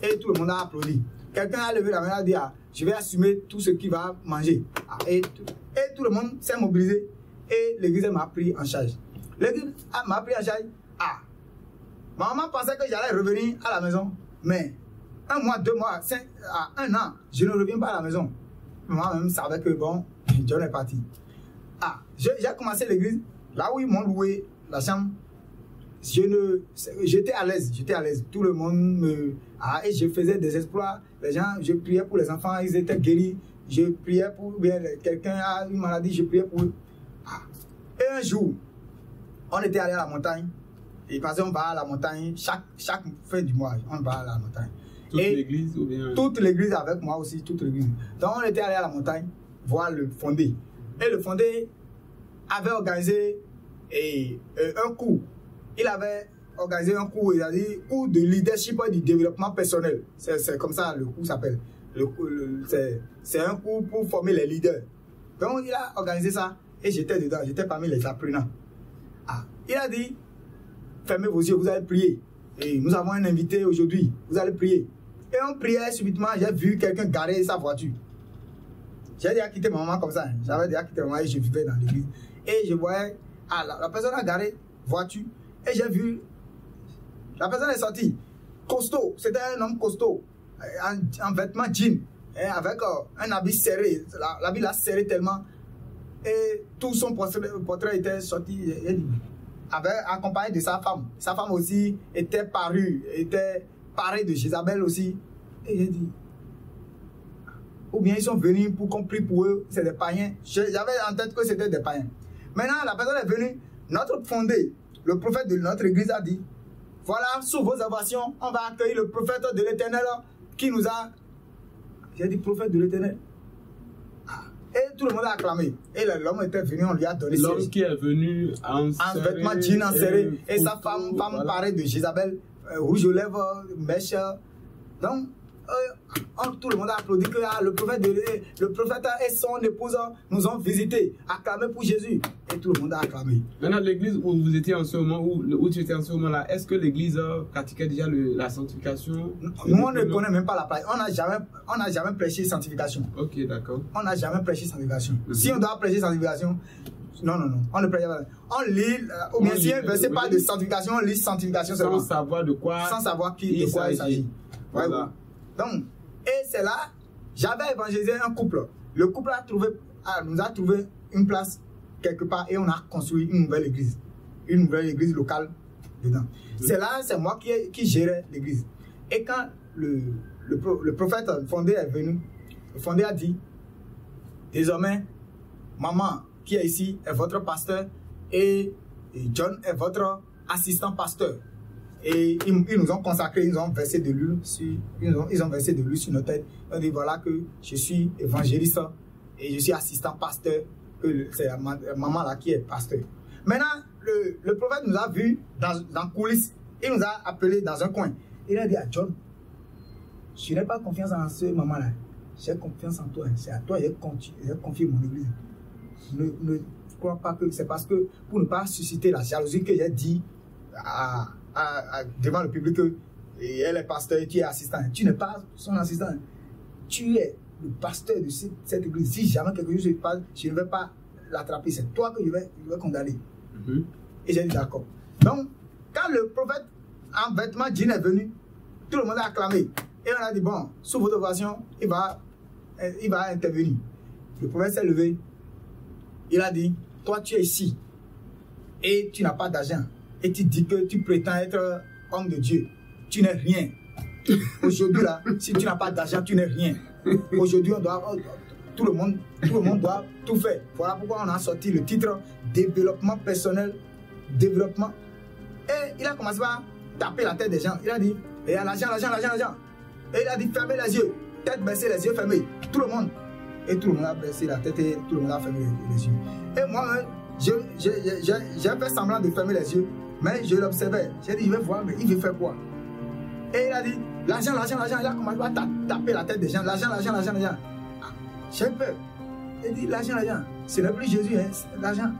Et tout le monde a applaudi. Quelqu'un a levé la main, il a dit, je vais assumer tout ce qu'il va manger. Et tout le monde s'est mobilisé et l'église m'a pris en charge. L'église m'a pris en charge. Maman pensait que j'allais revenir à la maison, mais 1 mois, 2 mois, 1 an, je ne reviens pas à la maison. Moi-même savais que bon, John est parti. J'ai commencé l'église, là où ils m'ont loué la chambre. J'étais à l'aise, tout le monde me... et je faisais des exploits, les gens, je priais pour les enfants, ils étaient guéris, je priais pour quelqu'un a une maladie, je priais pour eux. Et un jour, on était allé à la montagne, et parce qu'on va à la montagne, chaque fin du mois, on va à la montagne. Toute l'église ou bien... Toute l'église avec moi aussi, toute l'église. Donc on était allé à la montagne, voir le fondé. Et le fondé avait organisé un coup. Il avait organisé un cours, il a dit cours de leadership et du développement personnel. C'est comme ça le cours s'appelle. C'est un cours pour former les leaders. Donc il a organisé ça et j'étais dedans, j'étais parmi les apprenants. Ah, il a dit, fermez vos yeux, vous allez prier. Et nous avons un invité aujourd'hui, vous allez prier. Et on priait subitement, j'ai vu quelqu'un garer sa voiture. J'ai déjà quitté ma maman comme ça. J'avais déjà quitté ma maman et je vivais dans l'église. Et je voyais, la personne a garé voiture. Et j'ai vu, la personne est sortie. Costaud, c'était un homme costaud. En vêtements jeans. Avec un habit serré. L'habit l'a serré tellement. Et tout son portrait était sorti. Accompagné de sa femme. Sa femme aussi était parue. Était parée de Jézabel aussi. Et j'ai dit, ou bien ils sont venus pour qu'on prie pour eux, c'est des païens. J'avais en tête que c'était des païens. Maintenant, la personne est venue, notre fondé, le prophète de notre église a dit, voilà, sous vos ovations, on va accueillir le prophète de l'Éternel qui nous a... J'ai dit prophète de l'Éternel. Et tout le monde a acclamé. Et l'homme était venu, on lui a donné l'homme qui est venu en vêtements jeans enserrés. Et sa femme voilà. Parée de Jézabel, rouge aux lèvres, mèche. Donc, tout le monde a applaudi que le prophète et son épouse nous ont visités, acclamé pour Jésus. Et tout le monde a acclamé. Maintenant, l'église où vous étiez en ce moment, où tu étais en ce moment-là, est-ce que l'église pratiquait déjà la sanctification? Nous, on ne connaît même pas la pratique. On n'a jamais prêché sanctification. Ok, d'accord. On n'a jamais prêché sanctification. Si on doit prêcher sanctification, non, on ne prêche pas. On lit, ou bien si un verset parle de sanctification, on lit sanctification seulement. Sans savoir de quoi, de quoi il s'agit. Voilà. Donc, et c'est là, j'avais évangélisé un couple. Le couple nous a trouvé une place quelque part et on a construit une nouvelle église locale dedans. C'est là, c'est moi qui gérais l'église. Et quand le prophète fondé est venu, le fondé a dit, désormais, maman qui est ici est votre pasteur et John est votre assistant pasteur. Et ils nous ont consacré, ils ont versé de l'huile sur nos têtes. Ils ont dit voilà que je suis évangéliste et je suis assistant pasteur, que c'est la maman là qui est pasteur. Maintenant, le prophète nous a vus dans coulisses, il nous a appelés dans un coin. Il a dit à John, je n'ai pas confiance en ce maman là, j'ai confiance en toi, c'est à toi que j'ai confié mon église. Ne crois pas que c'est parce que pour ne pas susciter la jalousie que j'ai dit devant le public que elle est pasteur et tu es assistant. Tu n'es pas son assistant. Tu es le pasteur de cette église. Si jamais quelque chose se passe, je ne vais pas l'attraper. C'est toi que je vais condamner. Et j'ai dit d'accord. Donc, quand le prophète en vêtements jeans est venu, tout le monde a acclamé. Et on a dit bon, sous votre ovation, il va intervenir. Le prophète s'est levé. Il a dit, toi tu es ici et tu n'as pas d'argent. Et tu dis que tu prétends être homme de Dieu. Tu n'es rien. Aujourd'hui, là, si tu n'as pas d'argent, tu n'es rien. Aujourd'hui, tout le monde doit tout faire. Voilà pourquoi on a sorti le titre développement personnel, développement. Et il a commencé à taper la tête des gens. Il a dit, il y a l'argent. Et il a dit, fermez les yeux. Tête baissée, les yeux fermés. Tout le monde. Et tout le monde a baissé la tête et tout le monde a fermé les yeux. Et moi-même, j'ai fait semblant de fermer les yeux. Mais je l'observais. J'ai dit, je vais voir, mais il veut faire quoi? Et il a dit, l'argent. Il a commencé à taper la tête des gens. L'argent. J'ai peur. Il dit, l'argent. Ce n'est plus Jésus, hein, l'argent.